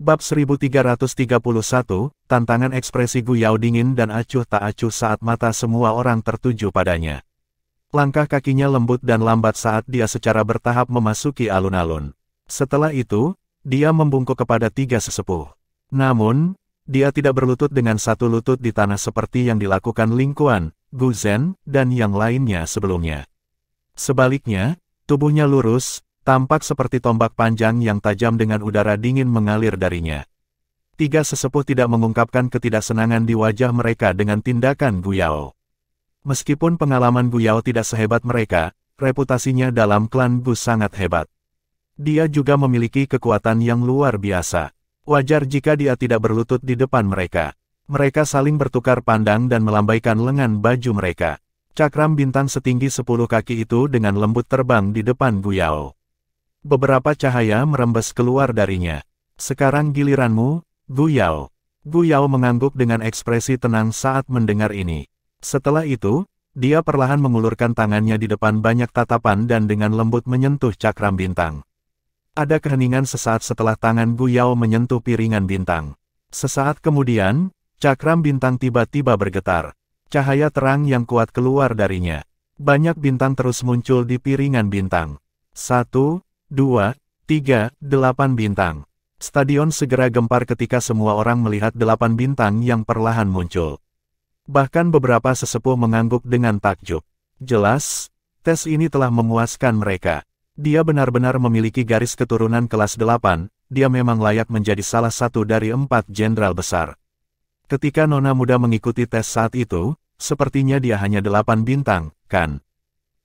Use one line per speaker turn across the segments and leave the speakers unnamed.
Bab 1331, tantangan ekspresi Gu Yao dingin dan acuh tak acuh saat mata semua orang tertuju padanya. Langkah kakinya lembut dan lambat saat dia secara bertahap memasuki alun-alun. Setelah itu, dia membungkuk kepada tiga sesepuh. Namun, dia tidak berlutut dengan satu lutut di tanah seperti yang dilakukan Ling Kuan, Gu Zhen, dan yang lainnya sebelumnya. Sebaliknya, tubuhnya lurus, tampak seperti tombak panjang yang tajam dengan udara dingin mengalir darinya. Tiga sesepuh tidak mengungkapkan ketidaksenangan di wajah mereka dengan tindakan Gu Yao. Meskipun pengalaman Gu Yao tidak sehebat mereka, reputasinya dalam klan Gu sangat hebat. Dia juga memiliki kekuatan yang luar biasa. Wajar jika dia tidak berlutut di depan mereka. Mereka saling bertukar pandang dan melambaikan lengan baju mereka. Cakram bintang setinggi 10 kaki itu dengan lembut terbang di depan Gu Yao. Beberapa cahaya merembes keluar darinya. Sekarang giliranmu, Gu Yao. Gu Yao mengangguk dengan ekspresi tenang saat mendengar ini. Setelah itu, dia perlahan mengulurkan tangannya di depan banyak tatapan dan dengan lembut menyentuh cakram bintang. Ada keheningan sesaat setelah tangan Gu Yao menyentuh piringan bintang. Sesaat kemudian, cakram bintang tiba-tiba bergetar. Cahaya terang yang kuat keluar darinya. Banyak bintang terus muncul di piringan bintang. 1, 2, 3, 8 bintang. Stadion segera gempar ketika semua orang melihat 8 bintang yang perlahan muncul. Bahkan beberapa sesepuh mengangguk dengan takjub. Jelas, tes ini telah memuaskan mereka. Dia benar-benar memiliki garis keturunan kelas 8, dia memang layak menjadi salah satu dari 4 jenderal besar. Ketika nona muda mengikuti tes saat itu, sepertinya dia hanya 8 bintang, kan?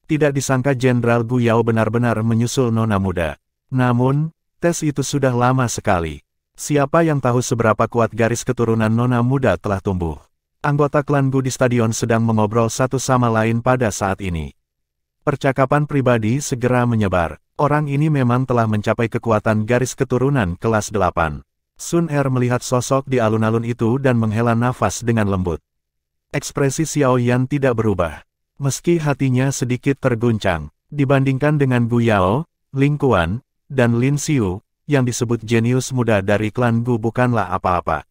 Tidak disangka Jenderal Gu Yao benar-benar menyusul nona muda. Namun, tes itu sudah lama sekali. Siapa yang tahu seberapa kuat garis keturunan nona muda telah tumbuh? Anggota klan Gu di stadion sedang mengobrol satu sama lain pada saat ini. Percakapan pribadi segera menyebar. Orang ini memang telah mencapai kekuatan garis keturunan kelas 8. Sun Er melihat sosok di alun-alun itu dan menghela nafas dengan lembut. Ekspresi Xiao Yan tidak berubah. Meski hatinya sedikit terguncang, dibandingkan dengan Gu Yao, Ling Kuan, dan Lin Xiu, yang disebut jenius muda dari klan Gu bukanlah apa-apa.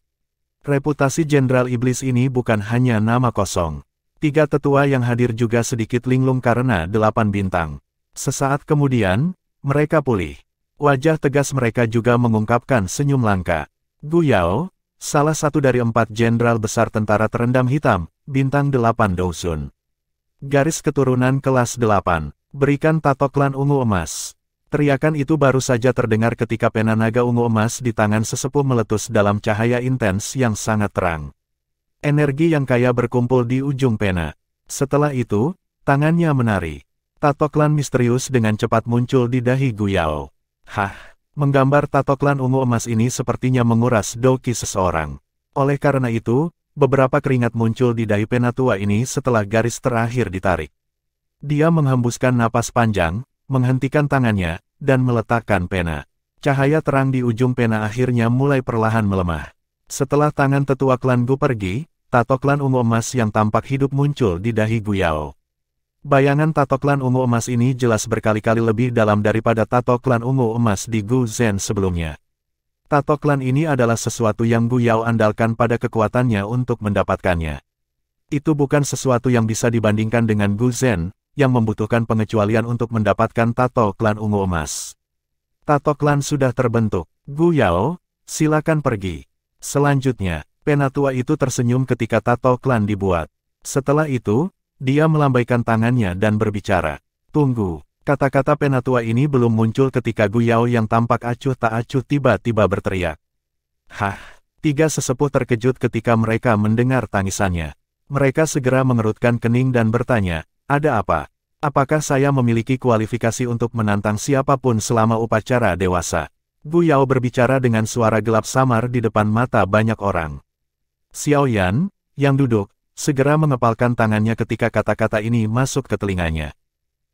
Reputasi Jenderal Iblis ini bukan hanya nama kosong. Tiga tetua yang hadir juga sedikit linglung karena 8 bintang. Sesaat kemudian, mereka pulih. Wajah tegas mereka juga mengungkapkan senyum langka. Gu Yao, salah satu dari 4 jenderal besar tentara terendam hitam, bintang 8 Dousun. Garis keturunan kelas 8, berikan tato klan ungu emas. Teriakan itu baru saja terdengar ketika pena naga ungu emas di tangan sesepuh meletus dalam cahaya intens yang sangat terang. Energi yang kaya berkumpul di ujung pena. Setelah itu, tangannya menari. Tato klan misterius dengan cepat muncul di dahi Gu Yao. Menggambar tato klan ungu emas ini sepertinya menguras doki seseorang. Oleh karena itu, beberapa keringat muncul di dahi pena tua ini setelah garis terakhir ditarik. Dia menghembuskan napas panjang, menghentikan tangannya, dan meletakkan pena. Cahaya terang di ujung pena akhirnya mulai perlahan melemah. Setelah tangan tetua klan Gu pergi, tato klan ungu emas yang tampak hidup muncul di dahi Gu Yao. Bayangan tato klan ungu emas ini jelas berkali-kali lebih dalam daripada tato klan ungu emas di Gu Zhen sebelumnya. Tato klan ini adalah sesuatu yang Gu Yao andalkan pada kekuatannya untuk mendapatkannya. Itu bukan sesuatu yang bisa dibandingkan dengan Gu Zhen, yang membutuhkan pengecualian untuk mendapatkan tato klan ungu emas. Tato klan sudah terbentuk. Gu Yao, silakan pergi. Selanjutnya, pena tua itu tersenyum ketika tato klan dibuat. Setelah itu, dia melambaikan tangannya dan berbicara. Tunggu. Kata-kata pena tua ini belum muncul ketika Gu Yao yang tampak acuh tak acuh tiba-tiba berteriak. Tiga sesepuh terkejut ketika mereka mendengar tangisannya. Mereka segera mengerutkan kening dan bertanya, ada apa? Apakah saya memiliki kualifikasi untuk menantang siapapun selama upacara dewasa? Gu Yao berbicara dengan suara gelap samar di depan mata banyak orang. Xiao Yan, yang duduk, segera mengepalkan tangannya ketika kata-kata ini masuk ke telinganya.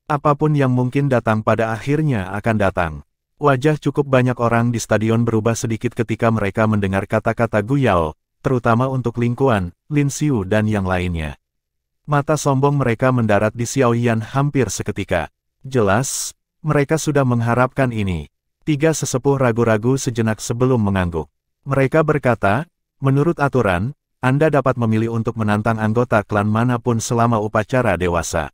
Apapun yang mungkin datang pada akhirnya akan datang. Wajah cukup banyak orang di stadion berubah sedikit ketika mereka mendengar kata-kata Gu Yao, terutama untuk Ling Kuan, Lin Xiu dan yang lainnya. Mata sombong mereka mendarat di Xiao Yan hampir seketika. Jelas, mereka sudah mengharapkan ini. Tiga sesepuh ragu-ragu sejenak sebelum mengangguk. Mereka berkata, menurut aturan, Anda dapat memilih untuk menantang anggota klan manapun selama upacara dewasa.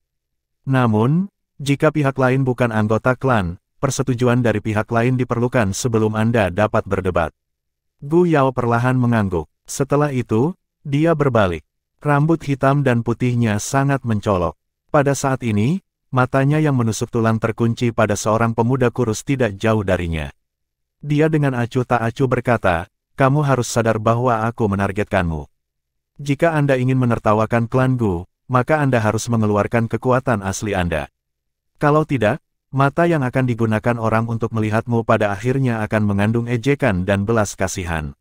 Namun, jika pihak lain bukan anggota klan, persetujuan dari pihak lain diperlukan sebelum Anda dapat berdebat. Gu Yao perlahan mengangguk. Setelah itu, dia berbalik. Rambut hitam dan putihnya sangat mencolok. Pada saat ini, matanya yang menusuk tulang terkunci pada seorang pemuda kurus tidak jauh darinya. Dia dengan acuh tak acuh berkata, kamu harus sadar bahwa aku menargetkanmu. Jika Anda ingin menertawakan klan Gu, maka Anda harus mengeluarkan kekuatan asli Anda. Kalau tidak, mata yang akan digunakan orang untuk melihatmu pada akhirnya akan mengandung ejekan dan belas kasihan.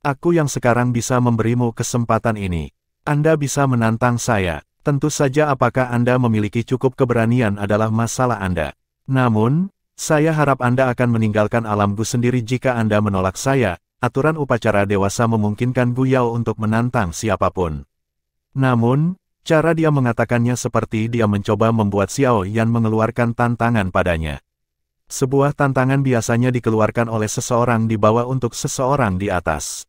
Aku yang sekarang bisa memberimu kesempatan ini. Anda bisa menantang saya. Tentu saja apakah Anda memiliki cukup keberanian adalah masalah Anda. Namun, saya harap Anda akan meninggalkan alam Gu sendiri jika Anda menolak saya. Aturan upacara dewasa memungkinkan Gu Yao untuk menantang siapapun. Namun, cara dia mengatakannya seperti dia mencoba membuat Xiao Yan mengeluarkan tantangan padanya. Sebuah tantangan biasanya dikeluarkan oleh seseorang di bawah untuk seseorang di atas.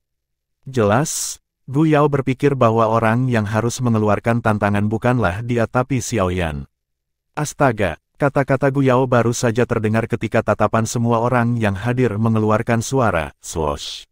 Jelas, Gu Yao berpikir bahwa orang yang harus mengeluarkan tantangan bukanlah dia tapi Xiao Yan. Astaga, kata-kata Gu Yao baru saja terdengar ketika tatapan semua orang yang hadir mengeluarkan suara, swoosh.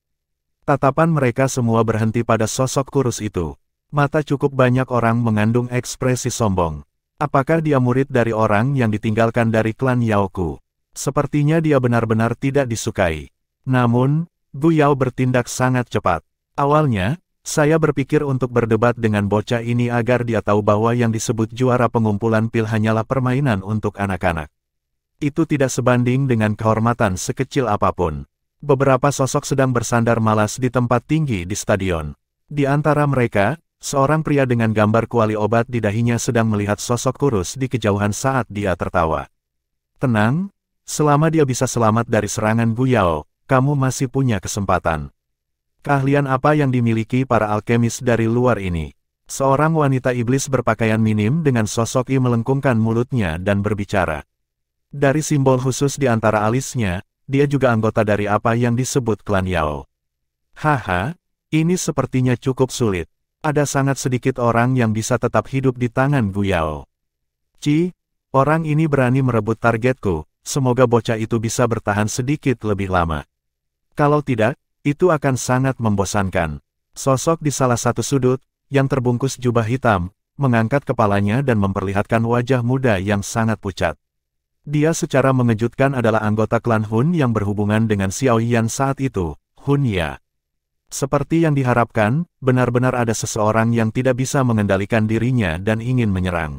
Tatapan mereka semua berhenti pada sosok kurus itu. Mata cukup banyak orang mengandung ekspresi sombong. Apakah dia murid dari orang yang ditinggalkan dari klan Yaoku? Sepertinya dia benar-benar tidak disukai. Namun, Gu Yao bertindak sangat cepat. Awalnya, saya berpikir untuk berdebat dengan bocah ini agar dia tahu bahwa yang disebut juara pengumpulan pil hanyalah permainan untuk anak-anak. Itu tidak sebanding dengan kehormatan sekecil apapun. Beberapa sosok sedang bersandar malas di tempat tinggi di stadion. Di antara mereka, seorang pria dengan gambar kuali obat di dahinya sedang melihat sosok kurus di kejauhan saat dia tertawa. Tenang, selama dia bisa selamat dari serangan Gu Yao, kamu masih punya kesempatan. Keahlian apa yang dimiliki para alkemis dari luar ini? Seorang wanita iblis berpakaian minim dengan sosok I melengkungkan mulutnya dan berbicara. Dari simbol khusus di antara alisnya, dia juga anggota dari apa yang disebut klan Yao. Haha, ini sepertinya cukup sulit. Ada sangat sedikit orang yang bisa tetap hidup di tangan Gu Yao. Orang ini berani merebut targetku, semoga bocah itu bisa bertahan sedikit lebih lama. Kalau tidak, itu akan sangat membosankan. Sosok di salah satu sudut, yang terbungkus jubah hitam, mengangkat kepalanya dan memperlihatkan wajah muda yang sangat pucat. Dia secara mengejutkan adalah anggota klan Hun yang berhubungan dengan Xiao Yan saat itu, Hun Ya. Seperti yang diharapkan, benar-benar ada seseorang yang tidak bisa mengendalikan dirinya dan ingin menyerang.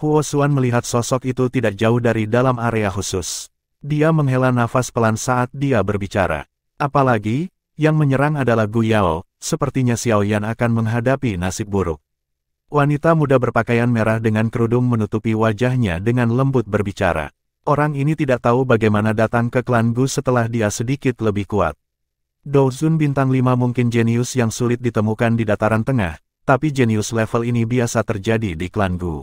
Huo Xuan melihat sosok itu tidak jauh dari dalam area khusus. Dia menghela nafas pelan saat dia berbicara. Apalagi, yang menyerang adalah Gu Yao, sepertinya Xiao Yan akan menghadapi nasib buruk. Wanita muda berpakaian merah dengan kerudung menutupi wajahnya dengan lembut berbicara. Orang ini tidak tahu bagaimana datang ke klan Gu setelah dia sedikit lebih kuat. Douzun bintang 5 mungkin jenius yang sulit ditemukan di dataran tengah, tapi jenius level ini biasa terjadi di klan Gu.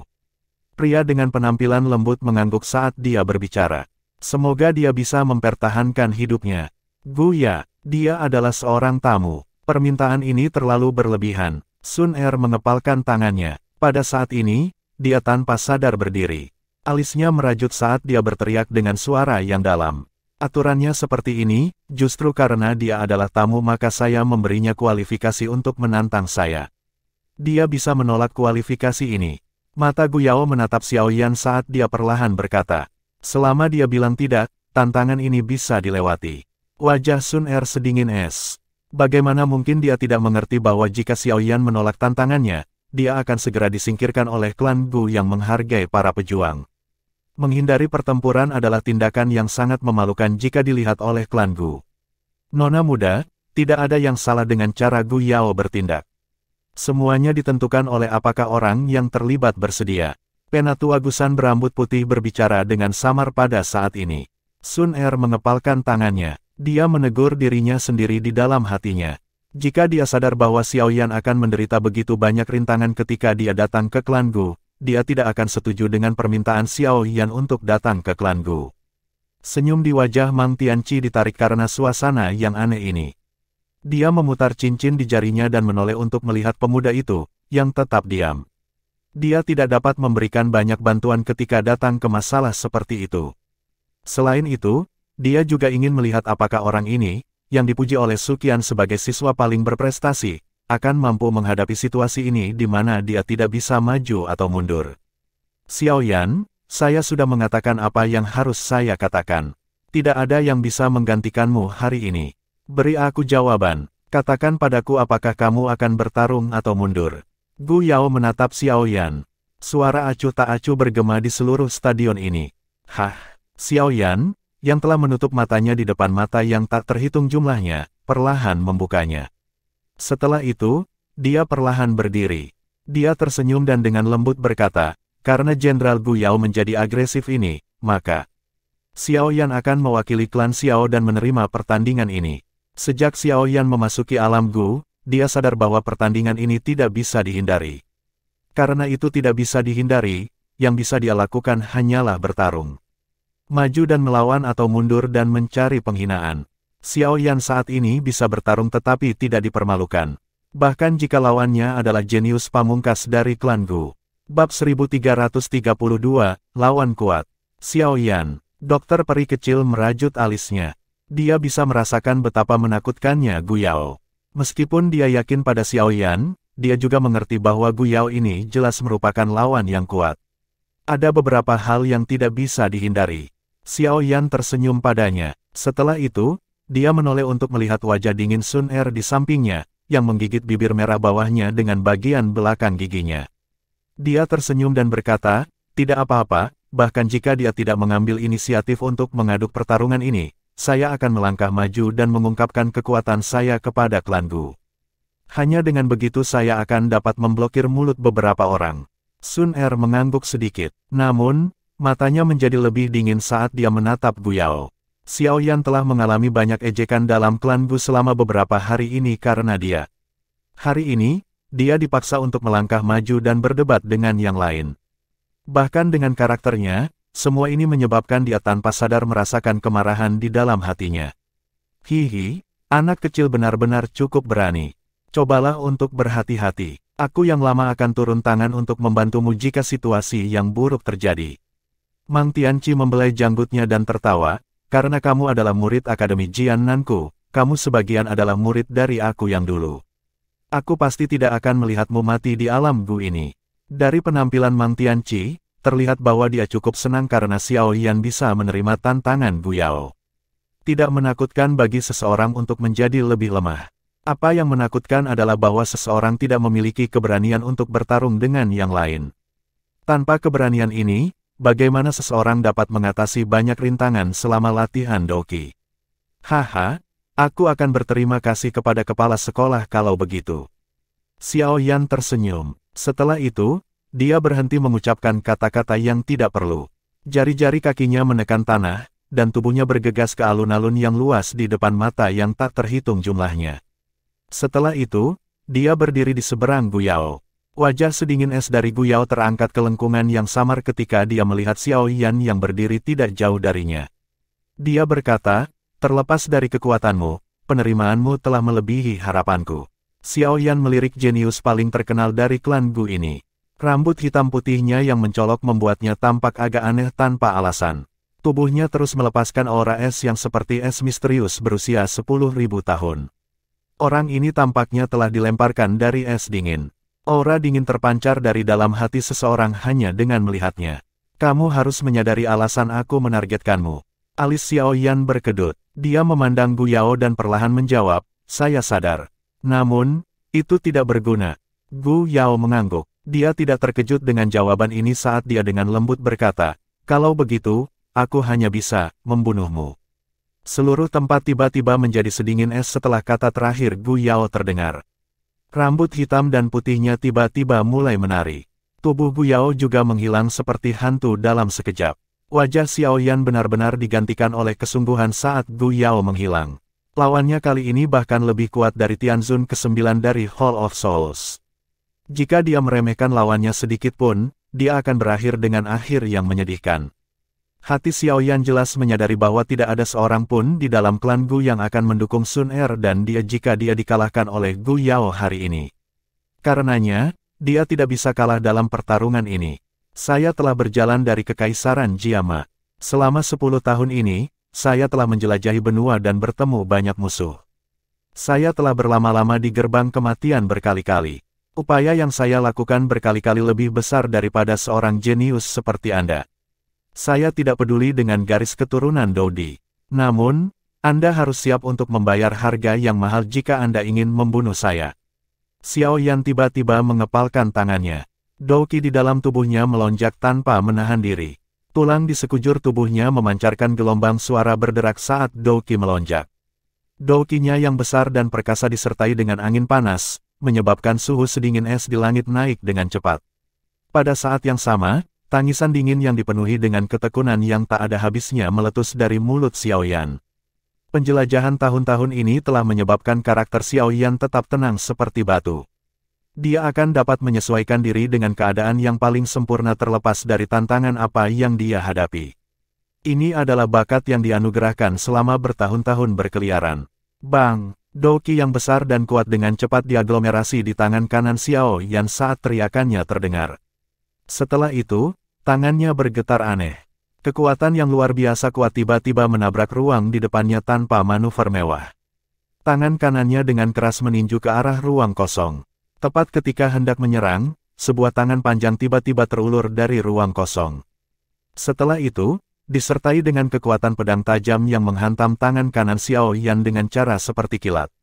Pria dengan penampilan lembut mengangguk saat dia berbicara. Semoga dia bisa mempertahankan hidupnya. Gu Ya, dia adalah seorang tamu. Permintaan ini terlalu berlebihan. Sun Er mengepalkan tangannya. Pada saat ini, dia tanpa sadar berdiri. Alisnya merajut saat dia berteriak dengan suara yang dalam. Aturannya seperti ini, justru karena dia adalah tamu maka saya memberinya kualifikasi untuk menantang saya. Dia bisa menolak kualifikasi ini. Mata Gu Yao menatap Xiao Yan saat dia perlahan berkata. Selama dia bilang tidak, tantangan ini bisa dilewati. Wajah Sun Er sedingin es. Bagaimana mungkin dia tidak mengerti bahwa jika Xiao Yan menolak tantangannya, dia akan segera disingkirkan oleh klan Gu yang menghargai para pejuang. Menghindari pertempuran adalah tindakan yang sangat memalukan jika dilihat oleh klan Gu. Nona muda, tidak ada yang salah dengan cara Gu Yao bertindak. Semuanya ditentukan oleh apakah orang yang terlibat bersedia. Penatua gusan berambut putih berbicara dengan samar pada saat ini. Sun Er mengepalkan tangannya. Dia menegur dirinya sendiri di dalam hatinya. Jika dia sadar bahwa Xiao Yan akan menderita begitu banyak rintangan ketika dia datang ke klan Gu, dia tidak akan setuju dengan permintaan Xiao Yan untuk datang ke klan Gu. Senyum di wajah Mang Tianqi ditarik karena suasana yang aneh ini. Dia memutar cincin di jarinya dan menoleh untuk melihat pemuda itu, yang tetap diam. Dia tidak dapat memberikan banyak bantuan ketika datang ke masalah seperti itu. Selain itu, dia juga ingin melihat apakah orang ini, yang dipuji oleh Suqian sebagai siswa paling berprestasi, akan mampu menghadapi situasi ini di mana dia tidak bisa maju atau mundur. Xiaoyan, saya sudah mengatakan apa yang harus saya katakan. Tidak ada yang bisa menggantikanmu hari ini. Beri aku jawaban, katakan padaku apakah kamu akan bertarung atau mundur. Gu Yao menatap Xiaoyan. Suara acuh tak acuh bergema di seluruh stadion ini. Hah, Xiaoyan, yang telah menutup matanya di depan mata yang tak terhitung jumlahnya, perlahan membukanya. Setelah itu, dia perlahan berdiri. Dia tersenyum dan dengan lembut berkata, karena Jenderal Gu Yao menjadi agresif ini, maka Xiaoyan akan mewakili klan Xiao dan menerima pertandingan ini. Sejak Xiaoyan memasuki alam Gu, dia sadar bahwa pertandingan ini tidak bisa dihindari. Karena itu tidak bisa dihindari, yang bisa dia lakukan hanyalah bertarung. Maju dan melawan atau mundur dan mencari penghinaan. Xiaoyan saat ini bisa bertarung tetapi tidak dipermalukan. Bahkan jika lawannya adalah jenius pamungkas dari klan Gu. Bab 1332, Lawan Kuat. Xiaoyan, dokter peri kecil merajut alisnya. Dia bisa merasakan betapa menakutkannya Gu Yao. Meskipun dia yakin pada Xiaoyan, dia juga mengerti bahwa Gu Yao ini jelas merupakan lawan yang kuat. Ada beberapa hal yang tidak bisa dihindari. Xiaoyan tersenyum padanya. Setelah itu, dia menoleh untuk melihat wajah dingin Sun Er di sampingnya, yang menggigit bibir merah bawahnya dengan bagian belakang giginya. Dia tersenyum dan berkata, tidak apa-apa, bahkan jika dia tidak mengambil inisiatif untuk mengaduk pertarungan ini, saya akan melangkah maju dan mengungkapkan kekuatan saya kepada klan Gu. Hanya dengan begitu saya akan dapat memblokir mulut beberapa orang. Sun Er mengangguk sedikit, namun, matanya menjadi lebih dingin saat dia menatap Gu Yao. Xiaoyan telah mengalami banyak ejekan dalam klan Gu selama beberapa hari ini karena dia. Hari ini, dia dipaksa untuk melangkah maju dan berdebat dengan yang lain. Bahkan dengan karakternya, semua ini menyebabkan dia tanpa sadar merasakan kemarahan di dalam hatinya. Hihi, anak kecil benar-benar cukup berani. Cobalah untuk berhati-hati. Aku yang lama akan turun tangan untuk membantumu jika situasi yang buruk terjadi. Mang Tianqi membelai janggutnya dan tertawa, karena kamu adalah murid Akademi Jian Nanku, kamu sebagian adalah murid dari aku yang dulu. Aku pasti tidak akan melihatmu mati di alam Gu ini. Dari penampilan Mang Tianqi, terlihat bahwa dia cukup senang karena Xiaoyan bisa menerima tantangan Gu Yao. Tidak menakutkan bagi seseorang untuk menjadi lebih lemah. Apa yang menakutkan adalah bahwa seseorang tidak memiliki keberanian untuk bertarung dengan yang lain. Tanpa keberanian ini, bagaimana seseorang dapat mengatasi banyak rintangan selama latihan Doqi? Haha, aku akan berterima kasih kepada kepala sekolah kalau begitu. Xiaoyan tersenyum. Setelah itu, dia berhenti mengucapkan kata-kata yang tidak perlu. Jari-jari kakinya menekan tanah, dan tubuhnya bergegas ke alun-alun yang luas di depan mata yang tak terhitung jumlahnya. Setelah itu, dia berdiri di seberang Gu Yao. Wajah sedingin es dari Gu Yao terangkat ke lengkungan yang samar ketika dia melihat Xiaoyan yang berdiri tidak jauh darinya. Dia berkata, terlepas dari kekuatanmu, penerimaanmu telah melebihi harapanku. Xiaoyan melirik jenius paling terkenal dari klan Gu ini. Rambut hitam putihnya yang mencolok membuatnya tampak agak aneh tanpa alasan. Tubuhnya terus melepaskan aura es yang seperti es misterius berusia 10.000 tahun. Orang ini tampaknya telah dilemparkan dari es dingin. Aura dingin terpancar dari dalam hati seseorang hanya dengan melihatnya. Kamu harus menyadari alasan aku menargetkanmu. Alis Xiaoyan berkedut. Dia memandang Gu Yao dan perlahan menjawab, saya sadar. Namun, itu tidak berguna. Gu Yao mengangguk. Dia tidak terkejut dengan jawaban ini saat dia dengan lembut berkata, kalau begitu, aku hanya bisa membunuhmu. Seluruh tempat tiba-tiba menjadi sedingin es setelah kata terakhir Gu Yao terdengar. Rambut hitam dan putihnya tiba-tiba mulai menari. Tubuh Gu Yao juga menghilang seperti hantu dalam sekejap. Wajah Xiaoyan benar-benar digantikan oleh kesungguhan saat Gu Yao menghilang. Lawannya kali ini bahkan lebih kuat dari Tianzun ke-9 dari Hall of Souls. Jika dia meremehkan lawannya sedikit pun, dia akan berakhir dengan akhir yang menyedihkan. Hati Xiaoyan jelas menyadari bahwa tidak ada seorang pun di dalam klan Gu yang akan mendukung Sun Er dan dia jika dia dikalahkan oleh Gu Yao hari ini. Karenanya, dia tidak bisa kalah dalam pertarungan ini. Saya telah berjalan dari Kekaisaran Jiama. Selama 10 tahun ini, saya telah menjelajahi benua dan bertemu banyak musuh. Saya telah berlama-lama di gerbang kematian berkali-kali. Upaya yang saya lakukan berkali-kali lebih besar daripada seorang jenius seperti Anda. Saya tidak peduli dengan garis keturunan Dodi. Namun, Anda harus siap untuk membayar harga yang mahal jika Anda ingin membunuh saya. Xiaoyan tiba-tiba mengepalkan tangannya. Douqi di dalam tubuhnya melonjak tanpa menahan diri. Tulang di sekujur tubuhnya memancarkan gelombang suara berderak saat Douqi melonjak. Douqinya yang besar dan perkasa disertai dengan angin panas, menyebabkan suhu sedingin es di langit naik dengan cepat. Pada saat yang sama, tangisan dingin yang dipenuhi dengan ketekunan yang tak ada habisnya meletus dari mulut Xiaoyan. Penjelajahan tahun-tahun ini telah menyebabkan karakter Xiaoyan tetap tenang seperti batu. Dia akan dapat menyesuaikan diri dengan keadaan yang paling sempurna terlepas dari tantangan apa yang dia hadapi. Ini adalah bakat yang dianugerahkan selama bertahun-tahun berkeliaran. Bang! Douqi yang besar dan kuat dengan cepat diaglomerasi di tangan kanan Xiaoyan saat teriakannya terdengar. Setelah itu, tangannya bergetar aneh. Kekuatan yang luar biasa kuat tiba-tiba menabrak ruang di depannya tanpa manuver mewah. Tangan kanannya dengan keras meninju ke arah ruang kosong. Tepat ketika hendak menyerang, sebuah tangan panjang tiba-tiba terulur dari ruang kosong. Setelah itu, disertai dengan kekuatan pedang tajam yang menghantam tangan kanan Xiaoyan dengan cara seperti kilat.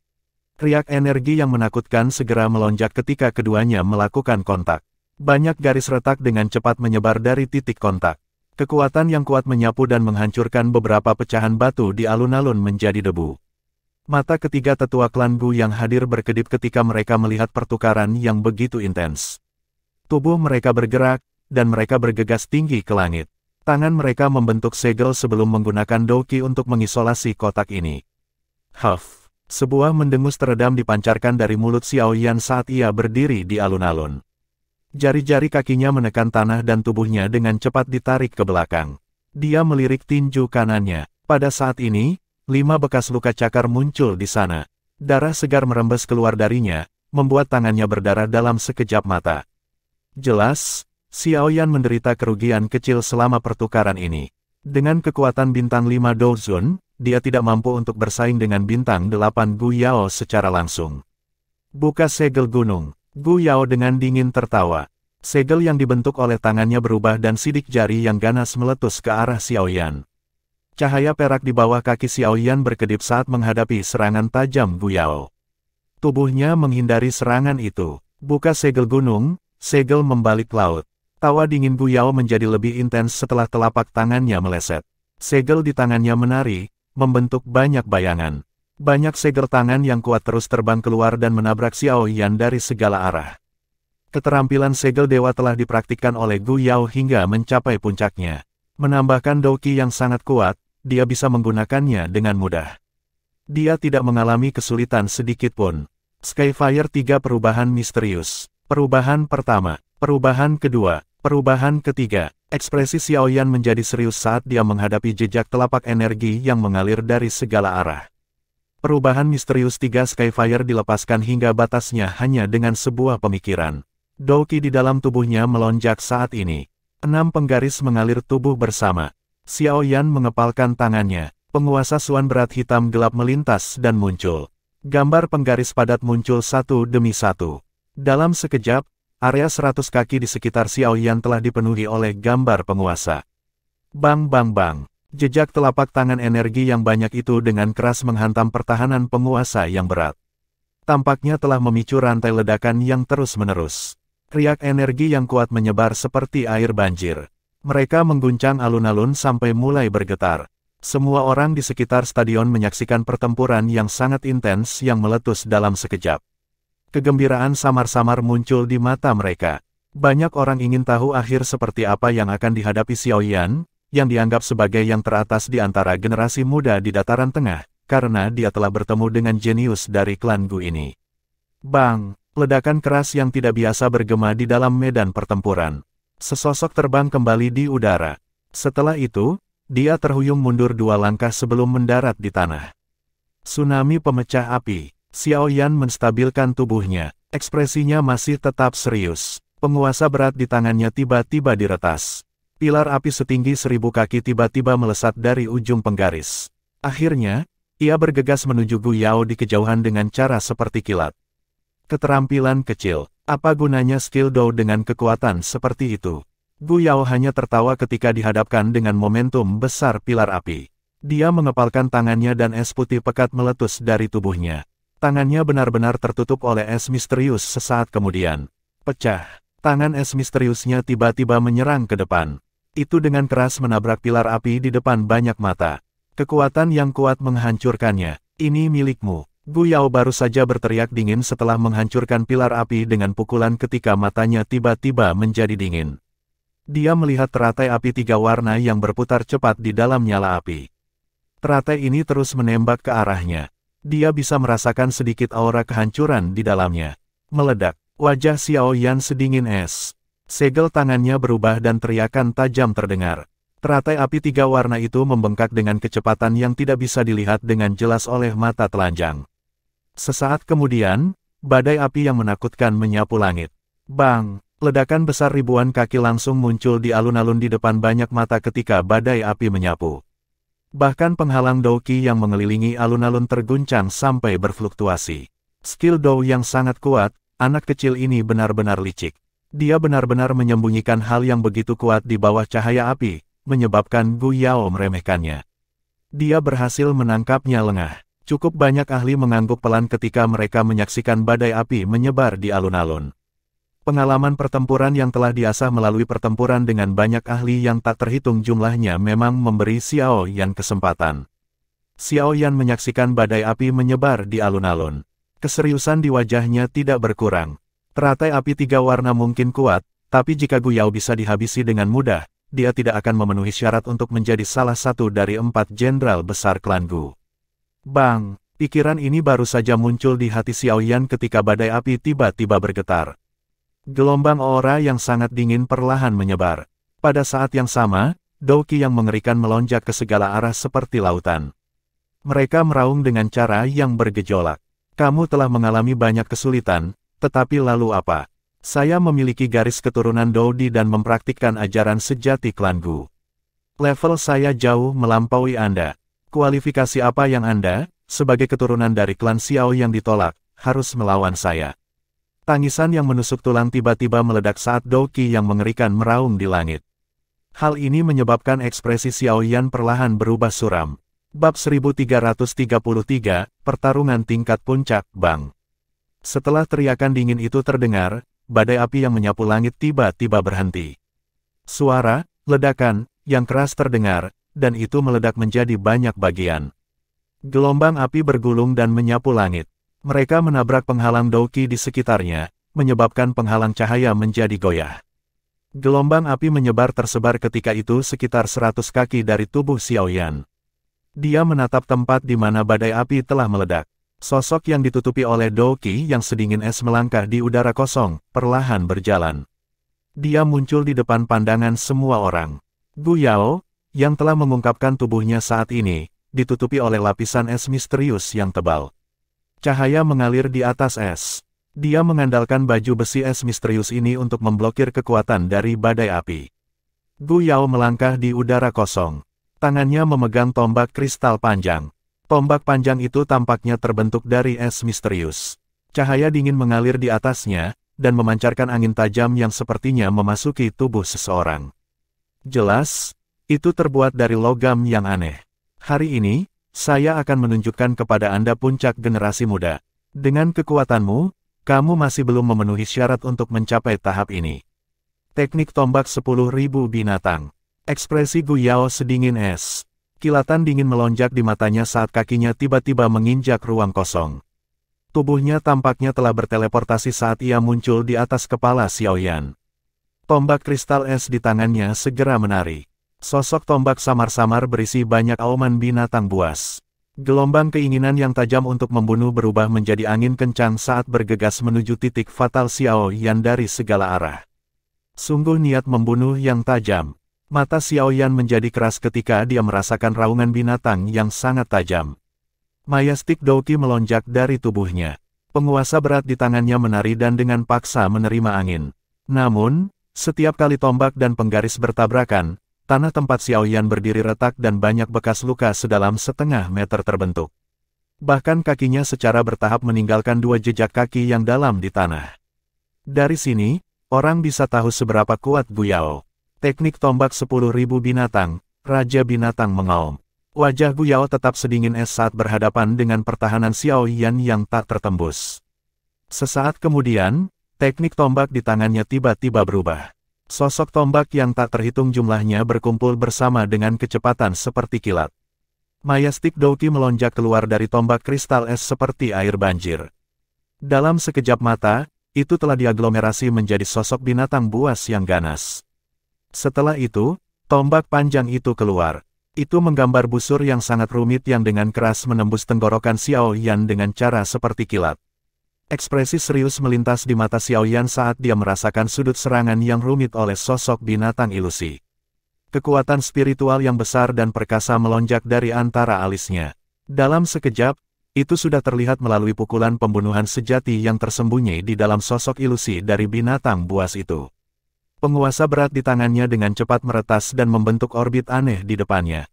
Riak energi yang menakutkan segera melonjak ketika keduanya melakukan kontak. Banyak garis retak dengan cepat menyebar dari titik kontak. Kekuatan yang kuat menyapu dan menghancurkan beberapa pecahan batu di alun-alun menjadi debu. Mata ketiga tetua klan Gu yang hadir berkedip ketika mereka melihat pertukaran yang begitu intens. Tubuh mereka bergerak, dan mereka bergegas tinggi ke langit. Tangan mereka membentuk segel sebelum menggunakan Douqi untuk mengisolasi kotak ini. Huff! Sebuah mendengus teredam dipancarkan dari mulut Xiaoyan saat ia berdiri di alun-alun. Jari-jari kakinya menekan tanah dan tubuhnya dengan cepat ditarik ke belakang. Dia melirik tinju kanannya. Pada saat ini, 5 bekas luka cakar muncul di sana. Darah segar merembes keluar darinya, membuat tangannya berdarah dalam sekejap mata. Jelas, Xiaoyan menderita kerugian kecil selama pertukaran ini. Dengan kekuatan bintang 5 Douzun, dia tidak mampu untuk bersaing dengan bintang 8 Gu Yao secara langsung. Buka segel gunung. Gu Yao dengan dingin tertawa. Segel yang dibentuk oleh tangannya berubah dan sidik jari yang ganas meletus ke arah Xiaoyan. Cahaya perak di bawah kaki Xiaoyan berkedip saat menghadapi serangan tajam Gu Yao. Tubuhnya menghindari serangan itu. Buka segel gunung, segel membalik laut. Tawa dingin Gu Yao menjadi lebih intens setelah telapak tangannya meleset. Segel di tangannya menari, membentuk banyak bayangan. Banyak segel tangan yang kuat terus terbang keluar dan menabrak Xiaoyan dari segala arah. Keterampilan segel dewa telah dipraktikkan oleh Gu Yao hingga mencapai puncaknya. Menambahkan Douqi yang sangat kuat, dia bisa menggunakannya dengan mudah. Dia tidak mengalami kesulitan sedikit pun. Skyfire 3 perubahan misterius. Perubahan pertama, perubahan kedua, perubahan ketiga. Ekspresi Xiaoyan menjadi serius saat dia menghadapi jejak telapak energi yang mengalir dari segala arah. Perubahan misterius 3 Skyfire dilepaskan hingga batasnya hanya dengan sebuah pemikiran. Douqi di dalam tubuhnya melonjak saat ini. 6 penggaris mengalir tubuh bersama. Xiaoyan mengepalkan tangannya. Penguasa Suan berat hitam gelap melintas dan muncul. Gambar penggaris padat muncul satu demi satu. Dalam sekejap, area 100 kaki di sekitar Xiaoyan telah dipenuhi oleh gambar penguasa. Bang bang bang. Jejak telapak tangan energi yang banyak itu dengan keras menghantam pertahanan penguasa yang berat. Tampaknya telah memicu rantai ledakan yang terus-menerus. Riak energi yang kuat menyebar seperti air banjir. Mereka mengguncang alun-alun sampai mulai bergetar. Semua orang di sekitar stadion menyaksikan pertempuran yang sangat intens yang meletus dalam sekejap. Kegembiraan samar-samar muncul di mata mereka. Banyak orang ingin tahu akhir seperti apa yang akan dihadapi Xiaoyan, yang dianggap sebagai yang teratas di antara generasi muda di dataran tengah, karena dia telah bertemu dengan jenius dari klan Gu ini. Bang! Ledakan keras yang tidak biasa bergema di dalam medan pertempuran. Sesosok terbang kembali di udara. Setelah itu, dia terhuyung mundur 2 langkah sebelum mendarat di tanah. Tsunami pemecah api. Xiao Yan menstabilkan tubuhnya. Ekspresinya masih tetap serius. Penguasa berat di tangannya tiba-tiba diretas. Pilar api setinggi 1000 kaki tiba-tiba melesat dari ujung penggaris. Akhirnya, ia bergegas menuju Gu Yao di kejauhan dengan cara seperti kilat. Keterampilan kecil. Apa gunanya skill Dou dengan kekuatan seperti itu? Gu Yao hanya tertawa ketika dihadapkan dengan momentum besar pilar api. Dia mengepalkan tangannya dan es putih pekat meletus dari tubuhnya. Tangannya benar-benar tertutup oleh es misterius sesaat kemudian. Pecah. Tangan es misteriusnya tiba-tiba menyerang ke depan. Itu dengan keras menabrak pilar api di depan banyak mata. Kekuatan yang kuat menghancurkannya. Ini milikmu. Gu Yao baru saja berteriak dingin setelah menghancurkan pilar api dengan pukulan ketika matanya tiba-tiba menjadi dingin. Dia melihat teratai api 3 warna yang berputar cepat di dalam nyala api. Teratai ini terus menembak ke arahnya. Dia bisa merasakan sedikit aura kehancuran di dalamnya. Meledak. Wajah Xiao Yan sedingin es. Segel tangannya berubah dan teriakan tajam terdengar. Teratai api 3 warna itu membengkak dengan kecepatan yang tidak bisa dilihat dengan jelas oleh mata telanjang. Sesaat kemudian, badai api yang menakutkan menyapu langit. Bang! Ledakan besar ribuan kaki langsung muncul di alun-alun di depan banyak mata ketika badai api menyapu. Bahkan penghalang Dou Qi yang mengelilingi alun-alun terguncang sampai berfluktuasi. Skill Dou yang sangat kuat, anak kecil ini benar-benar licik. Dia benar-benar menyembunyikan hal yang begitu kuat di bawah cahaya api, menyebabkan Gu Yao meremehkannya. Dia berhasil menangkapnya lengah. Cukup banyak ahli mengangguk pelan ketika mereka menyaksikan badai api menyebar di alun-alun. Pengalaman pertempuran yang telah diasah melalui pertempuran dengan banyak ahli yang tak terhitung jumlahnya memang memberi Xiao Yan kesempatan. Xiao Yan menyaksikan badai api menyebar di alun-alun. Keseriusan di wajahnya tidak berkurang. Teratai api 3 warna mungkin kuat, tapi jika Gu Yao bisa dihabisi dengan mudah, dia tidak akan memenuhi syarat untuk menjadi salah satu dari 4 jenderal besar klan Gu. Bang! Pikiran ini baru saja muncul di hati Xiao Yan ketika badai api tiba-tiba bergetar. Gelombang aura yang sangat dingin perlahan menyebar. Pada saat yang sama, Dou Qi yang mengerikan melonjak ke segala arah seperti lautan. Mereka meraung dengan cara yang bergejolak. Kamu telah mengalami banyak kesulitan, tetapi lalu apa? Saya memiliki garis keturunan Doudi dan mempraktikkan ajaran sejati klan Gu. Level saya jauh melampaui Anda. Kualifikasi apa yang Anda, sebagai keturunan dari klan Xiao yang ditolak, harus melawan saya? Tangisan yang menusuk tulang tiba-tiba meledak saat Dou Qi yang mengerikan meraung di langit. Hal ini menyebabkan ekspresi Xiao Yan perlahan berubah suram. Bab 1333, Pertarungan Tingkat Puncak, Bang. Setelah teriakan dingin itu terdengar, badai api yang menyapu langit tiba-tiba berhenti. Suara, ledakan, yang keras terdengar, dan itu meledak menjadi banyak bagian. Gelombang api bergulung dan menyapu langit. Mereka menabrak penghalang Dou Qi di sekitarnya, menyebabkan penghalang cahaya menjadi goyah. Gelombang api menyebar tersebar ketika itu sekitar 100 kaki dari tubuh Xiao Yan. Dia menatap tempat di mana badai api telah meledak. Sosok yang ditutupi oleh Dou Qi yang sedingin es melangkah di udara kosong, perlahan berjalan. Dia muncul di depan pandangan semua orang. Gu Yao, yang telah mengungkapkan tubuhnya saat ini, ditutupi oleh lapisan es misterius yang tebal. Cahaya mengalir di atas es. Dia mengandalkan baju besi es misterius ini untuk memblokir kekuatan dari badai api. Gu Yao melangkah di udara kosong. Tangannya memegang tombak kristal panjang. Tombak panjang itu tampaknya terbentuk dari es misterius. Cahaya dingin mengalir di atasnya, dan memancarkan angin tajam yang sepertinya memasuki tubuh seseorang. Jelas, itu terbuat dari logam yang aneh. Hari ini, saya akan menunjukkan kepada Anda puncak generasi muda. Dengan kekuatanmu, kamu masih belum memenuhi syarat untuk mencapai tahap ini. Teknik tombak 10.000 binatang. Ekspresi Gu Yao sedingin es. Kilatan dingin melonjak di matanya saat kakinya tiba-tiba menginjak ruang kosong. Tubuhnya tampaknya telah berteleportasi saat ia muncul di atas kepala Xiao Yan. Tombak kristal es di tangannya segera menari. Sosok tombak samar-samar berisi banyak auman binatang buas. Gelombang keinginan yang tajam untuk membunuh berubah menjadi angin kencang saat bergegas menuju titik fatal Xiao Yan dari segala arah. Sungguh niat membunuh yang tajam. Mata Xiaoyan menjadi keras ketika dia merasakan raungan binatang yang sangat tajam. Majestic Douqi melonjak dari tubuhnya. Penguasa berat di tangannya menari dan dengan paksa menerima angin. Namun, setiap kali tombak dan penggaris bertabrakan, tanah tempat Xiaoyan berdiri retak dan banyak bekas luka sedalam setengah meter terbentuk. Bahkan kakinya secara bertahap meninggalkan 2 jejak kaki yang dalam di tanah. Dari sini, orang bisa tahu seberapa kuat Gu Yao. Teknik tombak 10.000 binatang, Raja Binatang mengaum. Wajah Gu Yao tetap sedingin es saat berhadapan dengan pertahanan Xiaoyan yang tak tertembus. Sesaat kemudian, teknik tombak di tangannya tiba-tiba berubah. Sosok tombak yang tak terhitung jumlahnya berkumpul bersama dengan kecepatan seperti kilat. Majestic Douqi melonjak keluar dari tombak kristal es seperti air banjir. Dalam sekejap mata, itu telah diaglomerasi menjadi sosok binatang buas yang ganas. Setelah itu, tombak panjang itu keluar. Itu menggambar busur yang sangat rumit yang dengan keras menembus tenggorokan Xiaoyan dengan cara seperti kilat. Ekspresi serius melintas di mata Xiaoyan saat dia merasakan sudut serangan yang rumit oleh sosok binatang ilusi. Kekuatan spiritual yang besar dan perkasa melonjak dari antara alisnya. Dalam sekejap, itu sudah terlihat melalui pukulan pembunuhan sejati yang tersembunyi di dalam sosok ilusi dari binatang buas itu. Penguasa berat di tangannya dengan cepat meretas dan membentuk orbit aneh di depannya.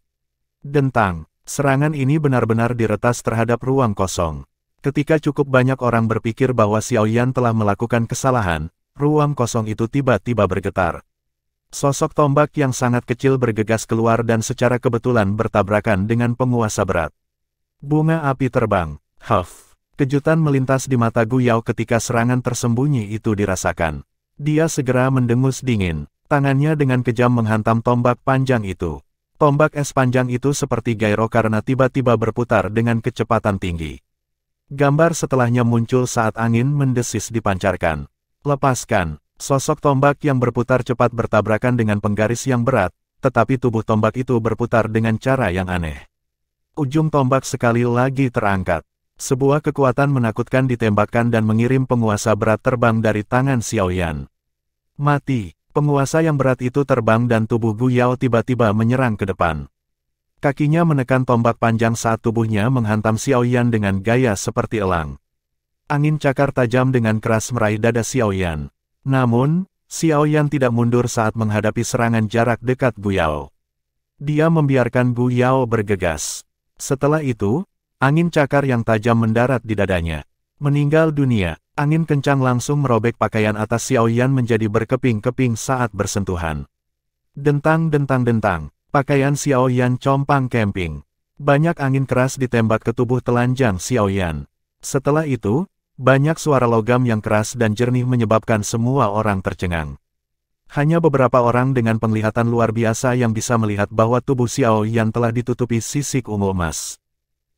Dentang, serangan ini benar-benar diretas terhadap ruang kosong. Ketika cukup banyak orang berpikir bahwa Xiaoyan telah melakukan kesalahan, ruang kosong itu tiba-tiba bergetar. Sosok tombak yang sangat kecil bergegas keluar dan secara kebetulan bertabrakan dengan penguasa berat. Bunga api terbang, huff. Kejutan melintas di mata Gu Yao ketika serangan tersembunyi itu dirasakan. Dia segera mendengus dingin, tangannya dengan kejam menghantam tombak panjang itu. Tombak es panjang itu seperti gyro karena tiba-tiba berputar dengan kecepatan tinggi. Gambar setelahnya muncul saat angin mendesis dipancarkan. Lepaskan, sosok tombak yang berputar cepat bertabrakan dengan penggaris yang berat, tetapi tubuh tombak itu berputar dengan cara yang aneh. Ujung tombak sekali lagi terangkat. Sebuah kekuatan menakutkan ditembakkan dan mengirim penguasa berat terbang dari tangan Xiaoyan. Mati, penguasa yang berat itu terbang dan tubuh Gu Yao tiba-tiba menyerang ke depan. Kakinya menekan tombak panjang saat tubuhnya menghantam Xiaoyan dengan gaya seperti elang. Angin cakar tajam dengan keras meraih dada Xiaoyan. Namun, Xiaoyan tidak mundur saat menghadapi serangan jarak dekat Gu Yao. Dia membiarkan Gu Yao bergegas. Setelah itu, angin cakar yang tajam mendarat di dadanya. Meninggal dunia, angin kencang langsung merobek pakaian atas Xiaoyan menjadi berkeping-keping saat bersentuhan. Dentang-dentang-dentang, pakaian Xiaoyan compang-camping. Banyak angin keras ditembak ke tubuh telanjang Xiaoyan. Setelah itu, banyak suara logam yang keras dan jernih menyebabkan semua orang tercengang. Hanya beberapa orang dengan penglihatan luar biasa yang bisa melihat bahwa tubuh Xiaoyan telah ditutupi sisik ungu emas.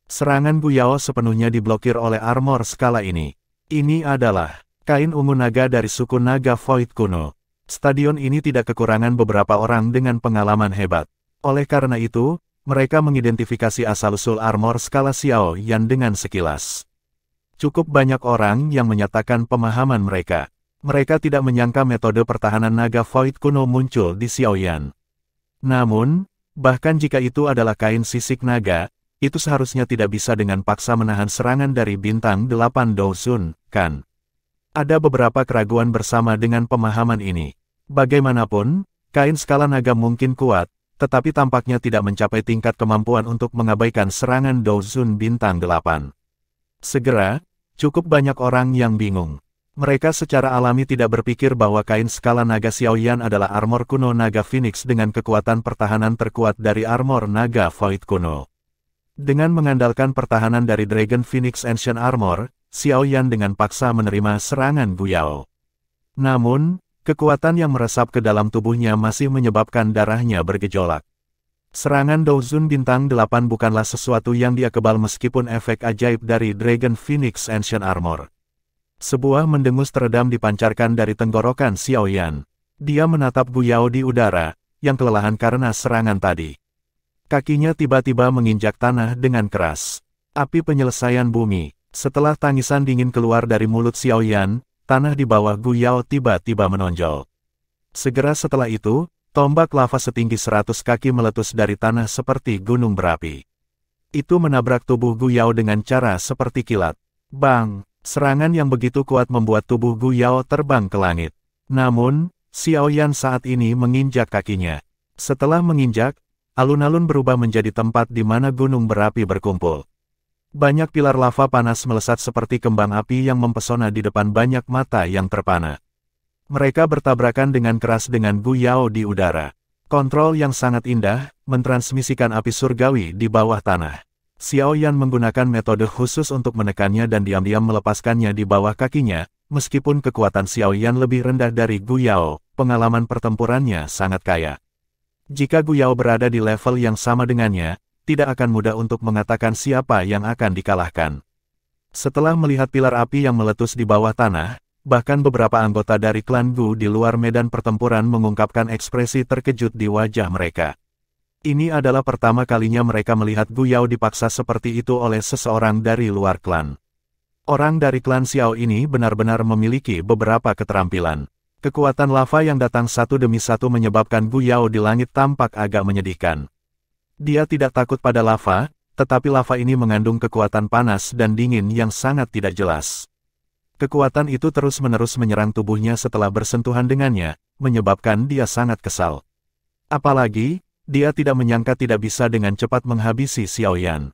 Serangan Gu Yao sepenuhnya diblokir oleh armor skala ini. Ini adalah kain ungu naga dari suku naga Void kuno. Stadion ini tidak kekurangan beberapa orang dengan pengalaman hebat. Oleh karena itu, mereka mengidentifikasi asal-usul armor skala Xiaoyan dengan sekilas. Cukup banyak orang yang menyatakan pemahaman mereka. Mereka tidak menyangka metode pertahanan naga Void kuno muncul di Xiaoyan. Namun, bahkan jika itu adalah kain sisik naga, itu seharusnya tidak bisa dengan paksa menahan serangan dari bintang 8 Douzun, kan? Ada beberapa keraguan bersama dengan pemahaman ini. Bagaimanapun, kain skala naga mungkin kuat, tetapi tampaknya tidak mencapai tingkat kemampuan untuk mengabaikan serangan Douzun bintang 8. Segera, cukup banyak orang yang bingung. Mereka secara alami tidak berpikir bahwa kain skala naga Xiaoyan adalah armor kuno naga Phoenix dengan kekuatan pertahanan terkuat dari armor naga Void kuno. Dengan mengandalkan pertahanan dari Dragon Phoenix Ancient Armor, Xiaoyan dengan paksa menerima serangan Gu Yao. Namun, kekuatan yang meresap ke dalam tubuhnya masih menyebabkan darahnya bergejolak. Serangan Douzun bintang 8 bukanlah sesuatu yang dia kebal meskipun efek ajaib dari Dragon Phoenix Ancient Armor. Sebuah mendengus teredam dipancarkan dari tenggorokan Xiaoyan. Dia menatap Gu Yao di udara, yang kelelahan karena serangan tadi. Kakinya tiba-tiba menginjak tanah dengan keras. Api penyelesaian bumi. Setelah tangisan dingin keluar dari mulut Xiaoyan, tanah di bawah Gu Yao tiba-tiba menonjol. Segera setelah itu, Tombak lava setinggi 100 kaki meletus dari tanah seperti gunung berapi. Itu menabrak tubuh Gu Yao dengan cara seperti kilat. Bang! Serangan yang begitu kuat membuat tubuh Gu Yao terbang ke langit. Namun, Xiao Yan saat ini menginjak kakinya. Setelah menginjak, alun-alun berubah menjadi tempat di mana gunung berapi berkumpul. Banyak pilar lava panas melesat seperti kembang api yang mempesona di depan banyak mata yang terpana. Mereka bertabrakan dengan keras dengan Gu Yao di udara. Kontrol yang sangat indah, mentransmisikan api surgawi di bawah tanah. Xiao Yan menggunakan metode khusus untuk menekannya dan diam-diam melepaskannya di bawah kakinya, meskipun kekuatan Xiao Yan lebih rendah dari Gu Yao, pengalaman pertempurannya sangat kaya. Jika Gu Yao berada di level yang sama dengannya, tidak akan mudah untuk mengatakan siapa yang akan dikalahkan. Setelah melihat pilar api yang meletus di bawah tanah, bahkan beberapa anggota dari klan Gu di luar medan pertempuran mengungkapkan ekspresi terkejut di wajah mereka. Ini adalah pertama kalinya mereka melihat Gu Yao dipaksa seperti itu oleh seseorang dari luar klan. Orang dari klan Xiao ini benar-benar memiliki beberapa keterampilan. Kekuatan lava yang datang satu demi satu menyebabkan Gu Yao di langit tampak agak menyedihkan. Dia tidak takut pada lava, tetapi lava ini mengandung kekuatan panas dan dingin yang sangat tidak jelas. Kekuatan itu terus-menerus menyerang tubuhnya setelah bersentuhan dengannya, menyebabkan dia sangat kesal. Apalagi, dia tidak menyangka tidak bisa dengan cepat menghabisi Xiao Yan.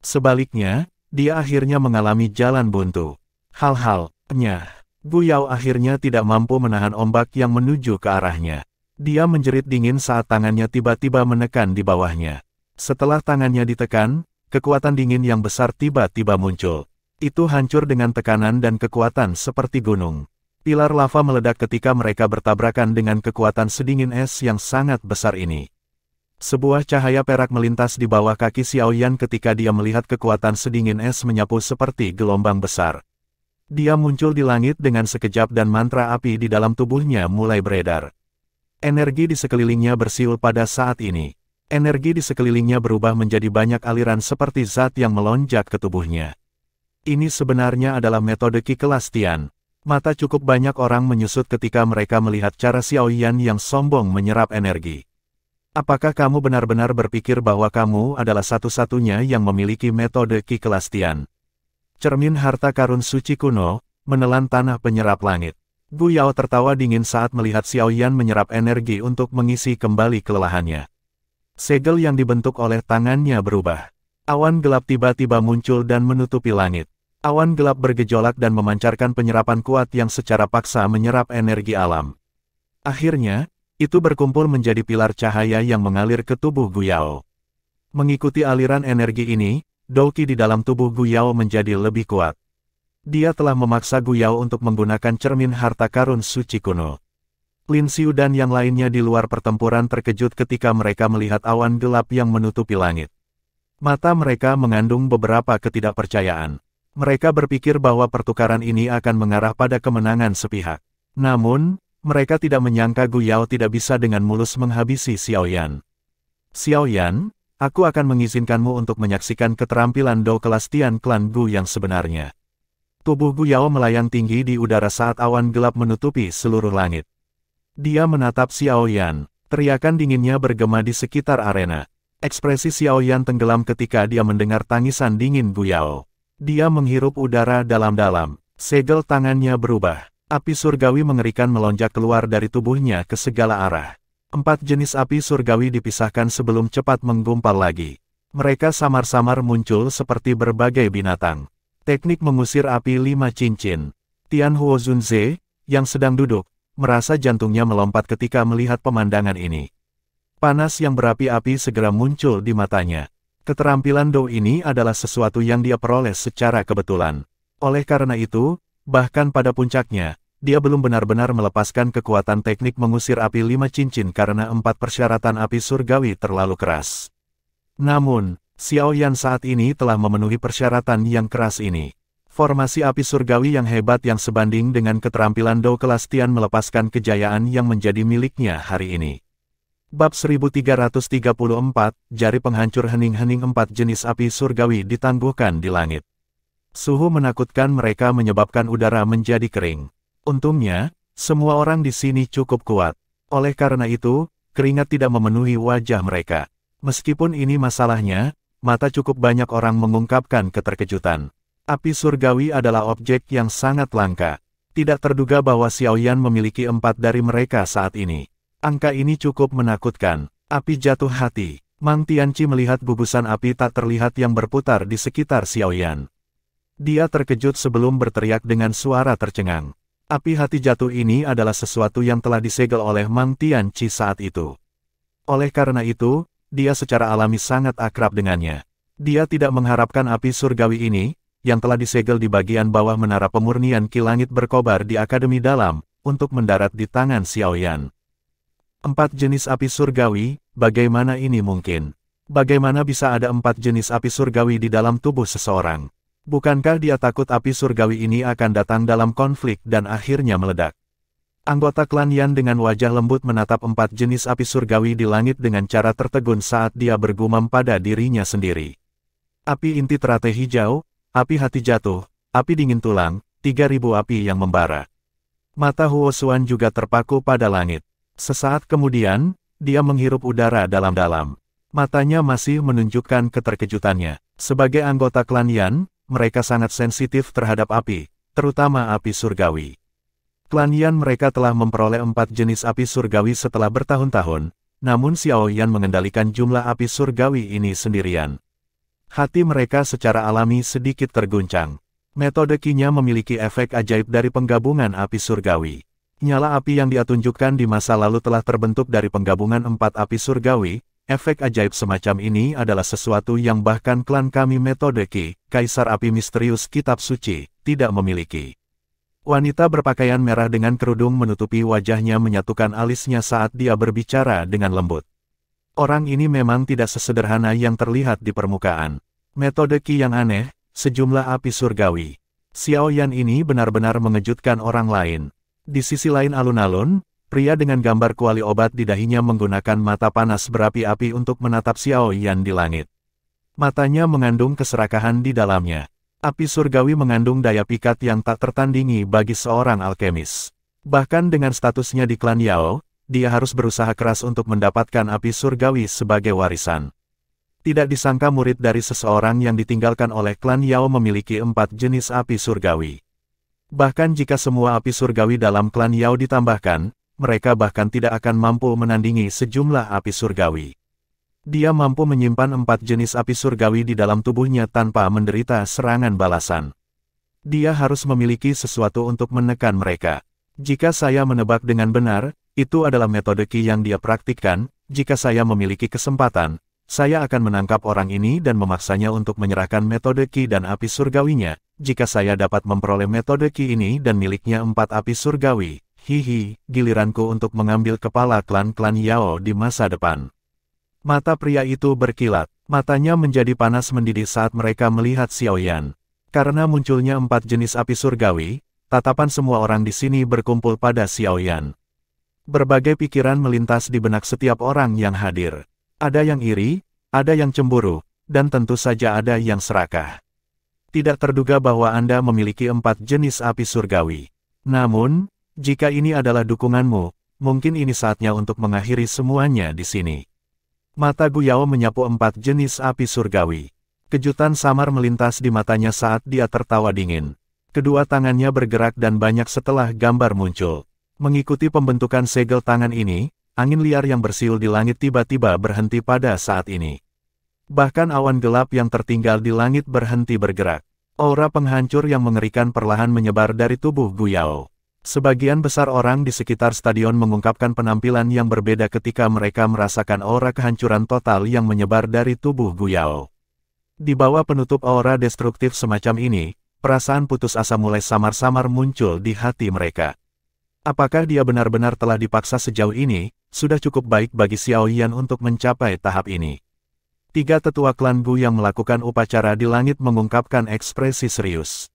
Sebaliknya, dia akhirnya mengalami jalan buntu. Hal-halnya, Gu Yao akhirnya tidak mampu menahan ombak yang menuju ke arahnya. Dia menjerit dingin saat tangannya tiba-tiba menekan di bawahnya. Setelah tangannya ditekan, kekuatan dingin yang besar tiba-tiba muncul. Itu hancur dengan tekanan dan kekuatan seperti gunung. Pilar lava meledak ketika mereka bertabrakan dengan kekuatan sedingin es yang sangat besar ini. Sebuah cahaya perak melintas di bawah kaki Xiao Yan ketika dia melihat kekuatan sedingin es menyapu seperti gelombang besar. Dia muncul di langit dengan sekejap dan mantra api di dalam tubuhnya mulai beredar. Energi di sekelilingnya bersiul pada saat ini. Energi di sekelilingnya berubah menjadi banyak aliran seperti zat yang melonjak ke tubuhnya. Ini sebenarnya adalah metode Qi kelas Tian. Mata cukup banyak orang menyusut ketika mereka melihat cara Xiao Yan yang sombong menyerap energi. Apakah kamu benar-benar berpikir bahwa kamu adalah satu-satunya yang memiliki metode Qi kelas Tian? Cermin harta karun suci kuno, menelan tanah penyerap langit. Gu Yao tertawa dingin saat melihat Xiao Yan menyerap energi untuk mengisi kembali kelelahannya. Segel yang dibentuk oleh tangannya berubah. Awan gelap tiba-tiba muncul dan menutupi langit. Awan gelap bergejolak dan memancarkan penyerapan kuat yang secara paksa menyerap energi alam. Akhirnya, itu berkumpul menjadi pilar cahaya yang mengalir ke tubuh Gu Yao. Mengikuti aliran energi ini, Douqi di dalam tubuh Gu Yao menjadi lebih kuat. Dia telah memaksa Gu Yao untuk menggunakan cermin harta karun suci kuno. Lin Xiu dan yang lainnya di luar pertempuran terkejut ketika mereka melihat awan gelap yang menutupi langit. Mata mereka mengandung beberapa ketidakpercayaan. Mereka berpikir bahwa pertukaran ini akan mengarah pada kemenangan sepihak. Namun, mereka tidak menyangka Gu Yao tidak bisa dengan mulus menghabisi Xiao Yan. Xiao Yan, aku akan mengizinkanmu untuk menyaksikan keterampilan Dou kelas Tian klan Gu yang sebenarnya. Tubuh Gu Yao melayang tinggi di udara saat awan gelap menutupi seluruh langit. Dia menatap Xiao Yan. Teriakan dinginnya bergema di sekitar arena. Ekspresi Xiao Yan tenggelam ketika dia mendengar tangisan dingin Gu Yao. Dia menghirup udara dalam-dalam. Segel tangannya berubah. Api surgawi mengerikan melonjak keluar dari tubuhnya ke segala arah. 4 jenis api surgawi dipisahkan sebelum cepat menggumpal lagi. Mereka samar-samar muncul seperti berbagai binatang. Teknik mengusir api 5 cincin. Tian Huo Zunze, yang sedang duduk, merasa jantungnya melompat ketika melihat pemandangan ini. Panas yang berapi-api segera muncul di matanya. Keterampilan Dou ini adalah sesuatu yang dia peroleh secara kebetulan. Oleh karena itu, bahkan pada puncaknya, dia belum benar-benar melepaskan kekuatan teknik mengusir api 5 cincin karena 4 persyaratan api surgawi terlalu keras. Namun, Xiao Yan saat ini telah memenuhi persyaratan yang keras ini. Formasi api surgawi yang hebat yang sebanding dengan keterampilan Dou kelas Tian melepaskan kejayaan yang menjadi miliknya hari ini. Bab 1334, Jari Penghancur Hening-hening 4 jenis api surgawi ditangguhkan di langit. Suhu menakutkan mereka menyebabkan udara menjadi kering. Untungnya, semua orang di sini cukup kuat. Oleh karena itu, keringat tidak memenuhi wajah mereka. Meskipun ini masalahnya, mata cukup banyak orang mengungkapkan keterkejutan. Api surgawi adalah objek yang sangat langka. Tidak terduga bahwa Xiaoyan memiliki 4 dari mereka saat ini. Angka ini cukup menakutkan. Api jatuh hati. Mang Tianqi melihat gugusan api tak terlihat yang berputar di sekitar Xiaoyan. Dia terkejut sebelum berteriak dengan suara tercengang. Api hati jatuh ini adalah sesuatu yang telah disegel oleh Mang Tianqi saat itu. Oleh karena itu, dia secara alami sangat akrab dengannya. Dia tidak mengharapkan api surgawi ini, yang telah disegel di bagian bawah menara pemurnian Ki Langit berkobar di Akademi Dalam, untuk mendarat di tangan Xiaoyan. 4 jenis api surgawi, bagaimana ini mungkin? Bagaimana bisa ada 4 jenis api surgawi di dalam tubuh seseorang? Bukankah dia takut api surgawi ini akan datang dalam konflik dan akhirnya meledak? Anggota klan Yan dengan wajah lembut menatap 4 jenis api surgawi di langit dengan cara tertegun saat dia bergumam pada dirinya sendiri. Api inti teratai hijau, api hati jatuh, api dingin tulang, 3000 api yang membara. Mata Huo Xuan juga terpaku pada langit. Sesaat kemudian, dia menghirup udara dalam-dalam. Matanya masih menunjukkan keterkejutannya. Sebagai anggota klan Yan, mereka sangat sensitif terhadap api, terutama api surgawi. Klan Yan mereka telah memperoleh 4 jenis api surgawi setelah bertahun-tahun, namun Xiaoyan mengendalikan jumlah api surgawi ini sendirian. Hati mereka secara alami sedikit terguncang. Metode Qi-nya memiliki efek ajaib dari penggabungan api surgawi. Nyala api yang dia tunjukkan di masa lalu telah terbentuk dari penggabungan 4 api surgawi. Efek ajaib semacam ini adalah sesuatu yang bahkan klan kami metode Qi, Kaisar Api Misterius Kitab Suci, tidak memiliki. Wanita berpakaian merah dengan kerudung menutupi wajahnya menyatukan alisnya saat dia berbicara dengan lembut. Orang ini memang tidak sesederhana yang terlihat di permukaan. Metode Qi yang aneh, sejumlah api surgawi. Xiaoyan ini benar-benar mengejutkan orang lain. Di sisi lain alun-alun, pria dengan gambar kuali obat di dahinya menggunakan mata panas berapi-api untuk menatap Xiaoyan di langit. Matanya mengandung keserakahan di dalamnya. Api surgawi mengandung daya pikat yang tak tertandingi bagi seorang alkemis. Bahkan dengan statusnya di klan Yao, dia harus berusaha keras untuk mendapatkan api surgawi sebagai warisan. Tidak disangka murid dari seseorang yang ditinggalkan oleh klan Yao memiliki 4 jenis api surgawi. Bahkan jika semua api surgawi dalam klan Yao ditambahkan, mereka bahkan tidak akan mampu menandingi sejumlah api surgawi. Dia mampu menyimpan 4 jenis api surgawi di dalam tubuhnya tanpa menderita serangan balasan. Dia harus memiliki sesuatu untuk menekan mereka. Jika saya menebak dengan benar, itu adalah metode Qi yang dia praktikkan. Jika saya memiliki kesempatan, saya akan menangkap orang ini dan memaksanya untuk menyerahkan metode Qi dan api surgawinya. Jika saya dapat memperoleh metode Qi ini dan miliknya 4 api surgawi, hihi, giliranku untuk mengambil kepala klan-klan Yao di masa depan. Mata pria itu berkilat, matanya menjadi panas mendidih saat mereka melihat Xiaoyan. Karena munculnya 4 jenis api surgawi, tatapan semua orang di sini berkumpul pada Xiaoyan. Berbagai pikiran melintas di benak setiap orang yang hadir. Ada yang iri, ada yang cemburu, dan tentu saja ada yang serakah. Tidak terduga bahwa Anda memiliki 4 jenis api surgawi. Namun, jika ini adalah dukunganmu, mungkin ini saatnya untuk mengakhiri semuanya di sini. Mata Gu Yao menyapu 4 jenis api surgawi. Kejutan samar melintas di matanya saat dia tertawa dingin. Kedua tangannya bergerak dan banyak setelah gambar muncul. Mengikuti pembentukan segel tangan ini, angin liar yang bersiul di langit tiba-tiba berhenti pada saat ini. Bahkan awan gelap yang tertinggal di langit berhenti bergerak. Aura penghancur yang mengerikan perlahan menyebar dari tubuh Gu Yao. Sebagian besar orang di sekitar stadion mengungkapkan penampilan yang berbeda ketika mereka merasakan aura kehancuran total yang menyebar dari tubuh Gu Yao. Di bawah penutup aura destruktif semacam ini, perasaan putus asa mulai samar-samar muncul di hati mereka. Apakah dia benar-benar telah dipaksa sejauh ini? Sudah cukup baik bagi Xiaoyan untuk mencapai tahap ini. 3 tetua klan Gu yang melakukan upacara di langit mengungkapkan ekspresi serius.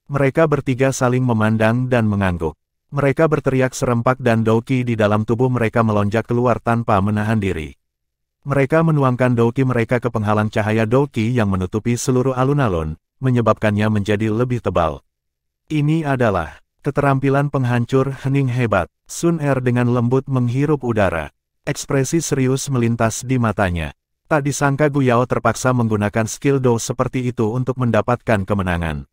Mereka bertiga saling memandang dan mengangguk. Mereka berteriak serempak dan Douqi di dalam tubuh mereka melonjak keluar tanpa menahan diri. Mereka menuangkan Douqi mereka ke penghalang cahaya Douqi yang menutupi seluruh alun-alun, menyebabkannya menjadi lebih tebal. Ini adalah keterampilan penghancur hening hebat. Sun Er dengan lembut menghirup udara. Ekspresi serius melintas di matanya. Tak disangka Gu Yao terpaksa menggunakan skill Do seperti itu untuk mendapatkan kemenangan.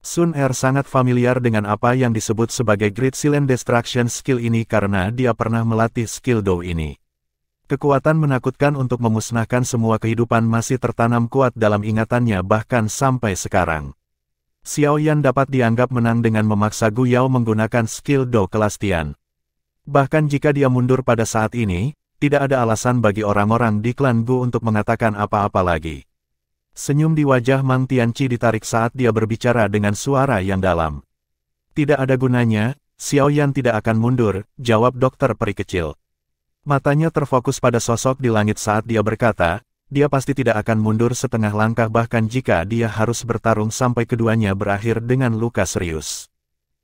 Sun Er sangat familiar dengan apa yang disebut sebagai Great Silent Destruction skill ini karena dia pernah melatih skill Do ini. Kekuatan menakutkan untuk memusnahkan semua kehidupan masih tertanam kuat dalam ingatannya bahkan sampai sekarang. Xiao Yan dapat dianggap menang dengan memaksa Gu Yao menggunakan skill Do kelas Tian. Bahkan jika dia mundur pada saat ini, tidak ada alasan bagi orang-orang di klan Gu untuk mengatakan apa-apa lagi. Senyum di wajah Mang Tianqi ditarik saat dia berbicara dengan suara yang dalam. Tidak ada gunanya, Xiao Yan tidak akan mundur, jawab dokter peri kecil. Matanya terfokus pada sosok di langit saat dia berkata, dia pasti tidak akan mundur setengah langkah bahkan jika dia harus bertarung sampai keduanya berakhir dengan luka serius.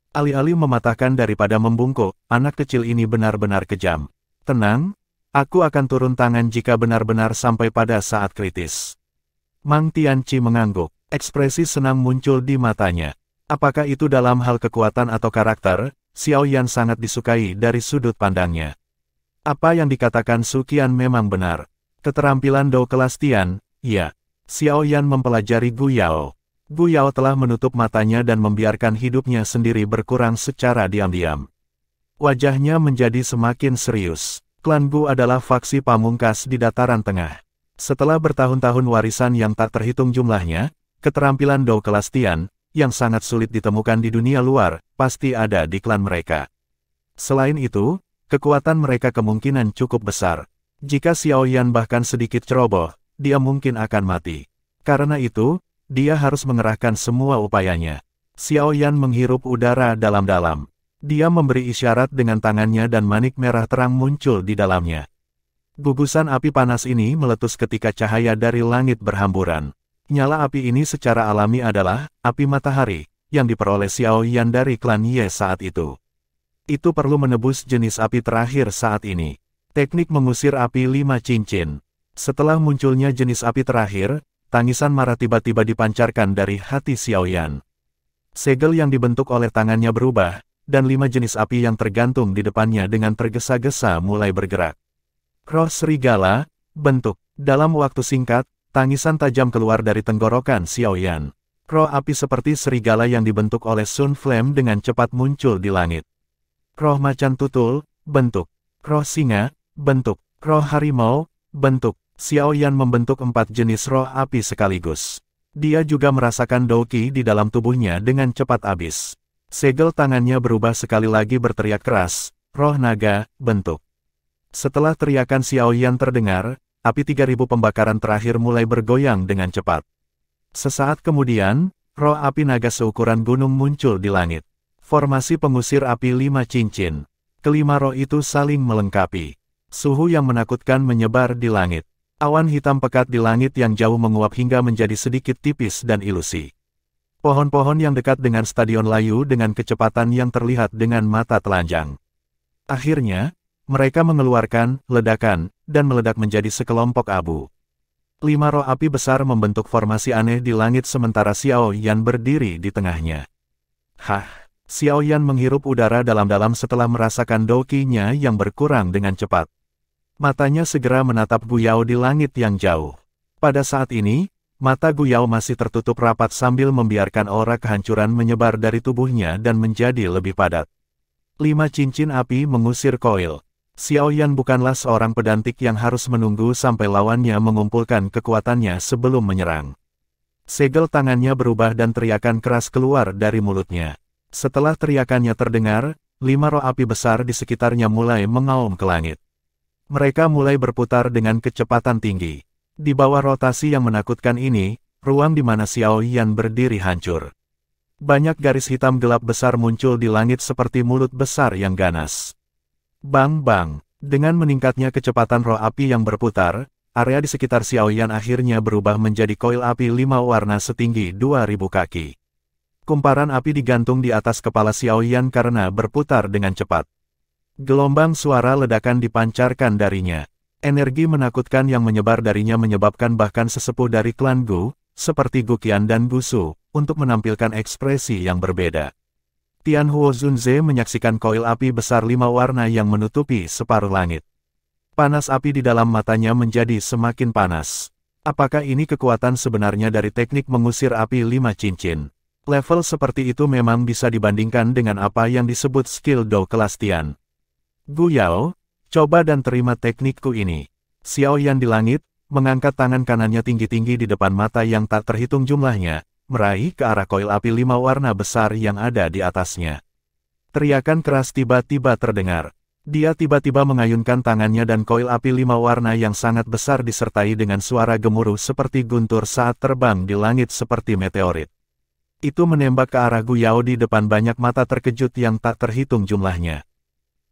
Alih-alih mematahkan daripada membungkuk, anak kecil ini benar-benar kejam. Tenang. Aku akan turun tangan jika benar-benar sampai pada saat kritis. Mang Tianqi mengangguk, ekspresi senang muncul di matanya. Apakah itu dalam hal kekuatan atau karakter, Xiao Yan sangat disukai dari sudut pandangnya. Apa yang dikatakan Su Qian memang benar. Keterampilan Do kelas Tian, ya. Xiao Yan mempelajari Gu Yao. Gu Yao telah menutup matanya dan membiarkan hidupnya sendiri berkurang secara diam-diam. Wajahnya menjadi semakin serius. Klan Gu adalah faksi pamungkas di dataran tengah. Setelah bertahun-tahun warisan yang tak terhitung jumlahnya, keterampilan Do kelas Tian, yang sangat sulit ditemukan di dunia luar, pasti ada di klan mereka. Selain itu, kekuatan mereka kemungkinan cukup besar. Jika Xiao Yan bahkan sedikit ceroboh, dia mungkin akan mati. Karena itu, dia harus mengerahkan semua upayanya. Xiao Yan menghirup udara dalam-dalam. Dia memberi isyarat dengan tangannya dan manik merah terang muncul di dalamnya. Gugusan api panas ini meletus ketika cahaya dari langit berhamburan. Nyala api ini secara alami adalah api matahari, yang diperoleh Xiao Yan dari klan Ye saat itu. Itu perlu menebus jenis api terakhir saat ini. Teknik mengusir api 5 cincin. Setelah munculnya jenis api terakhir, tangisan marah tiba-tiba dipancarkan dari hati Xiao Yan. Segel yang dibentuk oleh tangannya berubah, dan 5 jenis api yang tergantung di depannya dengan tergesa-gesa mulai bergerak. Roh serigala, bentuk. Dalam waktu singkat, tangisan tajam keluar dari tenggorokan Xiao Yan. Roh api seperti serigala yang dibentuk oleh Sun Flame dengan cepat muncul di langit. Roh macan tutul, bentuk. Roh singa, bentuk. Roh harimau, bentuk. Xiao Yan membentuk 4 jenis roh api sekaligus. Dia juga merasakan Douqi di dalam tubuhnya dengan cepat habis. Segel tangannya berubah sekali lagi berteriak keras, roh naga, bentuk. Setelah teriakan Xiao Yan terdengar, api 3000 pembakaran terakhir mulai bergoyang dengan cepat. Sesaat kemudian, roh api naga seukuran gunung muncul di langit. Formasi pengusir api 5 cincin. Kelima roh itu saling melengkapi. Suhu yang menakutkan menyebar di langit. Awan hitam pekat di langit yang jauh menguap hingga menjadi sedikit tipis dan ilusi. Pohon-pohon yang dekat dengan stadion layu dengan kecepatan yang terlihat dengan mata telanjang. Akhirnya, mereka mengeluarkan ledakan, dan meledak menjadi sekelompok abu. 5 roh api besar membentuk formasi aneh di langit sementara Xiao Yan berdiri di tengahnya. Hah! Xiao Yan menghirup udara dalam-dalam setelah merasakan Douqi-nya yang berkurang dengan cepat. Matanya segera menatap Gu Yao di langit yang jauh. Pada saat ini, mata Gu Yao masih tertutup rapat sambil membiarkan aura kehancuran menyebar dari tubuhnya dan menjadi lebih padat. 5 cincin api mengusir koil. Xiao Yan bukanlah seorang pedantik yang harus menunggu sampai lawannya mengumpulkan kekuatannya sebelum menyerang. Segel tangannya berubah dan teriakan keras keluar dari mulutnya. Setelah teriakannya terdengar, 5 roh api besar di sekitarnya mulai mengaum ke langit. Mereka mulai berputar dengan kecepatan tinggi. Di bawah rotasi yang menakutkan ini, ruang di mana Xiao Yan berdiri hancur. Banyak garis hitam gelap besar muncul di langit seperti mulut besar yang ganas. Bang-bang, dengan meningkatnya kecepatan roh api yang berputar, area di sekitar Xiao Yan akhirnya berubah menjadi koil api 5 warna setinggi 2000 kaki. Kumparan api digantung di atas kepala Xiao Yan karena berputar dengan cepat. Gelombang suara ledakan dipancarkan darinya. Energi menakutkan yang menyebar darinya menyebabkan bahkan sesepuh dari klan Gu, seperti Gu Qian dan Gu Su, untuk menampilkan ekspresi yang berbeda. Tian Huo Zunze menyaksikan koil api besar 5 warna yang menutupi separuh langit. Panas api di dalam matanya menjadi semakin panas. Apakah ini kekuatan sebenarnya dari teknik mengusir api 5 cincin? Level seperti itu memang bisa dibandingkan dengan apa yang disebut skill Dou kelas Tian. Gu Yao, coba dan terima teknikku ini. Xiao Yan di langit, mengangkat tangan kanannya tinggi-tinggi di depan mata yang tak terhitung jumlahnya, meraih ke arah koil api 5 warna besar yang ada di atasnya. Teriakan keras tiba-tiba terdengar. Dia tiba-tiba mengayunkan tangannya dan koil api 5 warna yang sangat besar disertai dengan suara gemuruh seperti guntur saat terbang di langit seperti meteorit. Itu menembak ke arah Gu Yao di depan banyak mata terkejut yang tak terhitung jumlahnya.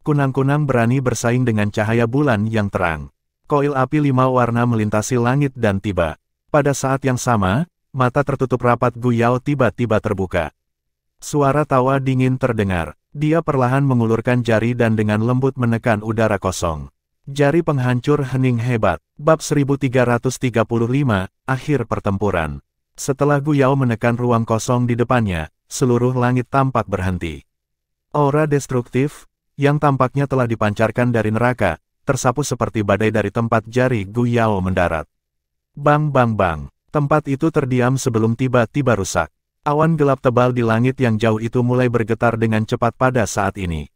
Kunang-kunang berani bersaing dengan cahaya bulan yang terang. Koil api 5 warna melintasi langit dan tiba. Pada saat yang sama, mata tertutup rapat Gu Yao tiba-tiba terbuka. Suara tawa dingin terdengar. Dia perlahan mengulurkan jari dan dengan lembut menekan udara kosong. Jari penghancur hening hebat. Bab 1335, Akhir Pertempuran. Setelah Gu Yao menekan ruang kosong di depannya, seluruh langit tampak berhenti. Aura destruktif, yang tampaknya telah dipancarkan dari neraka, tersapu seperti badai dari tempat jari Gu Yao mendarat. Bang bang bang, tempat itu terdiam sebelum tiba-tiba rusak. Awan gelap tebal di langit yang jauh itu mulai bergetar dengan cepat pada saat ini.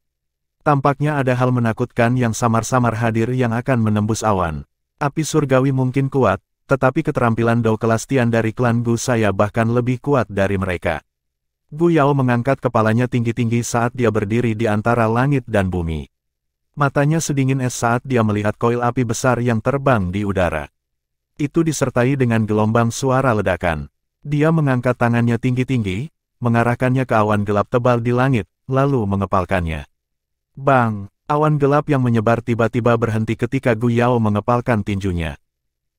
Tampaknya ada hal menakutkan yang samar-samar hadir yang akan menembus awan. Api surgawi mungkin kuat, tetapi keterampilan Dou kelas Tian dari klan Gu saya bahkan lebih kuat dari mereka. Gu Yao mengangkat kepalanya tinggi-tinggi saat dia berdiri di antara langit dan bumi. Matanya sedingin es saat dia melihat koil api besar yang terbang di udara. Itu disertai dengan gelombang suara ledakan. Dia mengangkat tangannya tinggi-tinggi, mengarahkannya ke awan gelap tebal di langit, lalu mengepalkannya. Bang! Awan gelap yang menyebar tiba-tiba berhenti ketika Gu Yao mengepalkan tinjunya.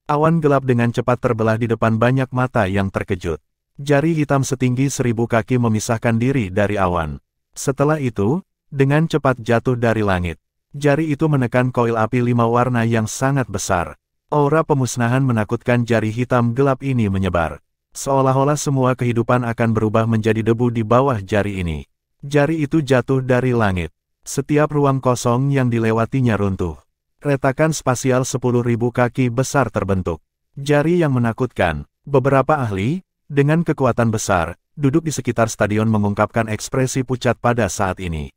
Awan gelap dengan cepat terbelah di depan banyak mata yang terkejut. Jari hitam setinggi 1000 kaki memisahkan diri dari awan. Setelah itu, dengan cepat jatuh dari langit. Jari itu menekan koil api 5 warna yang sangat besar. Aura pemusnahan menakutkan jari hitam gelap ini menyebar. Seolah-olah semua kehidupan akan berubah menjadi debu di bawah jari ini. Jari itu jatuh dari langit. Setiap ruang kosong yang dilewatinya runtuh. Retakan spasial 10.000 kaki besar terbentuk. Jari yang menakutkan. Beberapa ahli, dengan kekuatan besar, duduk di sekitar stadion mengungkapkan ekspresi pucat pada saat ini.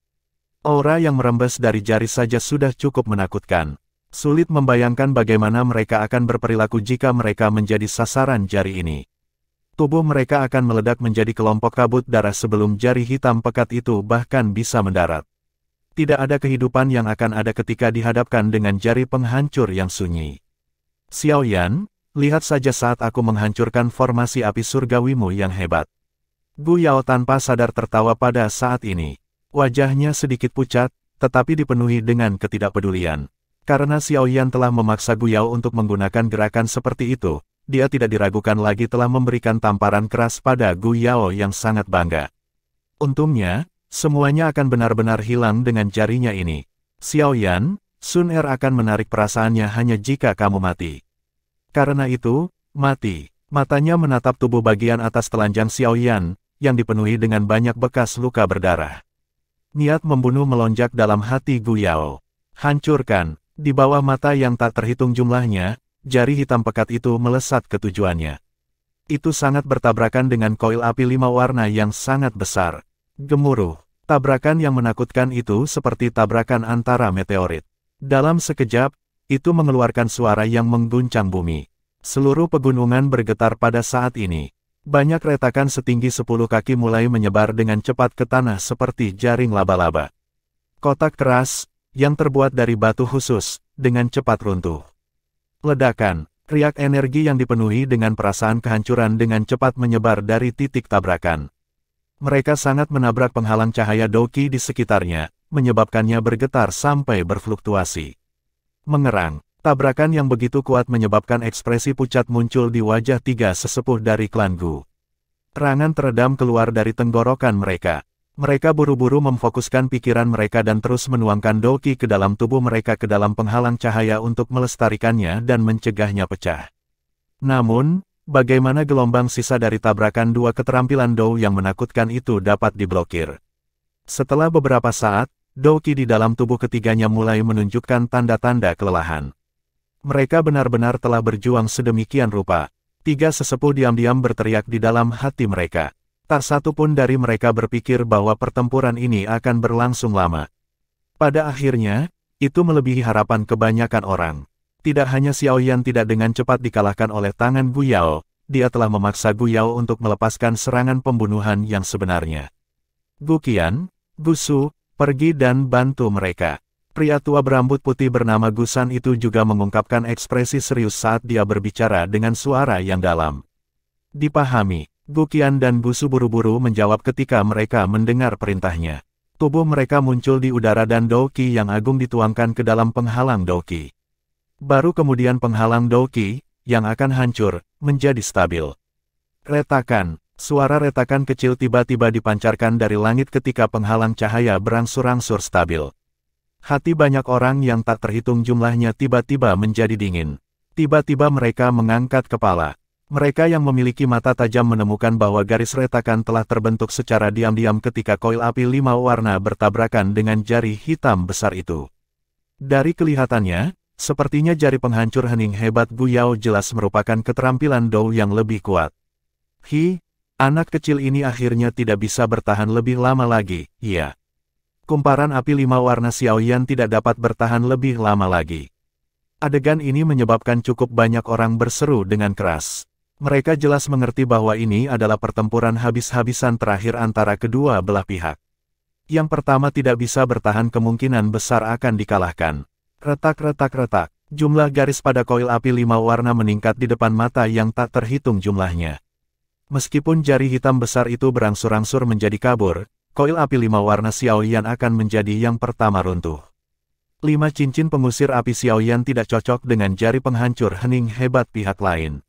Aura yang merembes dari jari saja sudah cukup menakutkan. Sulit membayangkan bagaimana mereka akan berperilaku jika mereka menjadi sasaran jari ini. Tubuh mereka akan meledak menjadi kelompok kabut darah sebelum jari hitam pekat itu bahkan bisa mendarat. Tidak ada kehidupan yang akan ada ketika dihadapkan dengan jari penghancur yang sunyi. Xiao Yan, lihat saja saat aku menghancurkan formasi api surgawimu yang hebat. Gu Yao tanpa sadar tertawa pada saat ini. Wajahnya sedikit pucat, tetapi dipenuhi dengan ketidakpedulian. Karena Xiao Yan telah memaksa Gu Yao untuk menggunakan gerakan seperti itu, dia tidak diragukan lagi telah memberikan tamparan keras pada Gu Yao yang sangat bangga. Untungnya, semuanya akan benar-benar hilang dengan jarinya ini. Xiao Yan, Sun Er akan menarik perasaannya hanya jika kamu mati. Karena itu, mati. Matanya menatap tubuh bagian atas telanjang Xiao Yan, yang dipenuhi dengan banyak bekas luka berdarah. Niat membunuh melonjak dalam hati Gu Yao. Hancurkan. Di bawah mata yang tak terhitung jumlahnya, jari hitam pekat itu melesat ke tujuannya. Itu sangat bertabrakan dengan koil api 5 warna yang sangat besar. Gemuruh. Tabrakan yang menakutkan itu seperti tabrakan antara meteorit. Dalam sekejap, itu mengeluarkan suara yang mengguncang bumi. Seluruh pegunungan bergetar pada saat ini. Banyak retakan setinggi 10 kaki mulai menyebar dengan cepat ke tanah seperti jaring laba-laba. Kotak keras, yang terbuat dari batu khusus, dengan cepat runtuh. Ledakan, riak energi yang dipenuhi dengan perasaan kehancuran dengan cepat menyebar dari titik tabrakan. Mereka sangat menabrak penghalang cahaya Douqi di sekitarnya, menyebabkannya bergetar sampai berfluktuasi. Mengerang, tabrakan yang begitu kuat menyebabkan ekspresi pucat muncul di wajah 3 sesepuh dari klan Gu. Rangan teredam keluar dari tenggorokan mereka. Mereka buru-buru memfokuskan pikiran mereka dan terus menuangkan Douqi ke dalam tubuh mereka ke dalam penghalang cahaya untuk melestarikannya dan mencegahnya pecah. Namun, bagaimana gelombang sisa dari tabrakan 2 keterampilan Dou yang menakutkan itu dapat diblokir? Setelah beberapa saat, Doki di dalam tubuh ketiganya mulai menunjukkan tanda-tanda kelelahan. Mereka benar-benar telah berjuang sedemikian rupa. Tiga sesepuh diam-diam berteriak di dalam hati mereka. Tak satu pun dari mereka berpikir bahwa pertempuran ini akan berlangsung lama. Pada akhirnya, itu melebihi harapan kebanyakan orang. Tidak hanya Xiaoyan tidak dengan cepat dikalahkan oleh tangan Gu Yao, dia telah memaksa Gu Yao untuk melepaskan serangan pembunuhan yang sebenarnya. Gu Qian, Gu Su, pergi dan bantu mereka. Pria tua berambut putih bernama Gusan itu juga mengungkapkan ekspresi serius saat dia berbicara dengan suara yang dalam. Dipahami, Gu Qian dan Gu Su buru-buru menjawab ketika mereka mendengar perintahnya. Tubuh mereka muncul di udara dan Doki yang agung dituangkan ke dalam penghalang Doki. Baru kemudian penghalang Doki, yang akan hancur, menjadi stabil. Retakan. Suara retakan kecil tiba-tiba dipancarkan dari langit ketika penghalang cahaya berangsur-angsur stabil. Hati banyak orang yang tak terhitung jumlahnya tiba-tiba menjadi dingin. Tiba-tiba mereka mengangkat kepala. Mereka yang memiliki mata tajam menemukan bahwa garis retakan telah terbentuk secara diam-diam ketika koil api 5 warna bertabrakan dengan jari hitam besar itu. Dari kelihatannya, sepertinya jari penghancur hening hebat Gu Yao jelas merupakan keterampilan Dou yang lebih kuat. Anak kecil ini akhirnya tidak bisa bertahan lebih lama lagi, iya. Kumparan api 5 warna Xiaoyan tidak dapat bertahan lebih lama lagi. Adegan ini menyebabkan cukup banyak orang berseru dengan keras. Mereka jelas mengerti bahwa ini adalah pertempuran habis-habisan terakhir antara kedua belah pihak. Yang pertama tidak bisa bertahan kemungkinan besar akan dikalahkan. Retak-retak-retak, jumlah garis pada koil api 5 warna meningkat di depan mata yang tak terhitung jumlahnya. Meskipun jari hitam besar itu berangsur-angsur menjadi kabur, koil api 5 warna Xiaoyan akan menjadi yang pertama runtuh. 5 cincin pengusir api Xiaoyan tidak cocok dengan jari penghancur hening hebat pihak lain.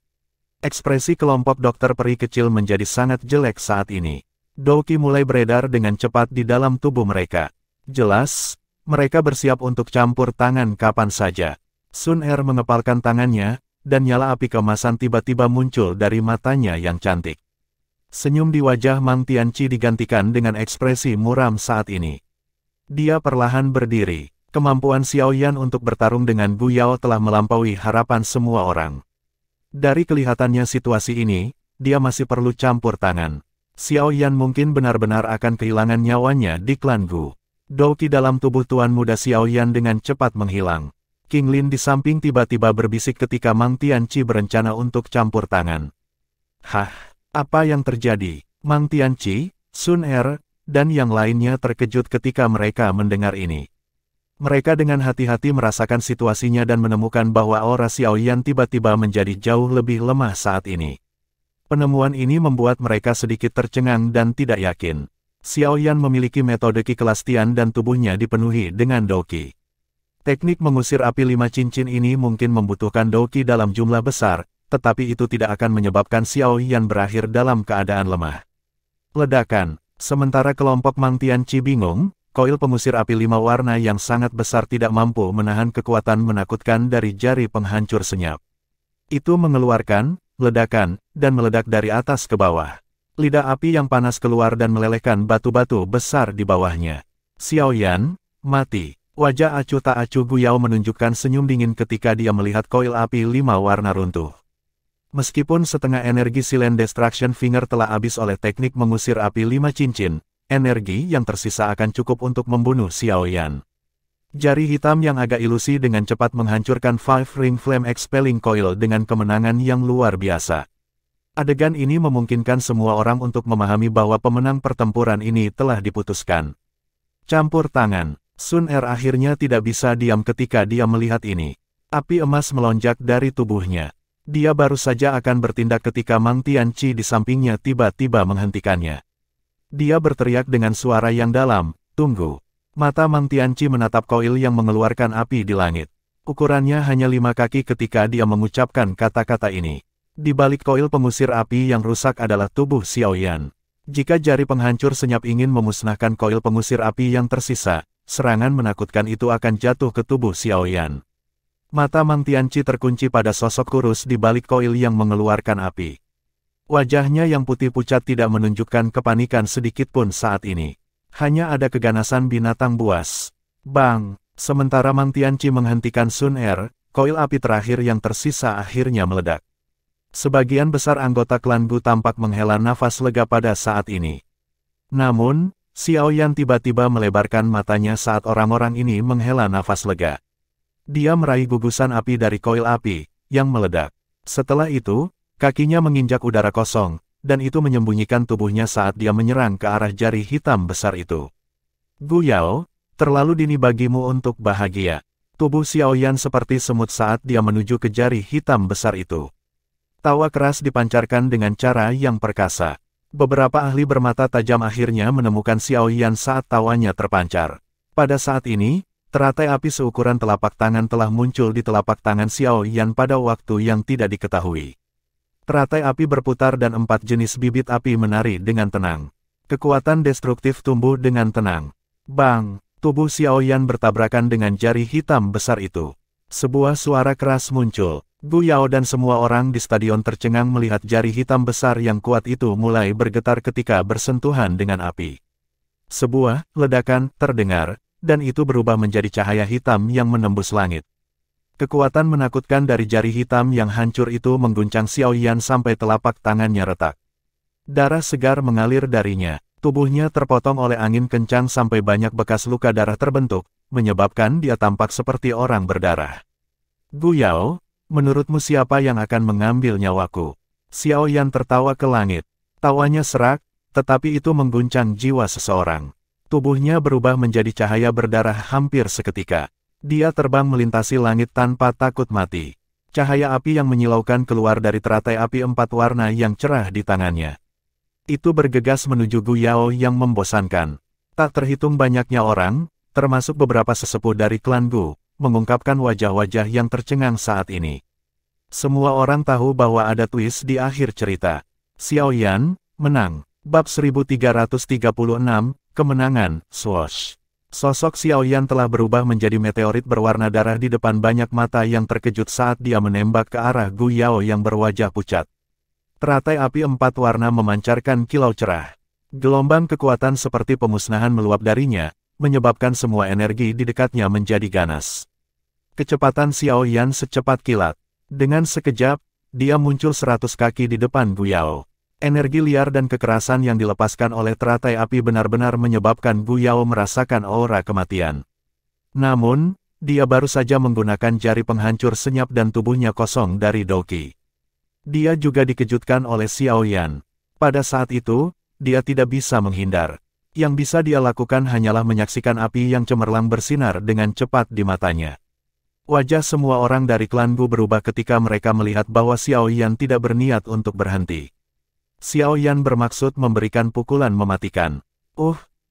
Ekspresi kelompok dokter peri kecil menjadi sangat jelek saat ini. Doki mulai beredar dengan cepat di dalam tubuh mereka. Jelas, mereka bersiap untuk campur tangan kapan saja. Sun Er mengepalkan tangannya, dan nyala api keemasan tiba-tiba muncul dari matanya yang cantik. Senyum di wajah Mang Tianqi digantikan dengan ekspresi muram saat ini. Dia perlahan berdiri. Kemampuan Xiaoyan untuk bertarung dengan Gu Yao telah melampaui harapan semua orang. Dari kelihatannya situasi ini, dia masih perlu campur tangan. Xiaoyan mungkin benar-benar akan kehilangan nyawanya di klan Gu. Doki dalam tubuh tuan muda Xiaoyan dengan cepat menghilang. King Lin di samping tiba-tiba berbisik ketika Mang Tianqi berencana untuk campur tangan. Hah, apa yang terjadi? Mang Tianqi, Sun Er, dan yang lainnya terkejut ketika mereka mendengar ini. Mereka dengan hati-hati merasakan situasinya dan menemukan bahwa aura Xiaoyan tiba-tiba menjadi jauh lebih lemah saat ini. Penemuan ini membuat mereka sedikit tercengang dan tidak yakin. Xiaoyan memiliki metode Qi kelas Tian dan tubuhnya dipenuhi dengan Doki. Teknik mengusir api 5 cincin ini mungkin membutuhkan Doki dalam jumlah besar, tetapi itu tidak akan menyebabkan Xiaoyan berakhir dalam keadaan lemah. Ledakan. Sementara kelompok Mang Tianqi bingung, koil pengusir api 5 warna yang sangat besar tidak mampu menahan kekuatan menakutkan dari jari penghancur senyap. Itu mengeluarkan ledakan dan meledak dari atas ke bawah. Lidah api yang panas keluar dan melelehkan batu-batu besar di bawahnya. Xiaoyan, mati. Wajah acuh tak acuh Gu Yao menunjukkan senyum dingin ketika dia melihat koil api 5 warna runtuh. Meskipun setengah energi Silent Destruction Finger telah habis oleh teknik mengusir api 5 cincin, energi yang tersisa akan cukup untuk membunuh Xiaoyan. Jari hitam yang agak ilusi dengan cepat menghancurkan Five Ring Flame Expelling Coil dengan kemenangan yang luar biasa. Adegan ini memungkinkan semua orang untuk memahami bahwa pemenang pertempuran ini telah diputuskan. Campur tangan. Sun Er akhirnya tidak bisa diam ketika dia melihat ini. Api emas melonjak dari tubuhnya. Dia baru saja akan bertindak ketika Mang Tianqi di sampingnya tiba-tiba menghentikannya. Dia berteriak dengan suara yang dalam, "Tunggu." Mata Mang Tianqi menatap koil yang mengeluarkan api di langit. Ukurannya hanya 5 kaki ketika dia mengucapkan kata-kata ini. Di balik koil pengusir api yang rusak adalah tubuh Xiaoyan. Jika jari penghancur senyap ingin memusnahkan koil pengusir api yang tersisa, serangan menakutkan itu akan jatuh ke tubuh Xiaoyan. Mata Mang Tianqi terkunci pada sosok kurus di balik koil yang mengeluarkan api. Wajahnya yang putih pucat tidak menunjukkan kepanikan sedikit pun saat ini. Hanya ada keganasan binatang buas. Bang! Sementara Mang Tianqi menghentikan Sun Er, koil api terakhir yang tersisa akhirnya meledak. Sebagian besar anggota klan Gu tampak menghela nafas lega pada saat ini. Namun, Xiao Yan tiba-tiba melebarkan matanya saat orang-orang ini menghela nafas lega. Dia meraih gugusan api dari koil api, yang meledak. Setelah itu, kakinya menginjak udara kosong, dan itu menyembunyikan tubuhnya saat dia menyerang ke arah jari hitam besar itu. Gu Yao, terlalu dini bagimu untuk bahagia. Tubuh Xiao Yan seperti semut saat dia menuju ke jari hitam besar itu. Tawa keras dipancarkan dengan cara yang perkasa. Beberapa ahli bermata tajam akhirnya menemukan Xiao Yan saat tawanya terpancar. Pada saat ini, teratai api seukuran telapak tangan telah muncul di telapak tangan Xiao Yan pada waktu yang tidak diketahui. Teratai api berputar dan 4 jenis bibit api menari dengan tenang. Kekuatan destruktif tumbuh dengan tenang. Bang! Tubuh Xiao Yan bertabrakan dengan jari hitam besar itu. Sebuah suara keras muncul. Gu Yao dan semua orang di stadion tercengang melihat jari hitam besar yang kuat itu mulai bergetar ketika bersentuhan dengan api. Sebuah ledakan terdengar, dan itu berubah menjadi cahaya hitam yang menembus langit. Kekuatan menakutkan dari jari hitam yang hancur itu mengguncang Xiao Yan sampai telapak tangannya retak. Darah segar mengalir darinya. Tubuhnya terpotong oleh angin kencang sampai banyak bekas luka darah terbentuk, menyebabkan dia tampak seperti orang berdarah. Gu Yao, menurutmu siapa yang akan mengambil nyawaku? Xiao Yan tertawa ke langit. Tawanya serak, tetapi itu mengguncang jiwa seseorang. Tubuhnya berubah menjadi cahaya berdarah hampir seketika. Dia terbang melintasi langit tanpa takut mati. Cahaya api yang menyilaukan keluar dari teratai api 4 warna yang cerah di tangannya. Itu bergegas menuju Gu Yao yang membosankan. Tak terhitung banyaknya orang, termasuk beberapa sesepuh dari klan Gu, mengungkapkan wajah-wajah yang tercengang saat ini. Semua orang tahu bahwa ada twist di akhir cerita. Xiao Yan menang. Bab 1336, Kemenangan, Swoosh. Sosok Xiao Yan telah berubah menjadi meteorit berwarna darah di depan banyak mata yang terkejut saat dia menembak ke arah Gu Yao yang berwajah pucat. Teratai api 4 warna memancarkan kilau cerah. Gelombang kekuatan seperti pemusnahan meluap darinya, menyebabkan semua energi di dekatnya menjadi ganas. Kecepatan Xiao Yan secepat kilat. Dengan sekejap, dia muncul 100 kaki di depan Gu Yao. Energi liar dan kekerasan yang dilepaskan oleh teratai api benar-benar menyebabkan Gu Yao merasakan aura kematian. Namun, dia baru saja menggunakan jari penghancur senyap dan tubuhnya kosong dari Doqi. Dia juga dikejutkan oleh Xiao Yan. Pada saat itu, dia tidak bisa menghindar. Yang bisa dia lakukan hanyalah menyaksikan api yang cemerlang bersinar dengan cepat di matanya. Wajah semua orang dari klan Gu berubah ketika mereka melihat bahwa Xiao Yan tidak berniat untuk berhenti. Xiao Yan bermaksud memberikan pukulan mematikan.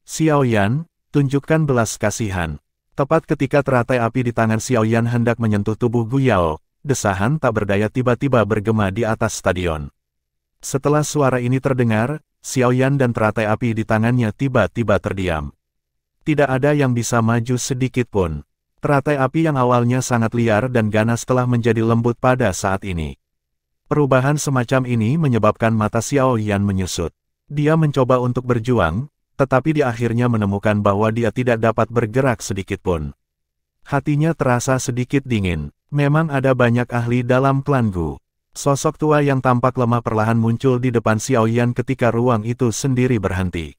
Xiao Yan, tunjukkan belas kasihan. Tepat ketika teratai api di tangan Xiao Yan hendak menyentuh tubuh Gu Yao, desahan tak berdaya tiba-tiba bergema di atas stadion. Setelah suara ini terdengar, Xiao Yan dan teratai api di tangannya tiba-tiba terdiam. Tidak ada yang bisa maju sedikit pun. Teratai api yang awalnya sangat liar dan ganas telah menjadi lembut pada saat ini. Perubahan semacam ini menyebabkan mata Xiao Yan menyusut. Dia mencoba untuk berjuang, tetapi di akhirnya menemukan bahwa dia tidak dapat bergerak sedikit pun. Hatinya terasa sedikit dingin. Memang ada banyak ahli dalam klan Gu. Sosok tua yang tampak lemah perlahan muncul di depan Xiao Yan ketika ruang itu sendiri berhenti.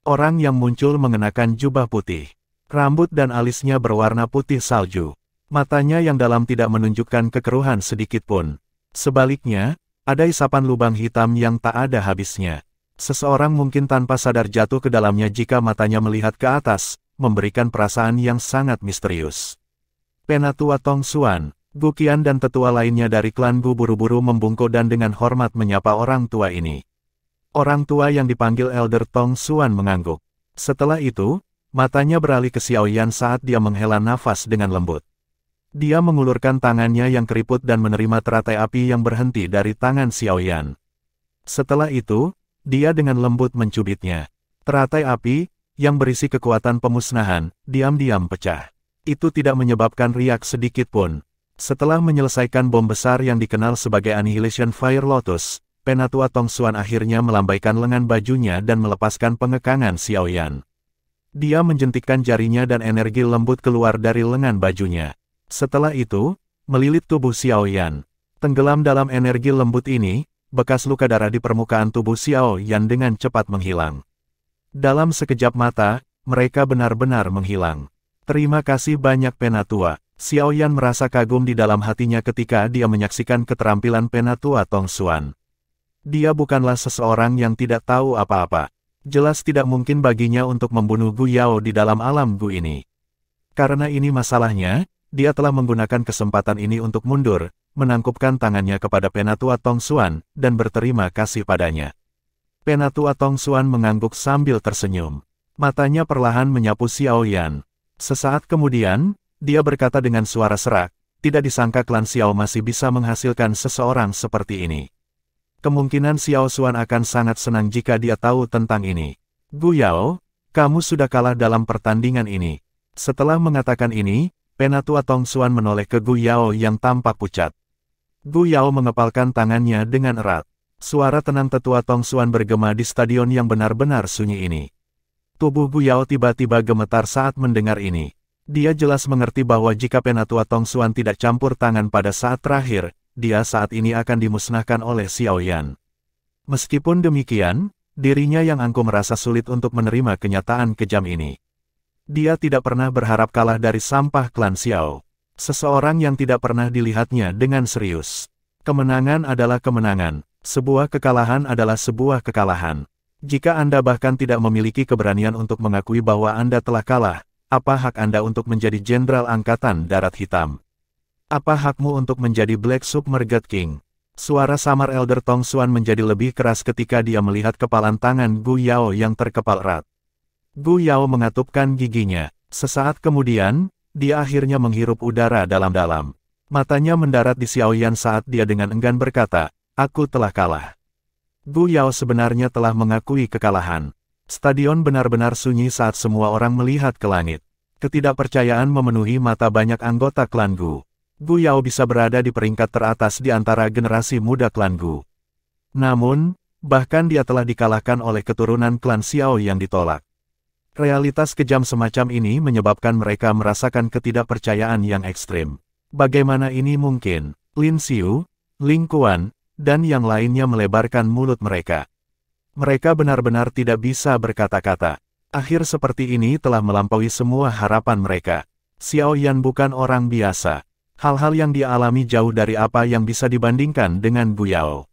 Orang yang muncul mengenakan jubah putih. Rambut dan alisnya berwarna putih salju. Matanya yang dalam tidak menunjukkan kekeruhan sedikit pun. Sebaliknya, ada isapan lubang hitam yang tak ada habisnya. Seseorang mungkin tanpa sadar jatuh ke dalamnya jika matanya melihat ke atas, memberikan perasaan yang sangat misterius. Penatua Tong Xuan, Gu Qian dan tetua lainnya dari klan Gu buru-buru membungkuk dan dengan hormat menyapa orang tua ini. Orang tua yang dipanggil Elder Tong Xuan mengangguk. Setelah itu, matanya beralih ke Xiao Yan saat dia menghela nafas dengan lembut. Dia mengulurkan tangannya yang keriput dan menerima teratai api yang berhenti dari tangan Xiao Yan. Setelah itu, dia dengan lembut mencubitnya. Teratai api, yang berisi kekuatan pemusnahan, diam-diam pecah. Itu tidak menyebabkan riak sedikit pun. Setelah menyelesaikan bom besar yang dikenal sebagai Annihilation Fire Lotus, Penatua Tong Xuan akhirnya melambaikan lengan bajunya dan melepaskan pengekangan Xiao Yan. Dia menjentikkan jarinya dan energi lembut keluar dari lengan bajunya. Setelah itu, melilit tubuh Xiao Yan. Tenggelam dalam energi lembut ini, bekas luka darah di permukaan tubuh Xiao Yan dengan cepat menghilang. Dalam sekejap mata, mereka benar-benar menghilang. Terima kasih banyak Penatua. Xiao Yan merasa kagum di dalam hatinya ketika dia menyaksikan keterampilan Penatua Tong Xuan. Dia bukanlah seseorang yang tidak tahu apa-apa. Jelas tidak mungkin baginya untuk membunuh Gu Yao di dalam alam Gu ini. Karena ini masalahnya, dia telah menggunakan kesempatan ini untuk mundur, menangkupkan tangannya kepada Penatua Tong Xuan, dan berterima kasih padanya. Penatua Tong Xuan mengangguk sambil tersenyum. Matanya perlahan menyapu Xiao Yan. Sesaat kemudian, dia berkata dengan suara serak, tidak disangka klan Xiao masih bisa menghasilkan seseorang seperti ini. Kemungkinan Xiao Xuan akan sangat senang jika dia tahu tentang ini. Gu Yao, kamu sudah kalah dalam pertandingan ini. Setelah mengatakan ini, Penatua Tong Xuan menoleh ke Gu Yao yang tampak pucat. Gu Yao mengepalkan tangannya dengan erat. Suara tenang tetua Tong Xuan bergema di stadion yang benar-benar sunyi ini. Tubuh Gu Yao tiba-tiba gemetar saat mendengar ini. Dia jelas mengerti bahwa jika Penatua Tong Xuan tidak campur tangan pada saat terakhir, dia saat ini akan dimusnahkan oleh Xiao Yan. Meskipun demikian, dirinya yang angkuh merasa sulit untuk menerima kenyataan kejam ini. Dia tidak pernah berharap kalah dari sampah klan Xiao. Seseorang yang tidak pernah dilihatnya dengan serius. Kemenangan adalah kemenangan. Sebuah kekalahan adalah sebuah kekalahan. Jika Anda bahkan tidak memiliki keberanian untuk mengakui bahwa Anda telah kalah, apa hak Anda untuk menjadi Jenderal Angkatan Darat Hitam? Apa hakmu untuk menjadi Black Submerged King? Suara samar Elder Tong Xuan menjadi lebih keras ketika dia melihat kepalan tangan Gu Yao yang terkepal erat. Gu Yao mengatupkan giginya. Sesaat kemudian, dia akhirnya menghirup udara dalam-dalam. Matanya mendarat di Xiao Yan saat dia dengan enggan berkata, "Aku telah kalah." Gu Yao sebenarnya telah mengakui kekalahan. Stadion benar-benar sunyi saat semua orang melihat ke langit. Ketidakpercayaan memenuhi mata banyak anggota klan Gu. Gu Yao bisa berada di peringkat teratas di antara generasi muda klan Gu. Namun, bahkan dia telah dikalahkan oleh keturunan klan Xiao yang ditolak. Realitas kejam semacam ini menyebabkan mereka merasakan ketidakpercayaan yang ekstrim. Bagaimana ini mungkin? Lin Xiu, Ling Kuan, dan yang lainnya melebarkan mulut mereka. Mereka benar-benar tidak bisa berkata-kata. Akhir seperti ini telah melampaui semua harapan mereka. Xiao Yan bukan orang biasa. Hal-hal yang dia alami jauh dari apa yang bisa dibandingkan dengan Gu Yao.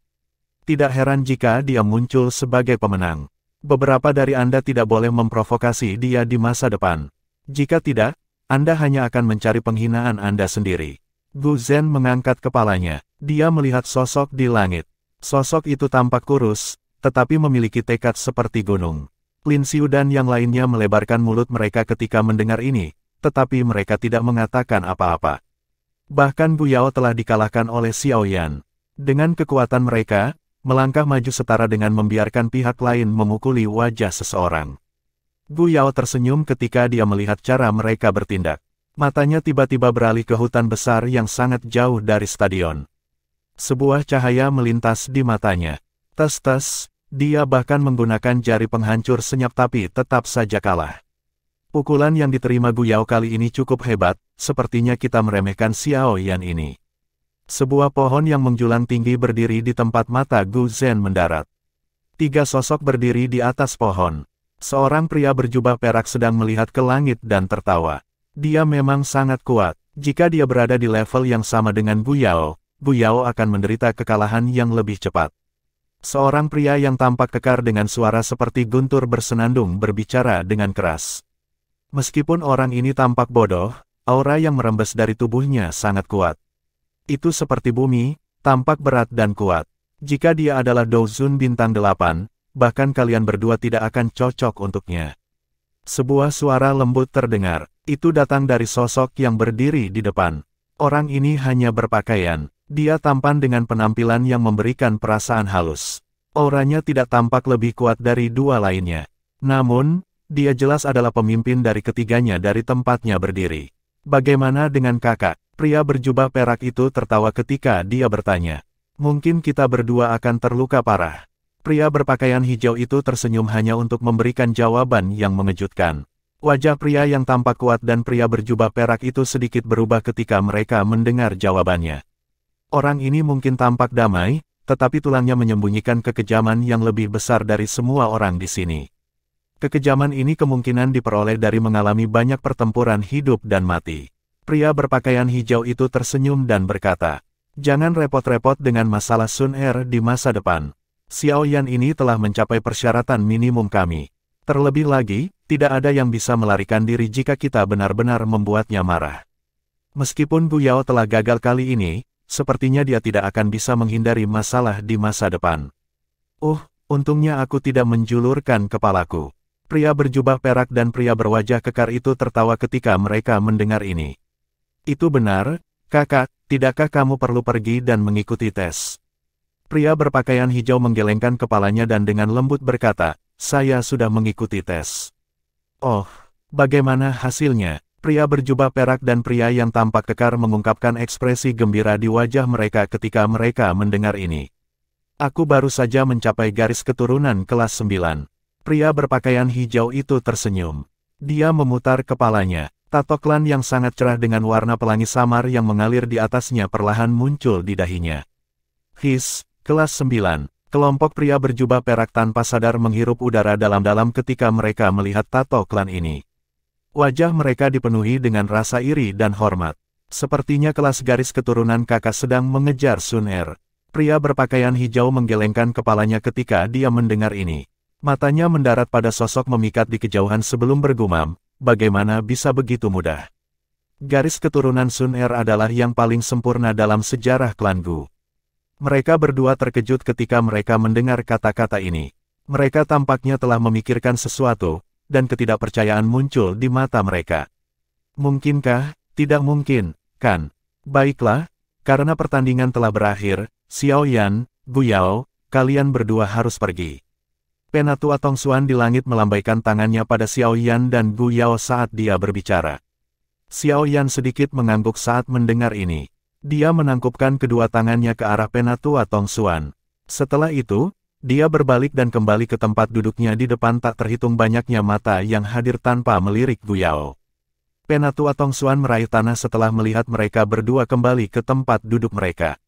Tidak heran jika dia muncul sebagai pemenang. Beberapa dari Anda tidak boleh memprovokasi dia di masa depan. Jika tidak, Anda hanya akan mencari penghinaan Anda sendiri. Gu Zhen mengangkat kepalanya. Dia melihat sosok di langit. Sosok itu tampak kurus, tetapi memiliki tekad seperti gunung. Lin Xiu dan yang lainnya melebarkan mulut mereka ketika mendengar ini, tetapi mereka tidak mengatakan apa-apa. Bahkan Gu Yao telah dikalahkan oleh Xiao Yan. Dengan kekuatan mereka, melangkah maju setara dengan membiarkan pihak lain memukuli wajah seseorang. Gu Yao tersenyum ketika dia melihat cara mereka bertindak. Matanya tiba-tiba beralih ke hutan besar yang sangat jauh dari stadion. Sebuah cahaya melintas di matanya. Tes-tes, dia bahkan menggunakan jari penghancur senyap tapi tetap saja kalah. Pukulan yang diterima Gu Yao kali ini cukup hebat, sepertinya kita meremehkan Xiao Yan ini. Sebuah pohon yang menjulang tinggi berdiri di tempat mata Gu Zhen mendarat. 3 sosok berdiri di atas pohon. Seorang pria berjubah perak sedang melihat ke langit dan tertawa. Dia memang sangat kuat. Jika dia berada di level yang sama dengan Gu Yao akan menderita kekalahan yang lebih cepat. Seorang pria yang tampak kekar dengan suara seperti guntur bersenandung berbicara dengan keras. Meskipun orang ini tampak bodoh, aura yang merembes dari tubuhnya sangat kuat. Itu seperti bumi, tampak berat dan kuat. Jika dia adalah Douzun bintang 8, bahkan kalian berdua tidak akan cocok untuknya. Sebuah suara lembut terdengar. Itu datang dari sosok yang berdiri di depan. Orang ini hanya berpakaian. Dia tampan dengan penampilan yang memberikan perasaan halus. Auranya tidak tampak lebih kuat dari 2 lainnya. Namun, dia jelas adalah pemimpin dari ketiganya dari tempatnya berdiri. Bagaimana dengan kakak? Pria berjubah perak itu tertawa ketika dia bertanya. Mungkin kita berdua akan terluka parah. Pria berpakaian hijau itu tersenyum hanya untuk memberikan jawaban yang mengejutkan. Wajah pria yang tampak kuat dan pria berjubah perak itu sedikit berubah ketika mereka mendengar jawabannya. Orang ini mungkin tampak damai, tetapi tulangnya menyembunyikan kekejaman yang lebih besar dari semua orang di sini. Kekejaman ini kemungkinan diperoleh dari mengalami banyak pertempuran hidup dan mati. Pria berpakaian hijau itu tersenyum dan berkata, "Jangan repot-repot dengan masalah Sun Er di masa depan. Xiao Yan ini telah mencapai persyaratan minimum kami. Terlebih lagi, tidak ada yang bisa melarikan diri jika kita benar-benar membuatnya marah. Meskipun Gu Yao telah gagal kali ini, sepertinya dia tidak akan bisa menghindari masalah di masa depan." Untungnya aku tidak menjulurkan kepalaku. Pria berjubah perak dan pria berwajah kekar itu tertawa ketika mereka mendengar ini. "Itu benar, kakak, tidakkah kamu perlu pergi dan mengikuti tes?" Pria berpakaian hijau menggelengkan kepalanya dan dengan lembut berkata, "Saya sudah mengikuti tes." "Oh, bagaimana hasilnya?" Pria berjubah perak dan pria yang tampak kekar mengungkapkan ekspresi gembira di wajah mereka ketika mereka mendengar ini. "Aku baru saja mencapai garis keturunan kelas 9. Pria berpakaian hijau itu tersenyum. Dia memutar kepalanya. Tato klan yang sangat cerah dengan warna pelangi samar yang mengalir di atasnya perlahan muncul di dahinya. Kelas 9. Kelompok pria berjubah perak tanpa sadar menghirup udara dalam-dalam ketika mereka melihat tato klan ini. Wajah mereka dipenuhi dengan rasa iri dan hormat. Sepertinya kelas garis keturunan kakak sedang mengejar Sun Er. Pria berpakaian hijau menggelengkan kepalanya ketika dia mendengar ini. Matanya mendarat pada sosok memikat di kejauhan sebelum bergumam, bagaimana bisa begitu mudah? Garis keturunan Sun Er adalah yang paling sempurna dalam sejarah klan Gu. Mereka berdua terkejut ketika mereka mendengar kata-kata ini. Mereka tampaknya telah memikirkan sesuatu, dan ketidakpercayaan muncul di mata mereka. "Mungkinkah? Tidak mungkin, kan? Baiklah, karena pertandingan telah berakhir, Xiao Yan, Gu Yao, kalian berdua harus pergi." Penatua Tongxuan di langit melambaikan tangannya pada Xiao Yan dan Gu Yao saat dia berbicara. Xiao Yan sedikit mengangguk saat mendengar ini. Dia menangkupkan kedua tangannya ke arah Penatua Tongxuan. Setelah itu, dia berbalik dan kembali ke tempat duduknya di depan tak terhitung banyaknya mata yang hadir tanpa melirik Gu Yao. Penatua Tongxuan meraih tanah setelah melihat mereka berdua kembali ke tempat duduk mereka.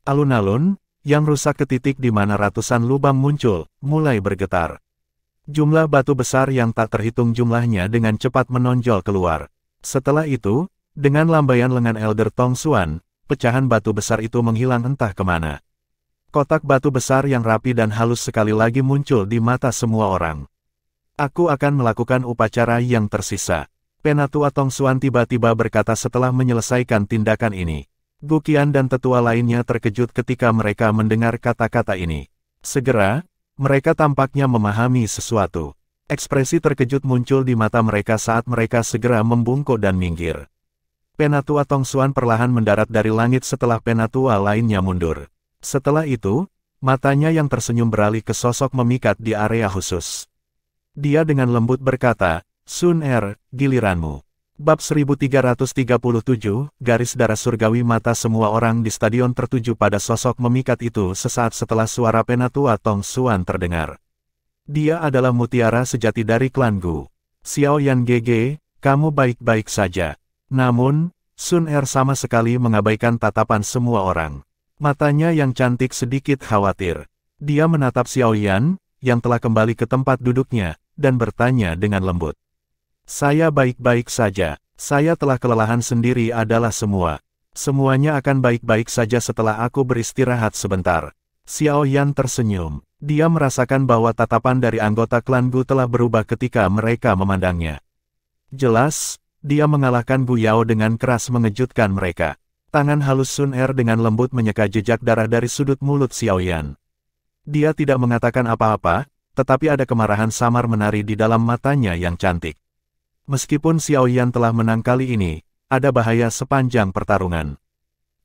Alun-alun, yang rusak ke titik di mana ratusan lubang muncul, mulai bergetar. Jumlah batu besar yang tak terhitung jumlahnya dengan cepat menonjol keluar. Setelah itu, dengan lambaian lengan Elder Tongxuan, pecahan batu besar itu menghilang entah kemana. Kotak batu besar yang rapi dan halus sekali lagi muncul di mata semua orang. "Aku akan melakukan upacara yang tersisa," Penatua Tongxuan tiba-tiba berkata setelah menyelesaikan tindakan ini. Gu Qian dan tetua lainnya terkejut ketika mereka mendengar kata-kata ini. Segera, mereka tampaknya memahami sesuatu. Ekspresi terkejut muncul di mata mereka saat mereka segera membungkuk dan minggir. Penatua Tongxuan perlahan mendarat dari langit setelah penatua lainnya mundur. Setelah itu, matanya yang tersenyum beralih ke sosok memikat di area khusus. Dia dengan lembut berkata, "Sun Er, giliranmu." Bab 1337, garis darah surgawi. Mata semua orang di stadion tertuju pada sosok memikat itu sesaat setelah suara penatua Tongxuan terdengar. Dia adalah mutiara sejati dari klan Gu. "Xiao Yan GG, kamu baik-baik saja." Namun, Sun Er sama sekali mengabaikan tatapan semua orang. Matanya yang cantik sedikit khawatir. Dia menatap Xiao Yan, yang telah kembali ke tempat duduknya, dan bertanya dengan lembut. "Saya baik-baik saja. Saya telah kelelahan sendiri adalah semua. Semuanya akan baik-baik saja setelah aku beristirahat sebentar." Xiao Yan tersenyum. Dia merasakan bahwa tatapan dari anggota klan Gu telah berubah ketika mereka memandangnya. Jelas, dia mengalahkan Gu Yao dengan keras mengejutkan mereka. Tangan halus Sun Er dengan lembut menyeka jejak darah dari sudut mulut Xiao Yan. Dia tidak mengatakan apa-apa, tetapi ada kemarahan samar menari di dalam matanya yang cantik. Meskipun Xiao Yan telah menang kali ini, ada bahaya sepanjang pertarungan.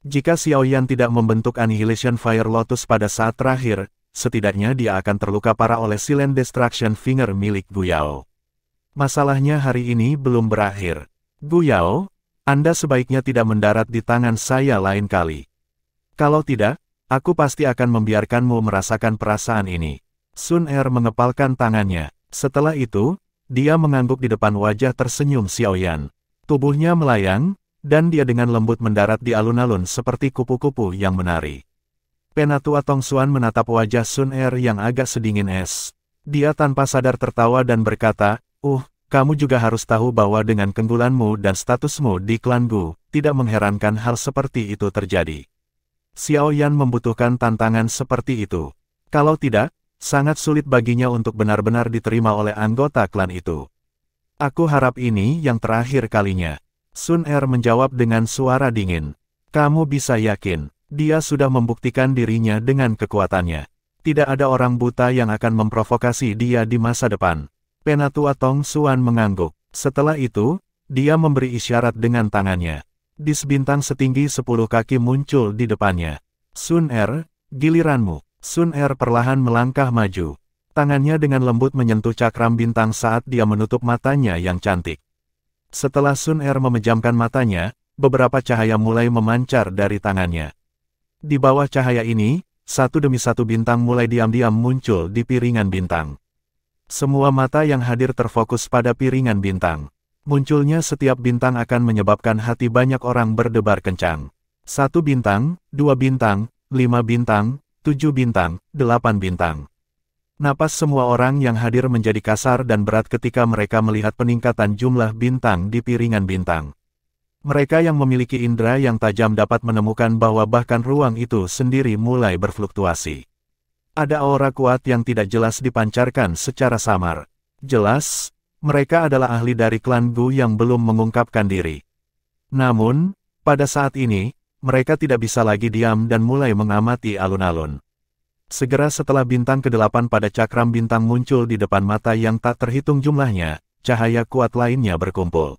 Jika Xiao Yan tidak membentuk Annihilation Fire Lotus pada saat terakhir, setidaknya dia akan terluka parah oleh Silent Destruction Finger milik Gu Yao. Masalahnya hari ini belum berakhir. "Gu Yao, Anda sebaiknya tidak mendarat di tangan saya lain kali. Kalau tidak, aku pasti akan membiarkanmu merasakan perasaan ini." Sun Er mengepalkan tangannya. Setelah itu, dia mengangguk di depan wajah tersenyum Xiaoyan. Tubuhnya melayang, dan dia dengan lembut mendarat di alun-alun seperti kupu-kupu yang menari. Penatua Tongxuan menatap wajah Sun Er yang agak sedingin es. Dia tanpa sadar tertawa dan berkata, kamu juga harus tahu bahwa dengan keunggulanmu dan statusmu di klan Gu, tidak mengherankan hal seperti itu terjadi. Xiaoyan membutuhkan tantangan seperti itu. Kalau tidak, sangat sulit baginya untuk benar-benar diterima oleh anggota klan itu. Aku harap ini yang terakhir kalinya. Sun Er menjawab dengan suara dingin. Kamu bisa yakin, dia sudah membuktikan dirinya dengan kekuatannya. Tidak ada orang buta yang akan memprovokasi dia di masa depan. Penatua Tongxuan mengangguk. Setelah itu, dia memberi isyarat dengan tangannya. Dis bintang setinggi 10 kaki muncul di depannya. Sun Er, giliranmu. Sun Er perlahan melangkah maju. Tangannya dengan lembut menyentuh cakram bintang saat dia menutup matanya yang cantik. Setelah Sun Er memejamkan matanya, beberapa cahaya mulai memancar dari tangannya. Di bawah cahaya ini, satu demi satu bintang mulai diam-diam muncul di piringan bintang. Semua mata yang hadir terfokus pada piringan bintang. Munculnya setiap bintang akan menyebabkan hati banyak orang berdebar kencang. 1 bintang, 2 bintang, 5 bintang, 7 bintang, 8 bintang. Napas semua orang yang hadir menjadi kasar dan berat ketika mereka melihat peningkatan jumlah bintang di piringan bintang. Mereka yang memiliki indera yang tajam dapat menemukan bahwa bahkan ruang itu sendiri mulai berfluktuasi. Ada aura kuat yang tidak jelas dipancarkan secara samar. Jelas, mereka adalah ahli dari klan Gu yang belum mengungkapkan diri. Namun, pada saat ini, mereka tidak bisa lagi diam dan mulai mengamati alun-alun. Segera setelah bintang ke-8 pada cakram bintang muncul di depan mata yang tak terhitung jumlahnya, cahaya kuat lainnya berkumpul.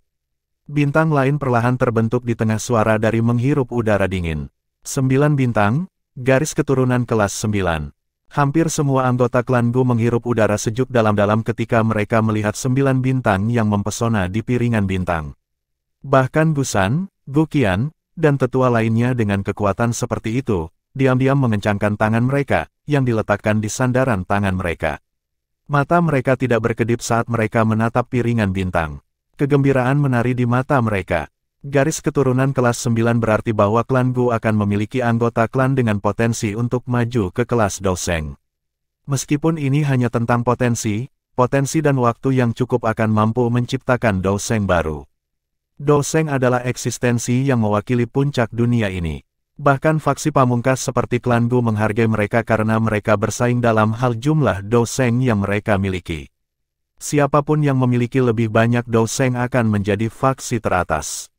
Bintang lain perlahan terbentuk di tengah suara dari menghirup udara dingin. 9 bintang, garis keturunan kelas 9. Hampir semua anggota klan Gu menghirup udara sejuk dalam-dalam ketika mereka melihat 9 bintang yang mempesona di piringan bintang. Bahkan Gusan, Guqian, dan tetua lainnya dengan kekuatan seperti itu, diam-diam mengencangkan tangan mereka, yang diletakkan di sandaran tangan mereka. Mata mereka tidak berkedip saat mereka menatap piringan bintang. Kegembiraan menari di mata mereka. Garis keturunan kelas 9 berarti bahwa klan Gu akan memiliki anggota klan dengan potensi untuk maju ke kelas Dosheng. Meskipun ini hanya tentang potensi dan waktu yang cukup akan mampu menciptakan Dosheng baru. Dosheng adalah eksistensi yang mewakili puncak dunia ini. Bahkan faksi pamungkas seperti klan Gu menghargai mereka karena mereka bersaing dalam hal jumlah Dosheng yang mereka miliki. Siapapun yang memiliki lebih banyak Dosheng akan menjadi faksi teratas.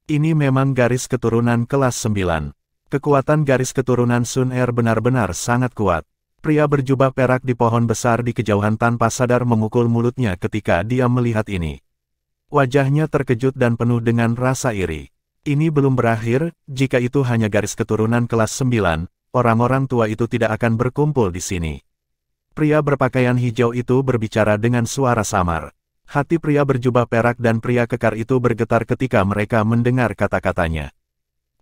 Ini memang garis keturunan kelas 9. Kekuatan garis keturunan Sun Er benar-benar sangat kuat. Pria berjubah perak di pohon besar di kejauhan tanpa sadar memukul mulutnya ketika dia melihat ini. Wajahnya terkejut dan penuh dengan rasa iri. Ini belum berakhir, jika itu hanya garis keturunan kelas 9, orang-orang tua itu tidak akan berkumpul di sini. Pria berpakaian hijau itu berbicara dengan suara samar. Hati pria berjubah perak dan pria kekar itu bergetar ketika mereka mendengar kata-katanya.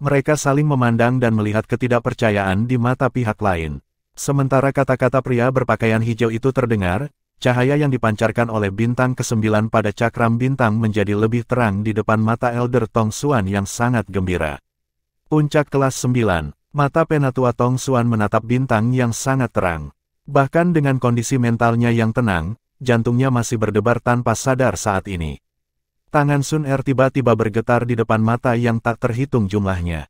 Mereka saling memandang dan melihat ketidakpercayaan di mata pihak lain. Sementara kata-kata pria berpakaian hijau itu terdengar, cahaya yang dipancarkan oleh bintang ke-9 pada cakram bintang menjadi lebih terang di depan mata Elder Tongxuan yang sangat gembira. Puncak kelas 9, mata penatua Tongxuan menatap bintang yang sangat terang. Bahkan dengan kondisi mentalnya yang tenang, jantungnya masih berdebar tanpa sadar saat ini. Tangan Sun Er tiba-tiba bergetar di depan mata yang tak terhitung jumlahnya.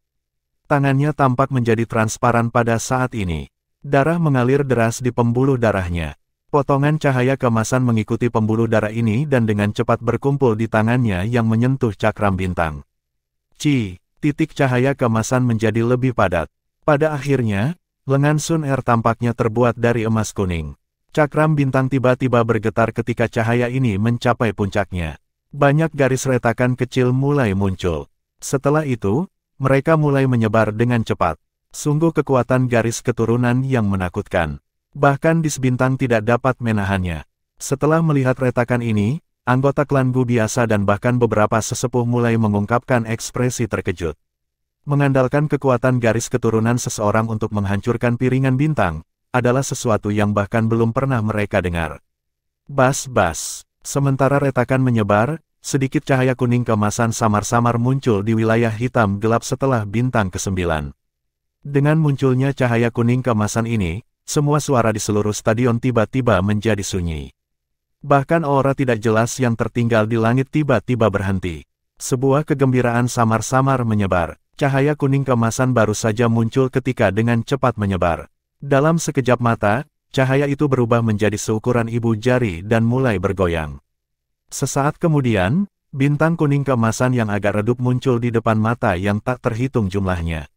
Tangannya tampak menjadi transparan pada saat ini. Darah mengalir deras di pembuluh darahnya. Potongan cahaya keemasan mengikuti pembuluh darah ini dan dengan cepat berkumpul di tangannya yang menyentuh cakram bintang. Titik cahaya keemasan menjadi lebih padat. Pada akhirnya, lengan Sun Er tampaknya terbuat dari emas kuning. Cakram bintang tiba-tiba bergetar ketika cahaya ini mencapai puncaknya. Banyak garis retakan kecil mulai muncul. Setelah itu, mereka mulai menyebar dengan cepat. Sungguh kekuatan garis keturunan yang menakutkan. Bahkan dis bintang tidak dapat menahannya. Setelah melihat retakan ini, anggota klan Gu biasa dan bahkan beberapa sesepuh mulai mengungkapkan ekspresi terkejut. Mengandalkan kekuatan garis keturunan seseorang untuk menghancurkan piringan bintang, adalah sesuatu yang bahkan belum pernah mereka dengar. Bas-bas, Sementara retakan menyebar, sedikit cahaya kuning keemasan samar-samar muncul di wilayah hitam gelap setelah bintang ke-9. Dengan munculnya cahaya kuning keemasan ini, semua suara di seluruh stadion tiba-tiba menjadi sunyi. Bahkan aura tidak jelas yang tertinggal di langit tiba-tiba berhenti. Sebuah kegembiraan samar-samar menyebar. Cahaya kuning keemasan baru saja muncul ketika dengan cepat menyebar. Dalam sekejap mata, cahaya itu berubah menjadi seukuran ibu jari dan mulai bergoyang. Sesaat kemudian, bintang kuning keemasan yang agak redup muncul di depan mata yang tak terhitung jumlahnya.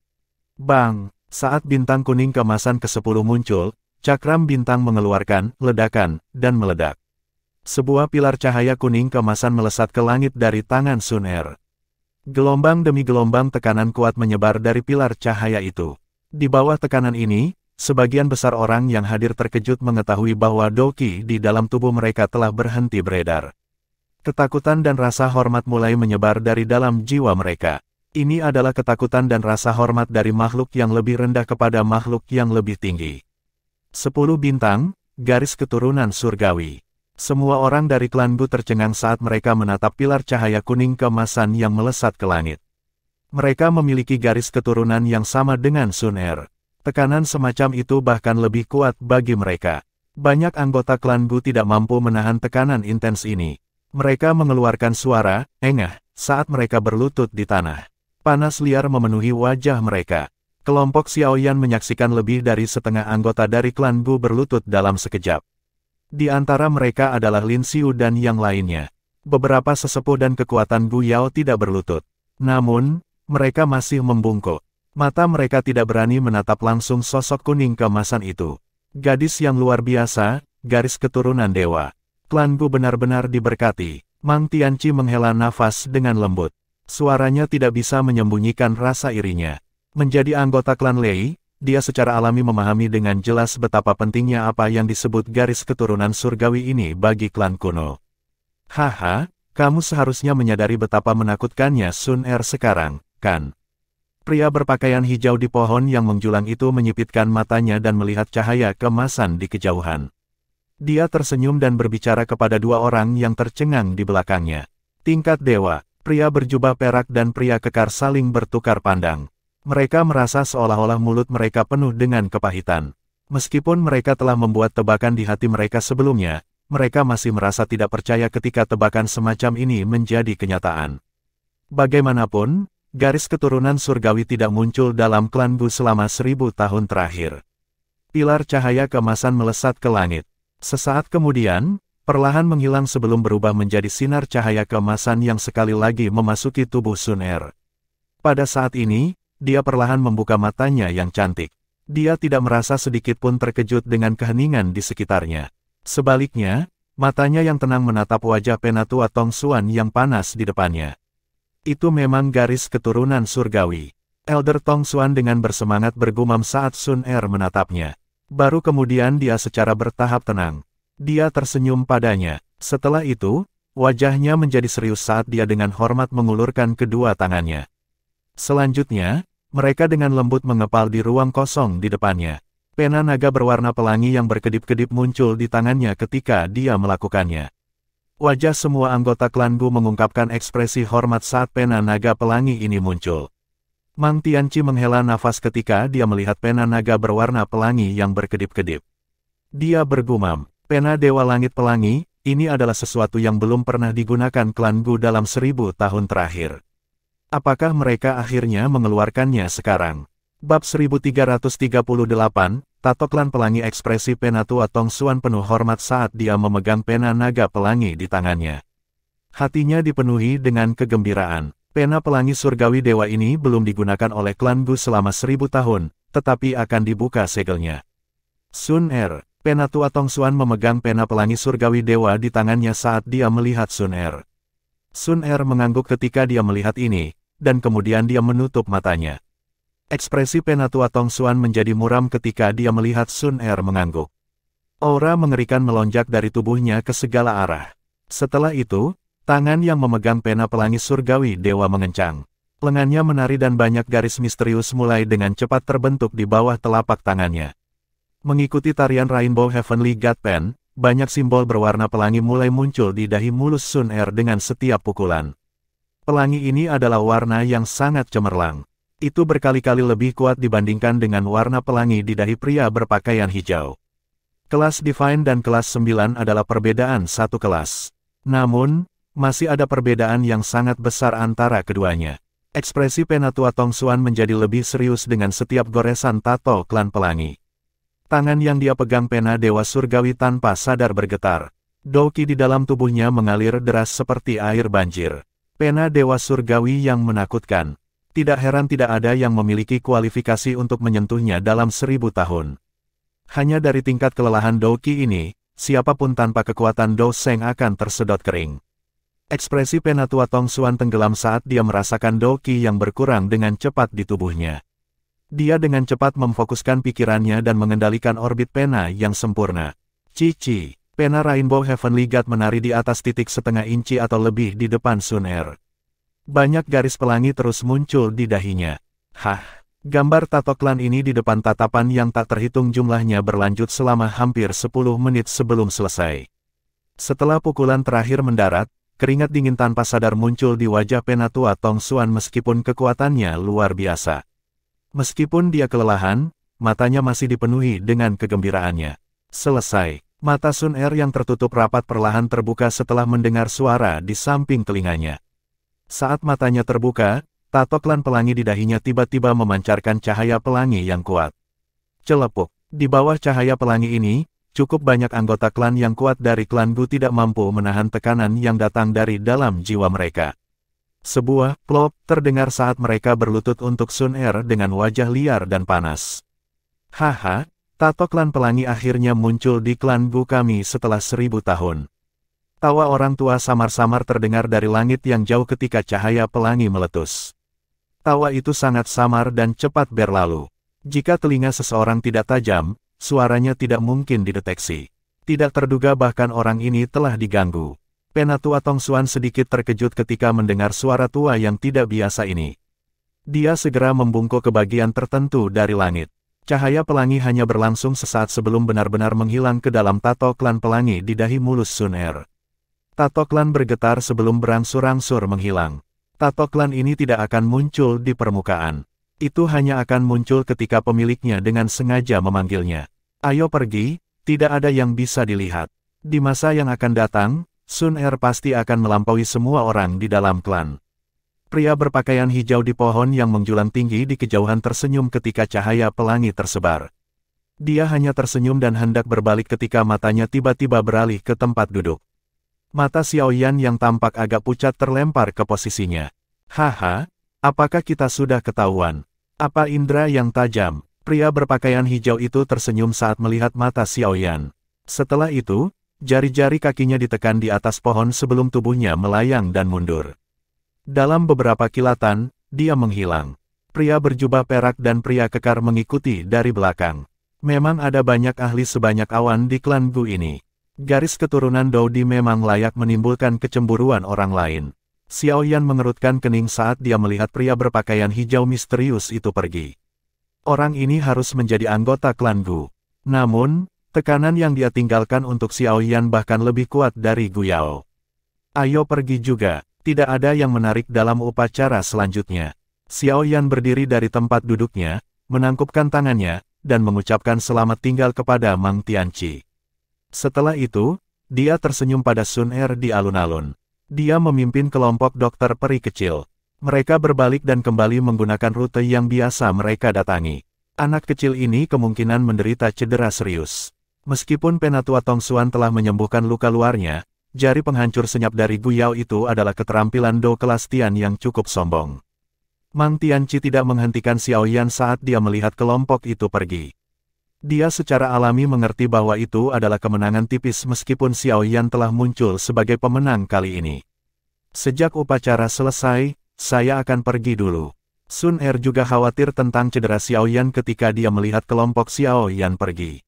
Bang! Saat bintang kuning keemasan ke-10 muncul, cakram bintang mengeluarkan ledakan dan meledak. Sebuah pilar cahaya kuning keemasan melesat ke langit dari tangan Sun Er. Gelombang demi gelombang tekanan kuat menyebar dari pilar cahaya itu. Di bawah tekanan ini, sebagian besar orang yang hadir terkejut mengetahui bahwa Doki di dalam tubuh mereka telah berhenti beredar. Ketakutan dan rasa hormat mulai menyebar dari dalam jiwa mereka. Ini adalah ketakutan dan rasa hormat dari makhluk yang lebih rendah kepada makhluk yang lebih tinggi. 10 bintang, garis keturunan surgawi. Semua orang dari klan Gu tercengang saat mereka menatap pilar cahaya kuning keemasan yang melesat ke langit. Mereka memiliki garis keturunan yang sama dengan Sun Er. Tekanan semacam itu bahkan lebih kuat bagi mereka. Banyak anggota klan Gu tidak mampu menahan tekanan intens ini. Mereka mengeluarkan suara engah saat mereka berlutut di tanah. Panas liar memenuhi wajah mereka. Kelompok Xiaoyan menyaksikan lebih dari setengah anggota dari klan Gu berlutut dalam sekejap. Di antara mereka adalah Lin Xiu dan yang lainnya. Beberapa sesepuh dan kekuatan Gu Yao tidak berlutut. Namun, mereka masih membungkuk. Mata mereka tidak berani menatap langsung sosok kuning keemasan itu. Gadis yang luar biasa, garis keturunan dewa. Klan Gu benar-benar diberkati. Mang Tianqi menghela nafas dengan lembut. Suaranya tidak bisa menyembunyikan rasa irinya. Menjadi anggota klan Lei, dia secara alami memahami dengan jelas betapa pentingnya apa yang disebut garis keturunan surgawi ini bagi klan kuno. Haha, kamu seharusnya menyadari betapa menakutkannya Sun Er sekarang, kan? Pria berpakaian hijau di pohon yang menjulang itu menyipitkan matanya dan melihat cahaya keemasan di kejauhan. Dia tersenyum dan berbicara kepada dua orang yang tercengang di belakangnya. Tingkat dewa, pria berjubah perak dan pria kekar saling bertukar pandang. Mereka merasa seolah-olah mulut mereka penuh dengan kepahitan. Meskipun mereka telah membuat tebakan di hati mereka sebelumnya, mereka masih merasa tidak percaya ketika tebakan semacam ini menjadi kenyataan. Bagaimanapun, garis keturunan surgawi tidak muncul dalam klan Gu selama 1000 tahun terakhir. Pilar cahaya keemasan melesat ke langit. Sesaat kemudian, perlahan menghilang sebelum berubah menjadi sinar cahaya keemasan yang sekali lagi memasuki tubuh Sun Er. Pada saat ini, dia perlahan membuka matanya yang cantik. Dia tidak merasa sedikit pun terkejut dengan keheningan di sekitarnya. Sebaliknya, matanya yang tenang menatap wajah Penatua Tong Xuan yang panas di depannya. Itu memang garis keturunan surgawi. Elder Tong Xuan dengan bersemangat bergumam saat Sun Er menatapnya. Baru kemudian dia secara bertahap tenang. Dia tersenyum padanya. Setelah itu, wajahnya menjadi serius saat dia dengan hormat mengulurkan kedua tangannya. Selanjutnya, mereka dengan lembut mengepal di ruang kosong di depannya. Pena naga berwarna pelangi yang berkedip-kedip muncul di tangannya ketika dia melakukannya. Wajah semua anggota klan Gu mengungkapkan ekspresi hormat saat pena naga pelangi ini muncul. Mang Tianqi menghela nafas ketika dia melihat pena naga berwarna pelangi yang berkedip-kedip. Dia bergumam, pena Dewa Langit Pelangi, ini adalah sesuatu yang belum pernah digunakan klan Gu dalam 1000 tahun terakhir. Apakah mereka akhirnya mengeluarkannya sekarang? Bab 1338, tato klan pelangi. Ekspresi Penatua Tong Xuan penuh hormat saat dia memegang pena naga pelangi di tangannya. Hatinya dipenuhi dengan kegembiraan. Pena pelangi surgawi dewa ini belum digunakan oleh klan Gu selama 1000 tahun, tetapi akan dibuka segelnya. Sun Er, Penatua Tong Xuan memegang pena pelangi surgawi dewa di tangannya saat dia melihat Sun Er. Sun Er mengangguk ketika dia melihat ini, dan kemudian dia menutup matanya. Ekspresi Penatua Tong Xuan menjadi muram ketika dia melihat Sun Er mengangguk. Aura mengerikan melonjak dari tubuhnya ke segala arah. Setelah itu, tangan yang memegang pena pelangi surgawi dewa mengencang. Lengannya menari dan banyak garis misterius mulai dengan cepat terbentuk di bawah telapak tangannya. Mengikuti tarian Rainbow Heavenly God Pen, banyak simbol berwarna pelangi mulai muncul di dahi mulus Sun Er dengan setiap pukulan. Pelangi ini adalah warna yang sangat cemerlang. Itu berkali-kali lebih kuat dibandingkan dengan warna pelangi di dahi pria berpakaian hijau. Kelas Divine dan kelas 9 adalah perbedaan satu kelas. Namun, masih ada perbedaan yang sangat besar antara keduanya. Ekspresi Penatua Tongsuan menjadi lebih serius dengan setiap goresan tato klan pelangi. Tangan yang dia pegang pena Dewa Surgawi tanpa sadar bergetar. Doki di dalam tubuhnya mengalir deras seperti air banjir. Pena Dewa Surgawi yang menakutkan. Tidak heran tidak ada yang memiliki kualifikasi untuk menyentuhnya dalam 1000 tahun. Hanya dari tingkat kelelahan Doki ini, siapapun tanpa kekuatan Do Seng akan tersedot kering. Ekspresi Penatua Tongsuan tenggelam saat dia merasakan Doki yang berkurang dengan cepat di tubuhnya. Dia dengan cepat memfokuskan pikirannya dan mengendalikan orbit pena yang sempurna. Cici, pena Rainbow Heavenly God menari di atas titik setengah inci atau lebih di depan Sun Er. Banyak garis pelangi terus muncul di dahinya. Gambar tato klan ini di depan tatapan yang tak terhitung jumlahnya berlanjut selama hampir 10 menit sebelum selesai. Setelah pukulan terakhir mendarat, keringat dingin tanpa sadar muncul di wajah Penatua Tongsuan meskipun kekuatannya luar biasa. Meskipun dia kelelahan, matanya masih dipenuhi dengan kegembiraannya. Selesai, mata Sun Er yang tertutup rapat perlahan terbuka setelah mendengar suara di samping telinganya. Saat matanya terbuka, tato klan pelangi di dahinya tiba-tiba memancarkan cahaya pelangi yang kuat. Celepuk, di bawah cahaya pelangi ini, cukup banyak anggota klan yang kuat dari klan Gu tidak mampu menahan tekanan yang datang dari dalam jiwa mereka. Sebuah plop terdengar saat mereka berlutut untuk Sun Er dengan wajah liar dan panas. Tato klan pelangi akhirnya muncul di klan Gu kami setelah 1000 tahun. Tawa orang tua samar-samar terdengar dari langit yang jauh ketika cahaya pelangi meletus. Tawa itu sangat samar dan cepat berlalu. Jika telinga seseorang tidak tajam, suaranya tidak mungkin dideteksi. Tidak terduga bahkan orang ini telah diganggu. Penatua Tongsuan sedikit terkejut ketika mendengar suara tua yang tidak biasa ini. Dia segera membungkuk ke bagian tertentu dari langit. Cahaya pelangi hanya berlangsung sesaat sebelum benar-benar menghilang ke dalam tato klan pelangi di dahi mulus Sun Er. Tato klan bergetar sebelum berangsur-angsur menghilang. Tato klan ini tidak akan muncul di permukaan. Itu hanya akan muncul ketika pemiliknya dengan sengaja memanggilnya. Ayo pergi, tidak ada yang bisa dilihat. Di masa yang akan datang, Sun Er pasti akan melampaui semua orang di dalam klan. Pria berpakaian hijau di pohon yang menjulang tinggi di kejauhan tersenyum ketika cahaya pelangi tersebar. Dia hanya tersenyum dan hendak berbalik ketika matanya tiba-tiba beralih ke tempat duduk. Mata Xiaoyan yang tampak agak pucat terlempar ke posisinya. Apakah kita sudah ketahuan? Apa indera yang tajam? Pria berpakaian hijau itu tersenyum saat melihat mata Xiaoyan. Setelah itu, jari-jari kakinya ditekan di atas pohon sebelum tubuhnya melayang dan mundur. Dalam beberapa kilatan, dia menghilang. Pria berjubah perak dan pria kekar mengikuti dari belakang. Memang ada banyak ahli sebanyak awan di klan Gu ini. Garis keturunan Doudi memang layak menimbulkan kecemburuan orang lain. Xiaoyan mengerutkan kening saat dia melihat pria berpakaian hijau misterius itu pergi. Orang ini harus menjadi anggota klan Gu. Namun, tekanan yang dia tinggalkan untuk Xiaoyan bahkan lebih kuat dari Gu Yao. Ayo pergi juga, tidak ada yang menarik dalam upacara selanjutnya. Xiaoyan berdiri dari tempat duduknya, menangkupkan tangannya, dan mengucapkan selamat tinggal kepada Mang Tianqi. Setelah itu, dia tersenyum pada Sun Er di alun-alun. Dia memimpin kelompok dokter peri kecil. Mereka berbalik dan kembali menggunakan rute yang biasa mereka datangi. Anak kecil ini kemungkinan menderita cedera serius. Meskipun Penatua Tongsuan telah menyembuhkan luka luarnya, jari penghancur senyap dari Gu Yao itu adalah keterampilan Do kelas Tian yang cukup sombong. Mang Tianqi tidak menghentikan Xiaoyan saat dia melihat kelompok itu pergi. Dia secara alami mengerti bahwa itu adalah kemenangan tipis meskipun Xiaoyan telah muncul sebagai pemenang kali ini. Sejak upacara selesai, saya akan pergi dulu. Sun Er juga khawatir tentang cedera Xiaoyan ketika dia melihat kelompok Xiaoyan pergi.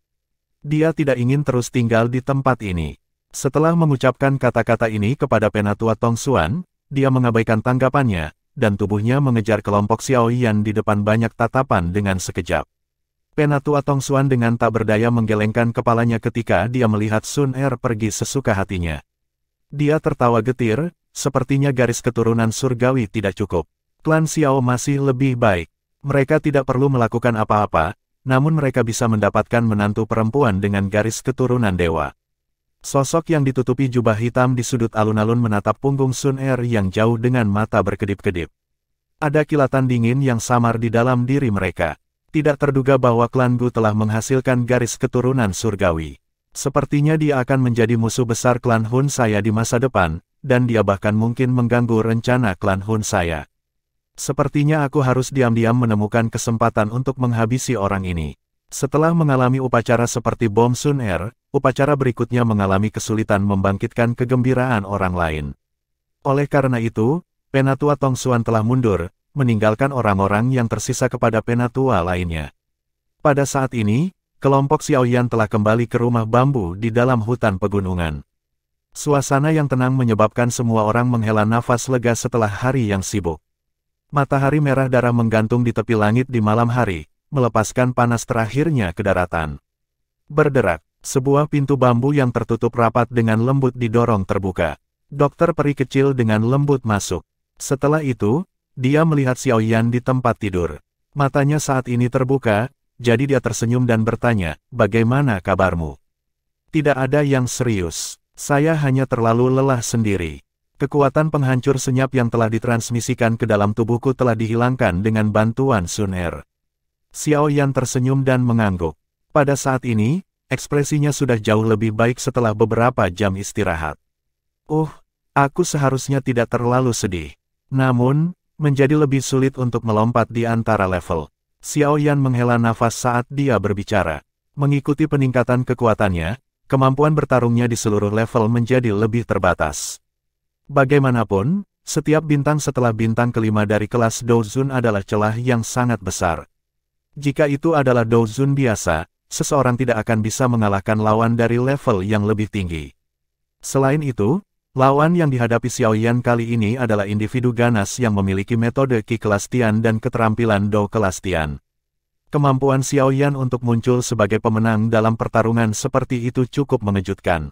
Dia tidak ingin terus tinggal di tempat ini. Setelah mengucapkan kata-kata ini kepada Penatua Tongsuan, dia mengabaikan tanggapannya, dan tubuhnya mengejar kelompok Xiaoyan di depan banyak tatapan dengan sekejap. Penatua Tong Xuan dengan tak berdaya menggelengkan kepalanya ketika dia melihat Sun Er pergi sesuka hatinya. Dia tertawa getir, sepertinya garis keturunan surgawi tidak cukup. Klan Xiao masih lebih baik. Mereka tidak perlu melakukan apa-apa, namun mereka bisa mendapatkan menantu perempuan dengan garis keturunan dewa. Sosok yang ditutupi jubah hitam di sudut alun-alun menatap punggung Sun Er yang jauh dengan mata berkedip-kedip. Ada kilatan dingin yang samar di dalam diri mereka. Tidak terduga bahwa klan Gu telah menghasilkan garis keturunan surgawi. Sepertinya dia akan menjadi musuh besar klan Hun saya di masa depan, dan dia bahkan mungkin mengganggu rencana klan Hun saya. Sepertinya aku harus diam-diam menemukan kesempatan untuk menghabisi orang ini. Setelah mengalami upacara seperti bom Sun Er, upacara berikutnya mengalami kesulitan membangkitkan kegembiraan orang lain. Oleh karena itu, Penatua Tong Xuan telah mundur, meninggalkan orang-orang yang tersisa kepada penatua lainnya. Pada saat ini, kelompok Xiaoyan telah kembali ke rumah bambu di dalam hutan pegunungan. Suasana yang tenang menyebabkan semua orang menghela nafas lega setelah hari yang sibuk. Matahari merah darah menggantung di tepi langit di malam hari, melepaskan panas terakhirnya ke daratan. Berderak, sebuah pintu bambu yang tertutup rapat dengan lembut didorong terbuka. Dokter peri kecil dengan lembut masuk. Setelah itu, dia melihat Xiaoyan di tempat tidur. Matanya saat ini terbuka, jadi dia tersenyum dan bertanya, "Bagaimana kabarmu?" "Tidak ada yang serius. Saya hanya terlalu lelah sendiri. Kekuatan penghancur senyap yang telah ditransmisikan ke dalam tubuhku telah dihilangkan dengan bantuan Sun Er." Xiaoyan tersenyum dan mengangguk. Pada saat ini, ekspresinya sudah jauh lebih baik setelah beberapa jam istirahat. Aku seharusnya tidak terlalu sedih. Namun, menjadi lebih sulit untuk melompat di antara level. Xiaoyan menghela nafas saat dia berbicara. Mengikuti peningkatan kekuatannya, kemampuan bertarungnya di seluruh level menjadi lebih terbatas. Bagaimanapun, setiap bintang setelah bintang kelima dari kelas Douzun adalah celah yang sangat besar. Jika itu adalah Douzun biasa, seseorang tidak akan bisa mengalahkan lawan dari level yang lebih tinggi. Selain itu, lawan yang dihadapi Xiaoyan kali ini adalah individu ganas yang memiliki metode Qi kelas Tian dan keterampilan Dou kelas Tian. Kemampuan Xiaoyan untuk muncul sebagai pemenang dalam pertarungan seperti itu cukup mengejutkan.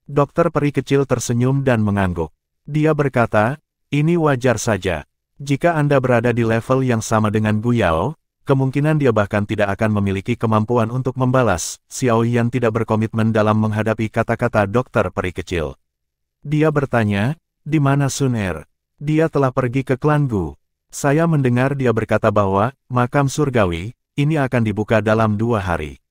Dokter peri kecil tersenyum dan mengangguk. Dia berkata, "Ini wajar saja. Jika Anda berada di level yang sama dengan Gu Yao, kemungkinan dia bahkan tidak akan memiliki kemampuan untuk membalas." Xiaoyan tidak berkomitmen dalam menghadapi kata-kata dokter peri kecil. Dia bertanya, "Di mana Sun Er?" "Dia telah pergi ke klan Gu. Saya mendengar dia berkata bahwa makam surgawi ini akan dibuka dalam 2 hari."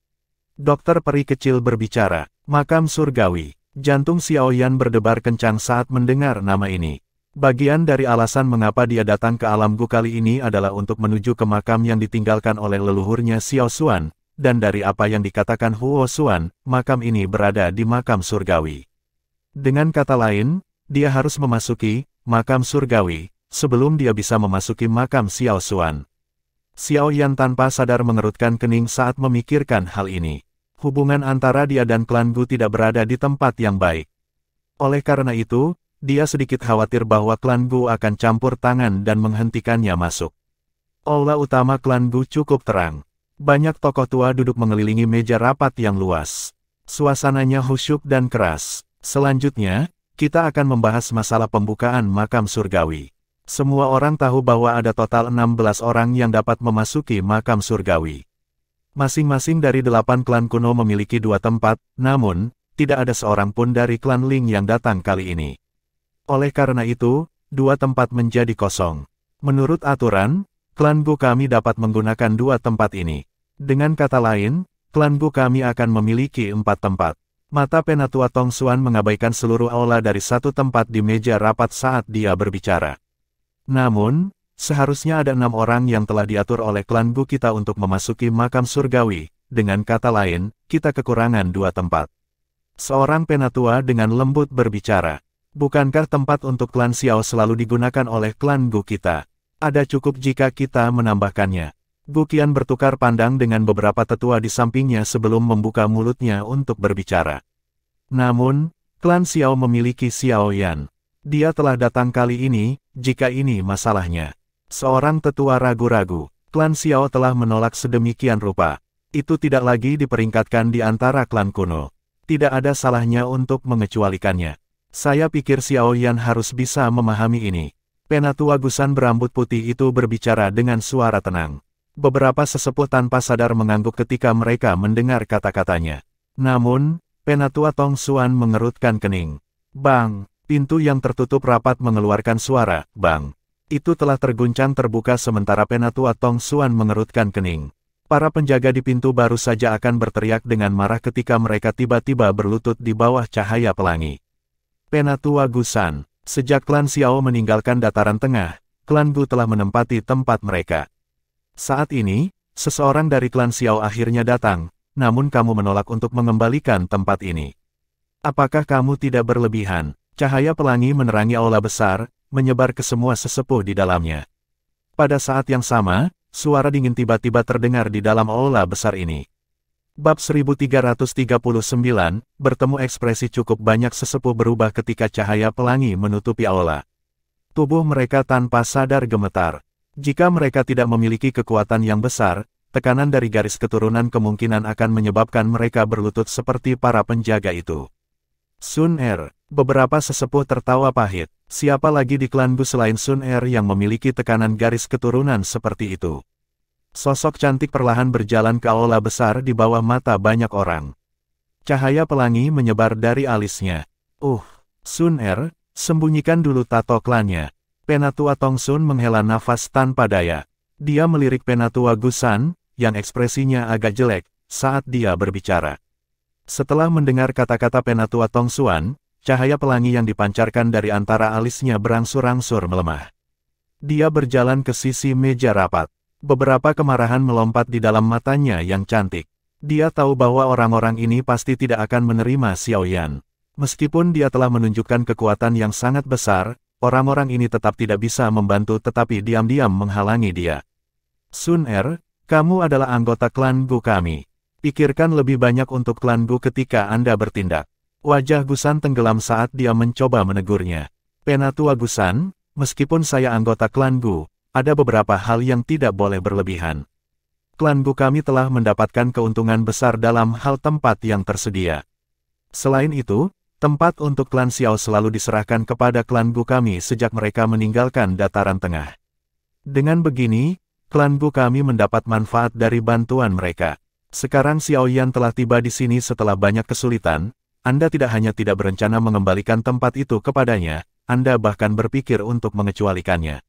Dokter peri kecil berbicara, "Makam surgawi." Jantung Xiaoyan berdebar kencang saat mendengar nama ini. Bagian dari alasan mengapa dia datang ke alam Gu kali ini adalah untuk menuju ke makam yang ditinggalkan oleh leluhurnya Xiao Xuan, dan dari apa yang dikatakan Huo Xuan, makam ini berada di makam surgawi. Dengan kata lain, dia harus memasuki makam surgawi sebelum dia bisa memasuki makam Xiao Xuan. Xiaoyan tanpa sadar mengerutkan kening saat memikirkan hal ini. Hubungan antara dia dan klan Gu tidak berada di tempat yang baik. Oleh karena itu, dia sedikit khawatir bahwa klan Gu akan campur tangan dan menghentikannya masuk. Aula utama klan Gu cukup terang. Banyak tokoh tua duduk mengelilingi meja rapat yang luas. Suasananya khusyuk dan keras. Selanjutnya, kita akan membahas masalah pembukaan makam surgawi. Semua orang tahu bahwa ada total 16 orang yang dapat memasuki makam surgawi. Masing-masing dari 8 klan kuno memiliki 2 tempat, namun, tidak ada seorang pun dari klan Ling yang datang kali ini. Oleh karena itu, 2 tempat menjadi kosong. Menurut aturan, klan Gu kami dapat menggunakan 2 tempat ini. Dengan kata lain, klan Gu kami akan memiliki 4 tempat. Mata Penatua Tong Xuan mengabaikan seluruh aula dari 1 tempat di meja rapat saat dia berbicara. Namun, seharusnya ada 6 orang yang telah diatur oleh klan Gu kita untuk memasuki makam surgawi. Dengan kata lain, kita kekurangan 2 tempat. Seorang penatua dengan lembut berbicara. Bukankah tempat untuk klan Xiao selalu digunakan oleh klan Gu kita? Ada cukup jika kita menambahkannya. Gu Qian bertukar pandang dengan beberapa tetua di sampingnya sebelum membuka mulutnya untuk berbicara. Namun, klan Xiao memiliki Xiaoyan. Dia telah datang kali ini, jika ini masalahnya. Seorang tetua ragu-ragu. Klan Xiao telah menolak sedemikian rupa. Itu tidak lagi diperingkatkan di antara klan kuno. Tidak ada salahnya untuk mengecualikannya. Saya pikir Xiao Yan harus bisa memahami ini. Penatua Gusan berambut putih itu berbicara dengan suara tenang. Beberapa sesepuh tanpa sadar mengangguk ketika mereka mendengar kata-katanya. Namun, Penatua Tong Xuan mengerutkan kening. Bang, pintu yang tertutup rapat mengeluarkan suara, bang. Itu telah terguncang terbuka sementara Penatua Tong Xuan mengerutkan kening. Para penjaga di pintu baru saja akan berteriak dengan marah ketika mereka tiba-tiba berlutut di bawah cahaya pelangi. Penatua Gusan, sejak klan Xiao meninggalkan dataran tengah, klan Gu telah menempati tempat mereka. Saat ini, seseorang dari klan Xiao akhirnya datang, namun kamu menolak untuk mengembalikan tempat ini. Apakah kamu tidak berlebihan? Cahaya pelangi menerangi aula besar, menyebar ke semua sesepuh di dalamnya. Pada saat yang sama, suara dingin tiba-tiba terdengar di dalam aula besar ini. Bab 1339, bertemu ekspresi cukup banyak sesepuh berubah ketika cahaya pelangi menutupi aula. Tubuh mereka tanpa sadar gemetar. Jika mereka tidak memiliki kekuatan yang besar, tekanan dari garis keturunan kemungkinan akan menyebabkan mereka berlutut seperti para penjaga itu. Sun Er, beberapa sesepuh tertawa pahit. Siapa lagi di klan Gu selain Sun Er yang memiliki tekanan garis keturunan seperti itu? Sosok cantik perlahan berjalan ke aula besar di bawah mata banyak orang. Cahaya pelangi menyebar dari alisnya. Sun Er, sembunyikan dulu tato klannya. Penatua Tong Sun menghela nafas tanpa daya. Dia melirik Penatua Gusan, yang ekspresinya agak jelek, saat dia berbicara. Setelah mendengar kata-kata Penatua Tong Xuan, cahaya pelangi yang dipancarkan dari antara alisnya berangsur-angsur melemah. Dia berjalan ke sisi meja rapat. Beberapa kemarahan melompat di dalam matanya yang cantik. Dia tahu bahwa orang-orang ini pasti tidak akan menerima Xiao Yan. Meskipun dia telah menunjukkan kekuatan yang sangat besar, orang-orang ini tetap tidak bisa membantu tetapi diam-diam menghalangi dia. Sun Er, kamu adalah anggota klan Gu kami. Pikirkan lebih banyak untuk klan Gu ketika Anda bertindak. Wajah Gusan tenggelam saat dia mencoba menegurnya. Penatua Gusan, meskipun saya anggota klan Gu, ada beberapa hal yang tidak boleh berlebihan. Klan Gu kami telah mendapatkan keuntungan besar dalam hal tempat yang tersedia. Selain itu, tempat untuk klan Xiao selalu diserahkan kepada klan Gu kami sejak mereka meninggalkan dataran tengah. Dengan begini, klan Gu kami mendapat manfaat dari bantuan mereka. Sekarang Xiao Yan telah tiba di sini setelah banyak kesulitan, Anda tidak hanya tidak berencana mengembalikan tempat itu kepadanya, Anda bahkan berpikir untuk mengecualikannya.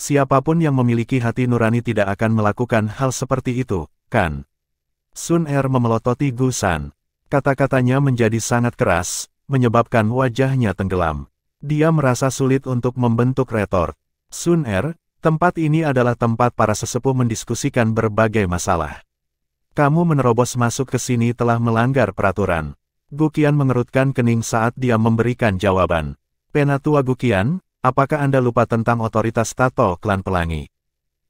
Siapapun yang memiliki hati nurani tidak akan melakukan hal seperti itu, kan? Sun Er memelototi Gusan. Kata-katanya menjadi sangat keras, menyebabkan wajahnya tenggelam. Dia merasa sulit untuk membentuk retort. Sun Er, tempat ini adalah tempat para sesepuh mendiskusikan berbagai masalah. Kamu menerobos masuk ke sini telah melanggar peraturan. Guqian mengerutkan kening saat dia memberikan jawaban. Penatua Guqian, apakah Anda lupa tentang otoritas tato klan pelangi?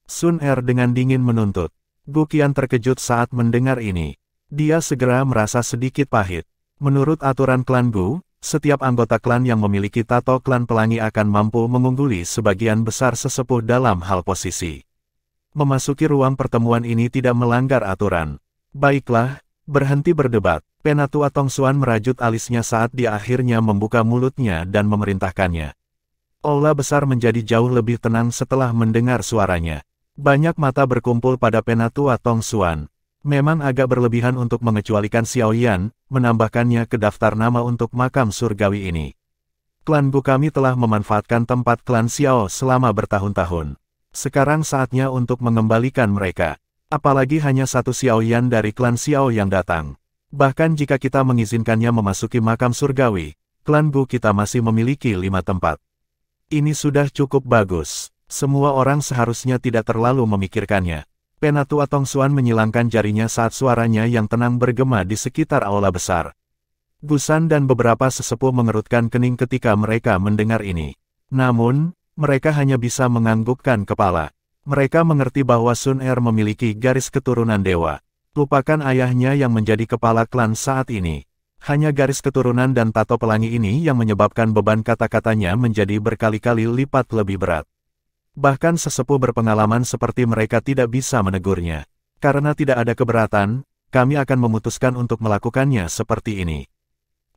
Sun Er dengan dingin menuntut. Guqian terkejut saat mendengar ini. Dia segera merasa sedikit pahit. Menurut aturan klan Gu, setiap anggota klan yang memiliki tato klan pelangi akan mampu mengungguli sebagian besar sesepuh dalam hal posisi. Memasuki ruang pertemuan ini tidak melanggar aturan. Baiklah, berhenti berdebat. Penatua Tong Xuan merajut alisnya saat dia akhirnya membuka mulutnya dan memerintahkannya. Aula besar menjadi jauh lebih tenang setelah mendengar suaranya. Banyak mata berkumpul pada Penatua Tong Xuan. Memang agak berlebihan untuk mengecualikan Xiao Yan, menambahkannya ke daftar nama untuk makam surgawi ini. Klan Gu kami telah memanfaatkan tempat klan Xiao selama bertahun-tahun. Sekarang saatnya untuk mengembalikan mereka. Apalagi hanya satu Xiao Yan dari klan Xiao yang datang. Bahkan jika kita mengizinkannya memasuki makam surgawi, klan Gu kita masih memiliki 5 tempat. Ini sudah cukup bagus. Semua orang seharusnya tidak terlalu memikirkannya. Penatua Tong Xuan menyilangkan jarinya saat suaranya yang tenang bergema di sekitar aula besar. Gusan dan beberapa sesepuh mengerutkan kening ketika mereka mendengar ini. Namun, mereka hanya bisa menganggukkan kepala. Mereka mengerti bahwa Sun Er memiliki garis keturunan dewa. Lupakan ayahnya yang menjadi kepala klan saat ini. Hanya garis keturunan dan tato pelangi ini yang menyebabkan beban kata-katanya menjadi berkali-kali lipat lebih berat. Bahkan sesepuh berpengalaman seperti mereka tidak bisa menegurnya. Karena tidak ada keberatan, kami akan memutuskan untuk melakukannya seperti ini.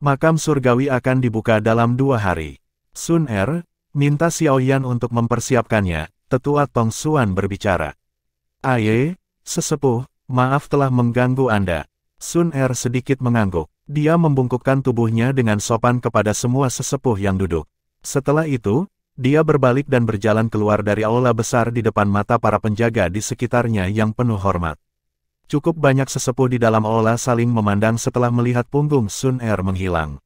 Makam surgawi akan dibuka dalam 2 hari. Sun Er, minta Xiaoyan untuk mempersiapkannya, Tetua Tong Xuan berbicara. Aye, sesepuh, maaf telah mengganggu Anda. Sun Er sedikit mengangguk. Dia membungkukkan tubuhnya dengan sopan kepada semua sesepuh yang duduk. Setelah itu, dia berbalik dan berjalan keluar dari aula besar di depan mata para penjaga di sekitarnya yang penuh hormat. Cukup banyak sesepuh di dalam aula saling memandang setelah melihat punggung Sun Er menghilang.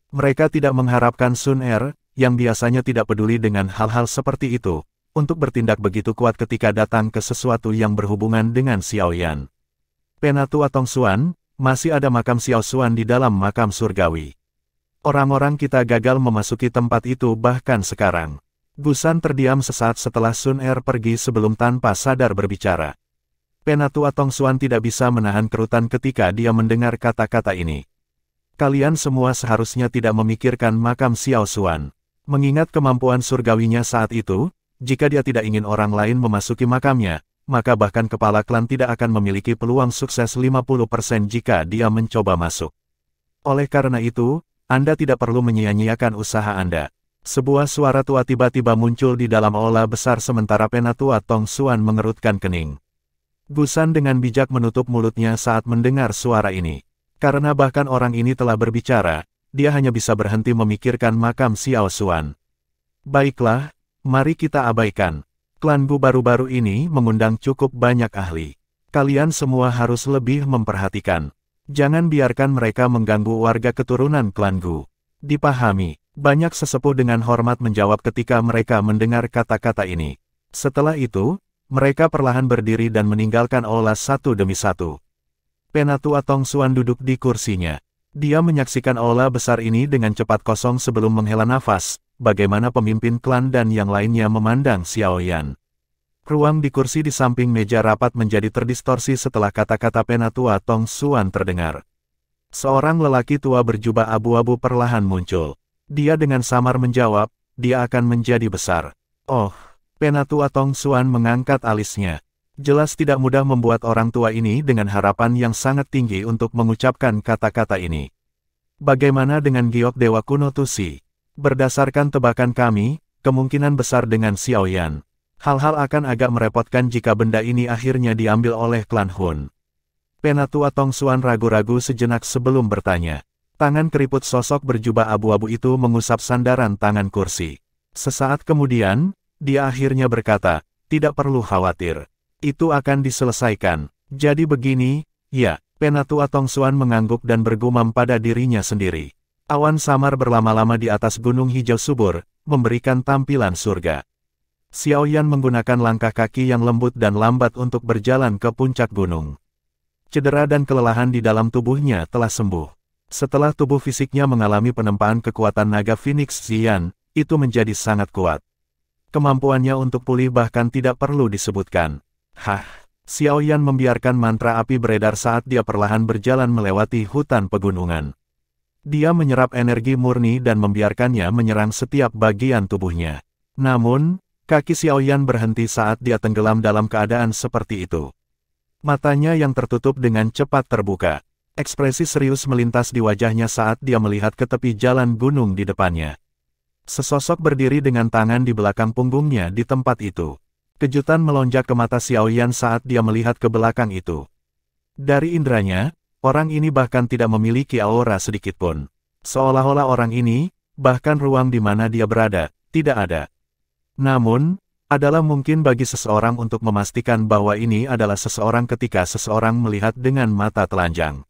Mereka tidak mengharapkan Sun Er, yang biasanya tidak peduli dengan hal-hal seperti itu, untuk bertindak begitu kuat ketika datang ke sesuatu yang berhubungan dengan Xiaoyan. Penatua Tong Xuan, masih ada makam Xiao Xuan di dalam makam surgawi. Orang-orang kita gagal memasuki tempat itu bahkan sekarang. Gusan terdiam sesaat setelah Sun Er pergi sebelum tanpa sadar berbicara. Penatua Tong Xuan tidak bisa menahan kerutan ketika dia mendengar kata-kata ini. Kalian semua seharusnya tidak memikirkan makam Xiao Xuan. Mengingat kemampuan surgawinya saat itu, jika dia tidak ingin orang lain memasuki makamnya, maka bahkan kepala klan tidak akan memiliki peluang sukses 50% jika dia mencoba masuk. Oleh karena itu, Anda tidak perlu menyia-nyiakan usaha Anda. Sebuah suara tua tiba-tiba muncul di dalam aula besar sementara Penatua Tong Xuan mengerutkan kening. Gusan dengan bijak menutup mulutnya saat mendengar suara ini. Karena bahkan orang ini telah berbicara, dia hanya bisa berhenti memikirkan makam Xiao Xuan. Baiklah, mari kita abaikan. Klan Gu baru-baru ini mengundang cukup banyak ahli. Kalian semua harus lebih memperhatikan. Jangan biarkan mereka mengganggu warga keturunan klan Gu. Dipahami, banyak sesepuh dengan hormat menjawab ketika mereka mendengar kata-kata ini. Setelah itu, mereka perlahan berdiri dan meninggalkan aula satu demi satu. Penatua Tong Xuan duduk di kursinya. Dia menyaksikan aula besar ini dengan cepat kosong sebelum menghela nafas, bagaimana pemimpin klan dan yang lainnya memandang Xiaoyan. Ruang di kursi di samping meja rapat menjadi terdistorsi setelah kata-kata Penatua Tong Xuan terdengar. Seorang lelaki tua berjubah abu-abu perlahan muncul. Dia dengan samar menjawab, dia akan menjadi besar. Oh. Penatua Tong Xuan mengangkat alisnya. Jelas tidak mudah membuat orang tua ini dengan harapan yang sangat tinggi untuk mengucapkan kata-kata ini. Bagaimana dengan giok dewa kuno Tusi? Berdasarkan tebakan kami, kemungkinan besar dengan Xiaoyan. Hal-hal akan agak merepotkan jika benda ini akhirnya diambil oleh klan Hun. Penatua Tong Xuan ragu-ragu sejenak sebelum bertanya. Tangan keriput sosok berjubah abu-abu itu mengusap sandaran tangan kursi. Sesaat kemudian, dia akhirnya berkata, tidak perlu khawatir. Itu akan diselesaikan. Jadi begini, ya, Penatua Tong Xuan mengangguk dan bergumam pada dirinya sendiri. Awan samar berlama-lama di atas gunung hijau subur, memberikan tampilan surga. Xiaoyan menggunakan langkah kaki yang lembut dan lambat untuk berjalan ke puncak gunung. Cedera dan kelelahan di dalam tubuhnya telah sembuh. Setelah tubuh fisiknya mengalami penempaan kekuatan naga Phoenix Xian, itu menjadi sangat kuat. Kemampuannya untuk pulih bahkan tidak perlu disebutkan. Xiaoyan membiarkan mantra api beredar saat dia perlahan berjalan melewati hutan pegunungan. Dia menyerap energi murni dan membiarkannya menyerang setiap bagian tubuhnya. Namun, kaki Xiaoyan berhenti saat dia tenggelam dalam keadaan seperti itu. Matanya yang tertutup dengan cepat terbuka. Ekspresi serius melintas di wajahnya saat dia melihat ke tepi jalan gunung di depannya. Sesosok berdiri dengan tangan di belakang punggungnya di tempat itu. Kejutan melonjak ke mata Xiaoyan saat dia melihat ke belakang itu. Dari indranya, orang ini bahkan tidak memiliki aura sedikitpun. Seolah-olah orang ini, bahkan ruang di mana dia berada, tidak ada. Namun, adalah mungkin bagi seseorang untuk memastikan bahwa ini adalah seseorang ketika seseorang melihat dengan mata telanjang.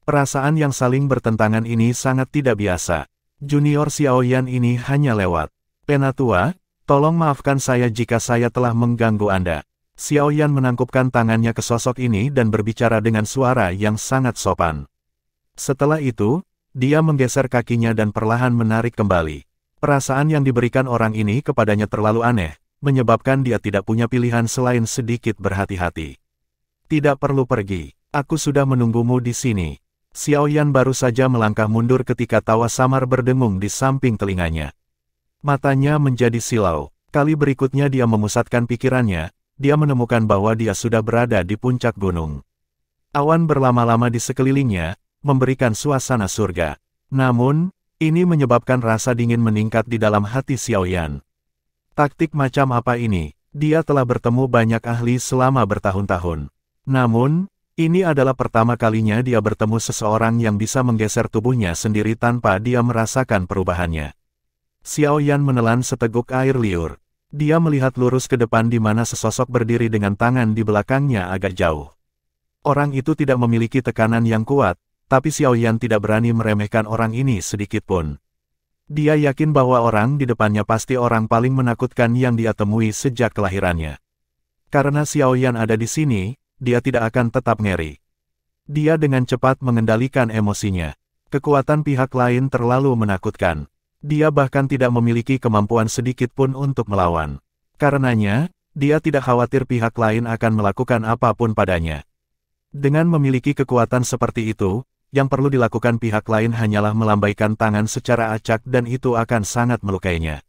Perasaan yang saling bertentangan ini sangat tidak biasa. Junior Xiaoyan ini hanya lewat. Penatua, tolong maafkan saya jika saya telah mengganggu Anda. Xiaoyan menangkupkan tangannya ke sosok ini dan berbicara dengan suara yang sangat sopan. Setelah itu, dia menggeser kakinya dan perlahan menarik kembali. Perasaan yang diberikan orang ini kepadanya terlalu aneh, menyebabkan dia tidak punya pilihan selain sedikit berhati-hati. Tidak perlu pergi, aku sudah menunggumu di sini. Xiaoyan baru saja melangkah mundur ketika tawa samar berdengung di samping telinganya. Matanya menjadi silau. Kali berikutnya dia memusatkan pikirannya, dia menemukan bahwa dia sudah berada di puncak gunung. Awan berlama-lama di sekelilingnya, memberikan suasana surga. Namun, ini menyebabkan rasa dingin meningkat di dalam hati Xiaoyan. Taktik macam apa ini? Dia telah bertemu banyak ahli selama bertahun-tahun. Namun, ini adalah pertama kalinya dia bertemu seseorang yang bisa menggeser tubuhnya sendiri tanpa dia merasakan perubahannya. Xiaoyan menelan seteguk air liur. Dia melihat lurus ke depan di mana sesosok berdiri dengan tangan di belakangnya agak jauh. Orang itu tidak memiliki tekanan yang kuat, tapi Xiaoyan tidak berani meremehkan orang ini sedikitpun. Dia yakin bahwa orang di depannya pasti orang paling menakutkan yang dia temui sejak kelahirannya. Karena Xiaoyan ada di sini, dia tidak akan tetap ngeri. Dia dengan cepat mengendalikan emosinya. Kekuatan pihak lain terlalu menakutkan. Dia bahkan tidak memiliki kemampuan sedikit pun untuk melawan. Karenanya, dia tidak khawatir pihak lain akan melakukan apapun padanya. Dengan memiliki kekuatan seperti itu, yang perlu dilakukan pihak lain hanyalah melambaikan tangan secara acak dan itu akan sangat melukainya.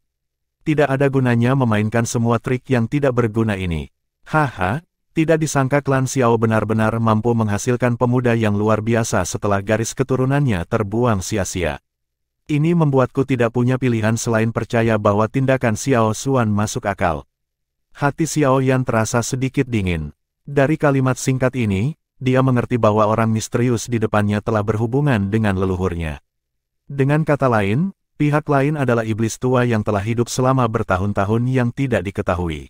Tidak ada gunanya memainkan semua trik yang tidak berguna ini. Haha. Tidak disangka klan Xiao benar-benar mampu menghasilkan pemuda yang luar biasa setelah garis keturunannya terbuang sia-sia. Ini membuatku tidak punya pilihan selain percaya bahwa tindakan Xiao Xuan masuk akal. Hati Xiaoyan terasa sedikit dingin. Dari kalimat singkat ini, dia mengerti bahwa orang misterius di depannya telah berhubungan dengan leluhurnya. Dengan kata lain, pihak lain adalah iblis tua yang telah hidup selama bertahun-tahun yang tidak diketahui.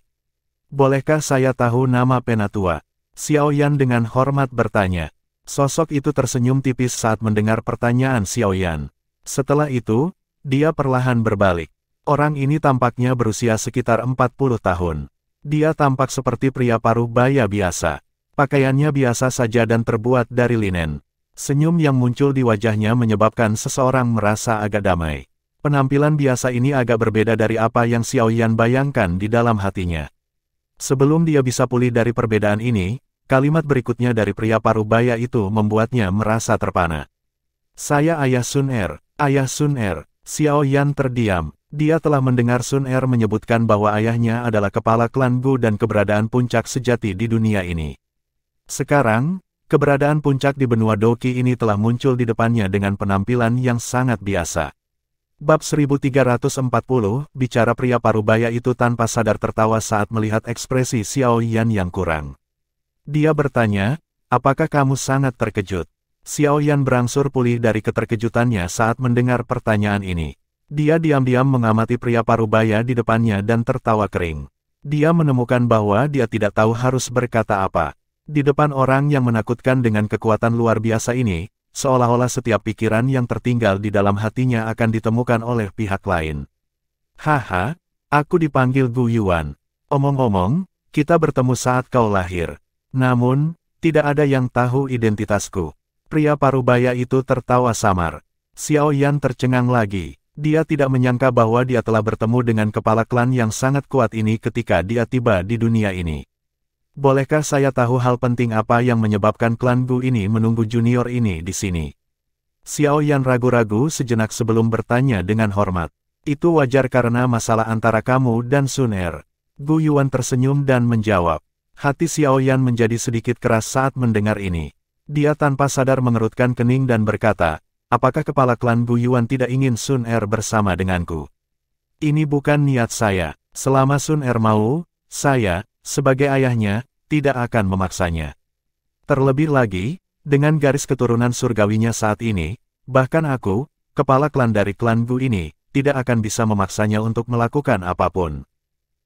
Bolehkah saya tahu nama penatua? Xiaoyan dengan hormat bertanya. Sosok itu tersenyum tipis saat mendengar pertanyaan Xiaoyan. Setelah itu, dia perlahan berbalik. Orang ini tampaknya berusia sekitar 40 tahun. Dia tampak seperti pria paruh baya biasa. Pakaiannya biasa saja dan terbuat dari linen. Senyum yang muncul di wajahnya menyebabkan seseorang merasa agak damai. Penampilan biasa ini agak berbeda dari apa yang Xiaoyan bayangkan di dalam hatinya. Sebelum dia bisa pulih dari perbedaan ini, kalimat berikutnya dari pria paruh baya itu membuatnya merasa terpana. Saya Ayah Sun Er, Ayah Sun Er. Xiaoyan terdiam. Dia telah mendengar Sun Er menyebutkan bahwa ayahnya adalah kepala klan Gu dan keberadaan puncak sejati di dunia ini. Sekarang, keberadaan puncak di benua Doqi ini telah muncul di depannya dengan penampilan yang sangat biasa. Bab 1340, bicara pria parubaya itu tanpa sadar tertawa saat melihat ekspresi Xiaoyan yang kurang. Dia bertanya, apakah kamu sangat terkejut? Xiaoyan berangsur pulih dari keterkejutannya saat mendengar pertanyaan ini. Dia diam-diam mengamati pria parubaya di depannya dan tertawa kering. Dia menemukan bahwa dia tidak tahu harus berkata apa. Di depan orang yang menakutkan dengan kekuatan luar biasa ini, seolah-olah setiap pikiran yang tertinggal di dalam hatinya akan ditemukan oleh pihak lain. Haha, aku dipanggil Gu Yuan. Omong-omong, kita bertemu saat kau lahir. Namun, tidak ada yang tahu identitasku. Pria parubaya itu tertawa samar. Xiaoyan tercengang lagi. Dia tidak menyangka bahwa dia telah bertemu dengan kepala klan yang sangat kuat ini ketika dia tiba di dunia ini. Bolehkah saya tahu hal penting apa yang menyebabkan klan Gu ini menunggu junior ini di sini? Xiaoyan ragu-ragu sejenak sebelum bertanya dengan hormat. Itu wajar karena masalah antara kamu dan Sun Er. Gu Yuan tersenyum dan menjawab. Hati Xiaoyan menjadi sedikit keras saat mendengar ini. Dia tanpa sadar mengerutkan kening dan berkata, apakah kepala klan Gu Yuan tidak ingin Sun Er bersama denganku? Ini bukan niat saya. Selama Sun Er mau, saya, sebagai ayahnya, tidak akan memaksanya. Terlebih lagi, dengan garis keturunan surgawinya saat ini, bahkan aku, kepala klan dari klan Gu ini, tidak akan bisa memaksanya untuk melakukan apapun.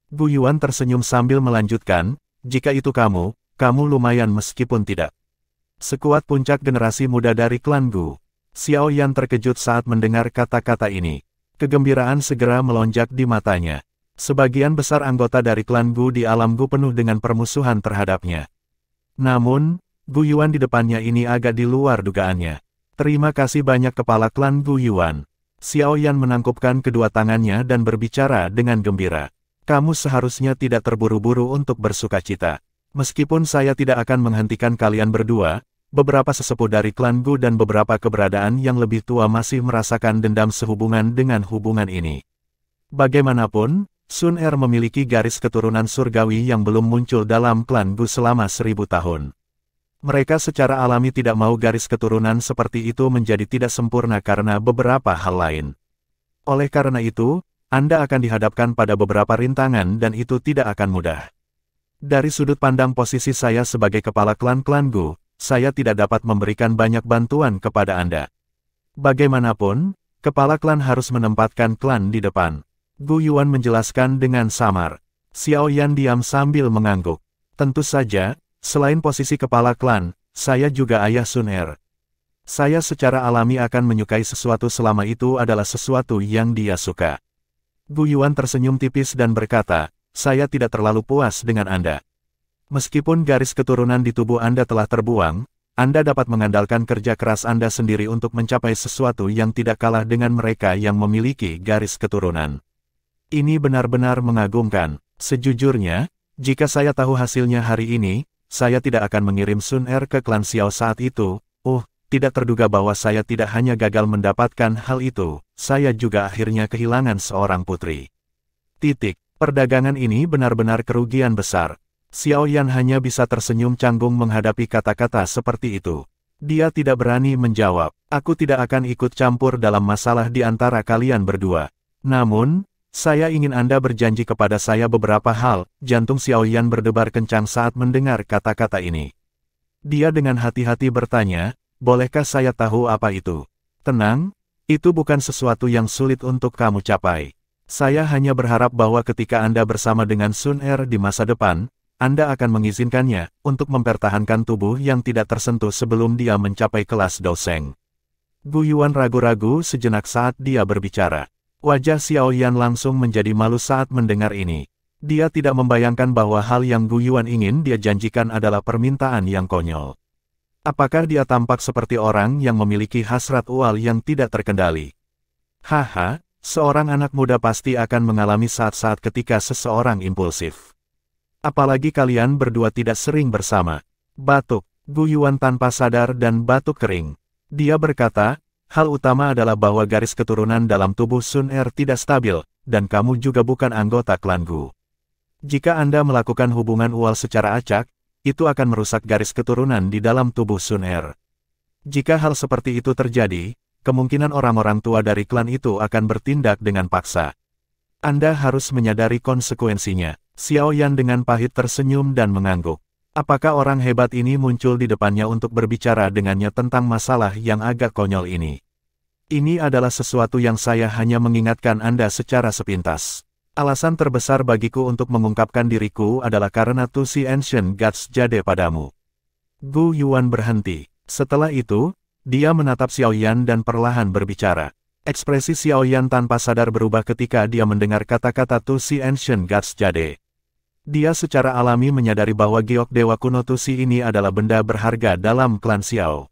Gu Yuan tersenyum sambil melanjutkan, jika itu kamu lumayan meskipun tidak sekuat puncak generasi muda dari klan Gu. Xiaoyan terkejut saat mendengar kata-kata ini. Kegembiraan segera melonjak di matanya. Sebagian besar anggota dari klan Gu di alam Gu penuh dengan permusuhan terhadapnya. Namun, Gu Yuan di depannya ini agak di luar dugaannya. Terima kasih banyak kepala klan Gu Yuan. Xiaoyan menangkupkan kedua tangannya dan berbicara dengan gembira. Kamu seharusnya tidak terburu-buru untuk bersukacita. Meskipun saya tidak akan menghentikan kalian berdua, beberapa sesepuh dari klan Gu dan beberapa keberadaan yang lebih tua masih merasakan dendam sehubungan dengan hubungan ini. Bagaimanapun, Sun Er memiliki garis keturunan surgawi yang belum muncul dalam klan Gu selama 1000 tahun. Mereka secara alami tidak mau garis keturunan seperti itu menjadi tidak sempurna karena beberapa hal lain. Oleh karena itu, Anda akan dihadapkan pada beberapa rintangan dan itu tidak akan mudah. Dari sudut pandang posisi saya sebagai kepala klan Gu, saya tidak dapat memberikan banyak bantuan kepada Anda. Bagaimanapun, kepala klan harus menempatkan klan di depan. Gu Yuan menjelaskan dengan samar. Xiao Yan diam sambil mengangguk. Tentu saja, selain posisi kepala klan, saya juga ayah Sun Er. Saya secara alami akan menyukai sesuatu selama itu adalah sesuatu yang dia suka. Gu Yuan tersenyum tipis dan berkata, saya tidak terlalu puas dengan Anda. Meskipun garis keturunan di tubuh Anda telah terbuang, Anda dapat mengandalkan kerja keras Anda sendiri untuk mencapai sesuatu yang tidak kalah dengan mereka yang memiliki garis keturunan. Ini benar-benar mengagumkan. Sejujurnya, jika saya tahu hasilnya hari ini, saya tidak akan mengirim Sun Er ke klan Xiao saat itu. Tidak terduga bahwa saya tidak hanya gagal mendapatkan hal itu, saya juga akhirnya kehilangan seorang putri. Perdagangan ini benar-benar kerugian besar. Xiao Yan hanya bisa tersenyum canggung menghadapi kata-kata seperti itu. Dia tidak berani menjawab, aku tidak akan ikut campur dalam masalah di antara kalian berdua. Namun, saya ingin Anda berjanji kepada saya beberapa hal. Jantung Xiao Yan berdebar kencang saat mendengar kata-kata ini. Dia dengan hati-hati bertanya, bolehkah saya tahu apa itu? Tenang, itu bukan sesuatu yang sulit untuk kamu capai. Saya hanya berharap bahwa ketika Anda bersama dengan Sun Er di masa depan, Anda akan mengizinkannya untuk mempertahankan tubuh yang tidak tersentuh sebelum dia mencapai kelas Doseng. Gu Yuan ragu-ragu sejenak saat dia berbicara. Wajah Xiao Yan langsung menjadi malu saat mendengar ini. Dia tidak membayangkan bahwa hal yang Gu Yuan ingin dia janjikan adalah permintaan yang konyol. Apakah dia tampak seperti orang yang memiliki hasrat ual yang tidak terkendali? Haha, seorang anak muda pasti akan mengalami saat-saat ketika seseorang impulsif. Apalagi kalian berdua tidak sering bersama. Batuk, Gu Yuan tanpa sadar dan batuk kering. Dia berkata, hal utama adalah bahwa garis keturunan dalam tubuh Sun Er tidak stabil, dan kamu juga bukan anggota klan Gu. Jika Anda melakukan hubungan ual secara acak, itu akan merusak garis keturunan di dalam tubuh Sun Er. Jika hal seperti itu terjadi, kemungkinan orang-orang tua dari klan itu akan bertindak dengan paksa. Anda harus menyadari konsekuensinya. Xiao Yan dengan pahit tersenyum dan mengangguk. Apakah orang hebat ini muncul di depannya untuk berbicara dengannya tentang masalah yang agak konyol ini? Ini adalah sesuatu yang saya hanya mengingatkan Anda secara sepintas. Alasan terbesar bagiku untuk mengungkapkan diriku adalah karena Tusi Ancient Gods jade padamu. Gu Yuan berhenti. Setelah itu, dia menatap Xiao Yan dan perlahan berbicara. Ekspresi Xiao Yan tanpa sadar berubah ketika dia mendengar kata-kata Tusi Ancient Gods jade. Dia secara alami menyadari bahwa giok dewa kuno Tusi ini adalah benda berharga dalam klan Xiao.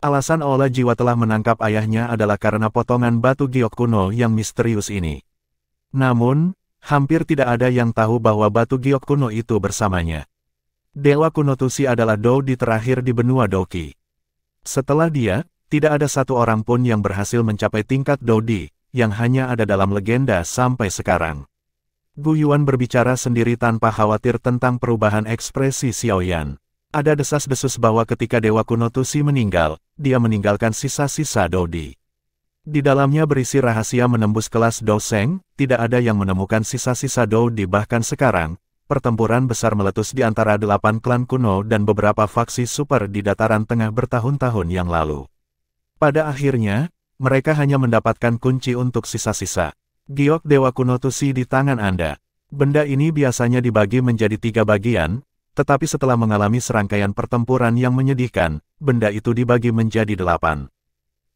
Alasan Aula Jiwa telah menangkap ayahnya adalah karena potongan batu giok kuno yang misterius ini. Namun, hampir tidak ada yang tahu bahwa batu giok kuno itu bersamanya. Dewa kuno Tusi adalah Doudi terakhir di benua Doki. Setelah dia, tidak ada satu orang pun yang berhasil mencapai tingkat Doudi, yang hanya ada dalam legenda sampai sekarang. Gu Yuan berbicara sendiri tanpa khawatir tentang perubahan ekspresi Xiao Yan. Ada desas-desus bahwa ketika Dewa kuno Tusi meninggal, dia meninggalkan sisa-sisa Doudi. Di dalamnya berisi rahasia menembus kelas Doseng, tidak ada yang menemukan sisa-sisa Doudi bahkan sekarang, pertempuran besar meletus di antara 8 klan kuno dan beberapa faksi super di dataran tengah bertahun-tahun yang lalu. Pada akhirnya, mereka hanya mendapatkan kunci untuk sisa-sisa giok dewa kuno Tusi di tangan Anda. Benda ini biasanya dibagi menjadi 3 bagian, tetapi setelah mengalami serangkaian pertempuran yang menyedihkan, benda itu dibagi menjadi 8.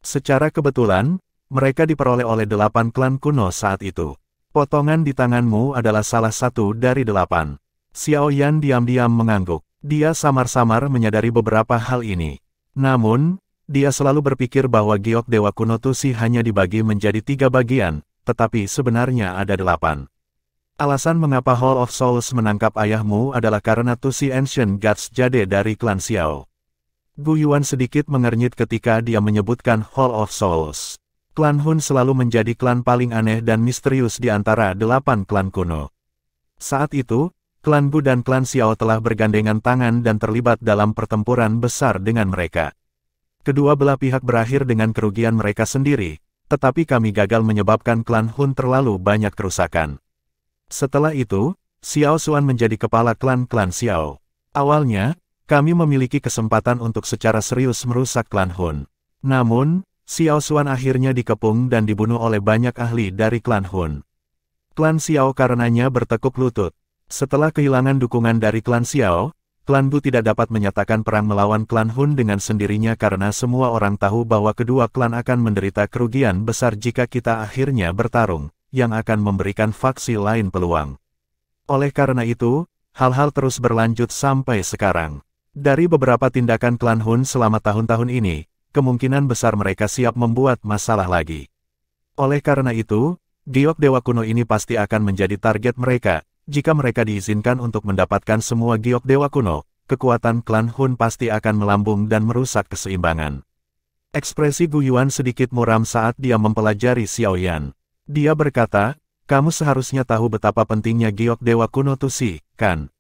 Secara kebetulan, mereka diperoleh oleh 8 klan kuno saat itu. Potongan di tanganmu adalah salah satu dari 8. Xiao Yan diam-diam mengangguk. Dia samar-samar menyadari beberapa hal ini. Namun, dia selalu berpikir bahwa giok dewa kuno Tusi hanya dibagi menjadi 3 bagian, tetapi sebenarnya ada 8. Alasan mengapa Hall of Souls menangkap ayahmu adalah karena Tusi Ancient Gods jade dari klan Xiao. Gu Yuan sedikit mengernyit ketika dia menyebutkan Hall of Souls. Klan Hun selalu menjadi klan paling aneh dan misterius di antara 8 klan kuno. Saat itu, klan Gu dan klan Xiao telah bergandengan tangan dan terlibat dalam pertempuran besar dengan mereka. Kedua belah pihak berakhir dengan kerugian mereka sendiri, tetapi kami gagal menyebabkan klan Hun terlalu banyak kerusakan. Setelah itu, Xiao Xuan menjadi kepala klan-klan Xiao. Awalnya, kami memiliki kesempatan untuk secara serius merusak klan Hun. Namun, Xiao Xuan akhirnya dikepung dan dibunuh oleh banyak ahli dari klan Hun. Klan Xiao karenanya bertekuk lutut. Setelah kehilangan dukungan dari klan Xiao, klan Gu tidak dapat menyatakan perang melawan klan Hun dengan sendirinya karena semua orang tahu bahwa kedua klan akan menderita kerugian besar jika kita akhirnya bertarung, yang akan memberikan faksi lain peluang. Oleh karena itu, hal-hal terus berlanjut sampai sekarang. Dari beberapa tindakan klan Hun selama tahun-tahun ini, kemungkinan besar mereka siap membuat masalah lagi. Oleh karena itu, giok dewa kuno ini pasti akan menjadi target mereka. Jika mereka diizinkan untuk mendapatkan semua giok dewa kuno, kekuatan klan Hun pasti akan melambung dan merusak keseimbangan. Ekspresi Gu Yuan sedikit muram saat dia mempelajari Xiao Yan. Dia berkata, kamu seharusnya tahu betapa pentingnya giok dewa kuno Tusi, kan?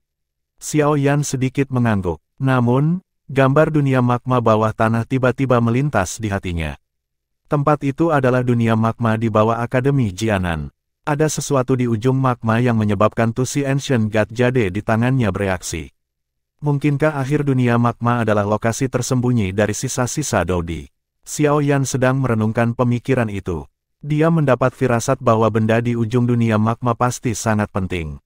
Xiao Yan sedikit mengangguk. Namun, gambar dunia magma bawah tanah tiba-tiba melintas di hatinya. Tempat itu adalah dunia magma di bawah Akademi Jianan. Ada sesuatu di ujung magma yang menyebabkan Tusi Ancient God Jade di tangannya bereaksi. Mungkinkah akhir dunia magma adalah lokasi tersembunyi dari sisa-sisa Dodi? Xiao Yan sedang merenungkan pemikiran itu. Dia mendapat firasat bahwa benda di ujung dunia magma pasti sangat penting.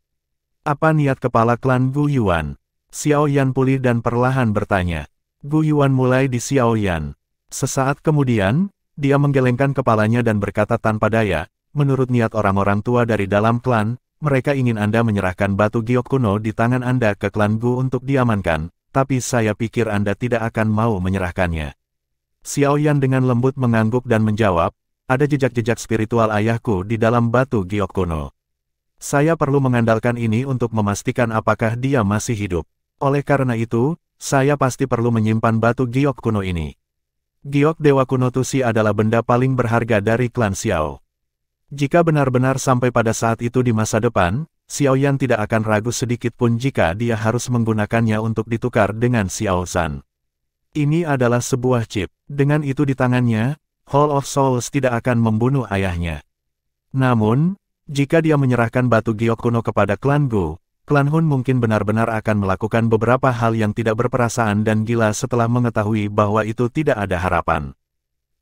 Apa niat kepala klan Gu Yuan? Xiao Yan pulih dan perlahan bertanya. Gu Yuan mulai di Xiao Yan. Sesaat kemudian, dia menggelengkan kepalanya dan berkata tanpa daya, menurut niat orang-orang tua dari dalam klan, mereka ingin Anda menyerahkan batu giok kuno di tangan Anda ke klan Gu untuk diamankan, tapi saya pikir Anda tidak akan mau menyerahkannya. Xiao Yan dengan lembut mengangguk dan menjawab, ada jejak-jejak spiritual ayahku di dalam batu giok kuno. Saya perlu mengandalkan ini untuk memastikan apakah dia masih hidup. Oleh karena itu, saya pasti perlu menyimpan batu giok kuno ini. Giok dewa kuno Tusi adalah benda paling berharga dari klan Xiao. Jika benar-benar sampai pada saat itu di masa depan, Xiao Yan tidak akan ragu sedikit pun jika dia harus menggunakannya untuk ditukar dengan Xiao Zhan. Ini adalah sebuah chip. Dengan itu di tangannya, Hall of Souls tidak akan membunuh ayahnya. Namun, jika dia menyerahkan batu giok kuno kepada klan Gu, klan Hun mungkin benar-benar akan melakukan beberapa hal yang tidak berperasaan dan gila setelah mengetahui bahwa itu tidak ada harapan.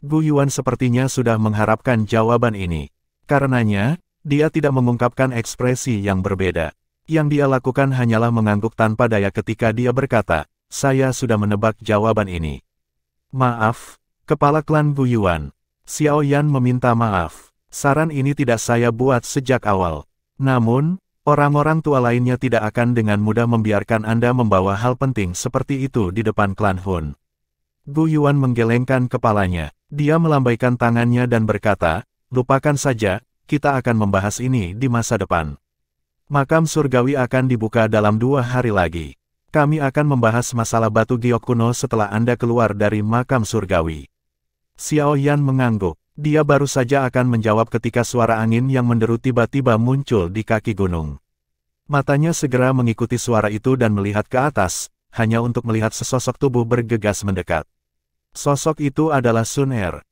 Gu Yuan sepertinya sudah mengharapkan jawaban ini. Karenanya, dia tidak mengungkapkan ekspresi yang berbeda. Yang dia lakukan hanyalah mengangguk tanpa daya ketika dia berkata, saya sudah menebak jawaban ini. Maaf, kepala klan Gu Yuan. Xiao Yan meminta maaf. Saran ini tidak saya buat sejak awal. Namun, orang-orang tua lainnya tidak akan dengan mudah membiarkan Anda membawa hal penting seperti itu di depan klan Hun. Gu Yuan menggelengkan kepalanya. Dia melambaikan tangannya dan berkata, lupakan saja, kita akan membahas ini di masa depan. Makam surgawi akan dibuka dalam 2 hari lagi. Kami akan membahas masalah batu giok kuno setelah Anda keluar dari makam surgawi. Xiao Yan mengangguk. Dia baru saja akan menjawab ketika suara angin yang menderu tiba-tiba muncul di kaki gunung. Matanya segera mengikuti suara itu dan melihat ke atas, hanya untuk melihat sesosok tubuh bergegas mendekat. Sosok itu adalah Sun Er.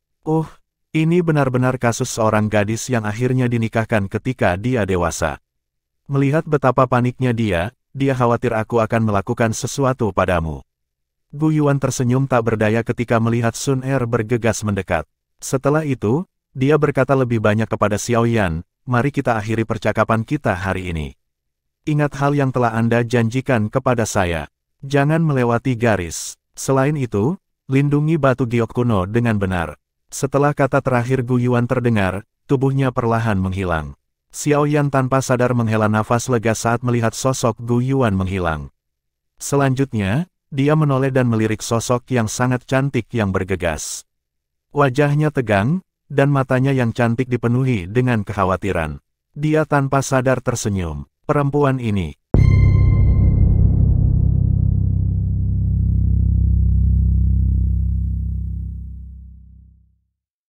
Ini benar-benar kasus seorang gadis yang akhirnya dinikahkan ketika dia dewasa. Melihat betapa paniknya dia khawatir aku akan melakukan sesuatu padamu. Gu Yuan tersenyum tak berdaya ketika melihat Sun Er bergegas mendekat. Setelah itu, dia berkata lebih banyak kepada Xiao Yan, mari kita akhiri percakapan kita hari ini. Ingat hal yang telah Anda janjikan kepada saya. Jangan melewati garis. Selain itu, lindungi batu giok kuno dengan benar. Setelah kata terakhir Gu Yuan terdengar, tubuhnya perlahan menghilang. Xiao Yan tanpa sadar menghela nafas lega saat melihat sosok Gu Yuan menghilang. Selanjutnya, dia menoleh dan melirik sosok yang sangat cantik yang bergegas. Wajahnya tegang, dan matanya yang cantik dipenuhi dengan kekhawatiran. Dia tanpa sadar tersenyum. Perempuan ini,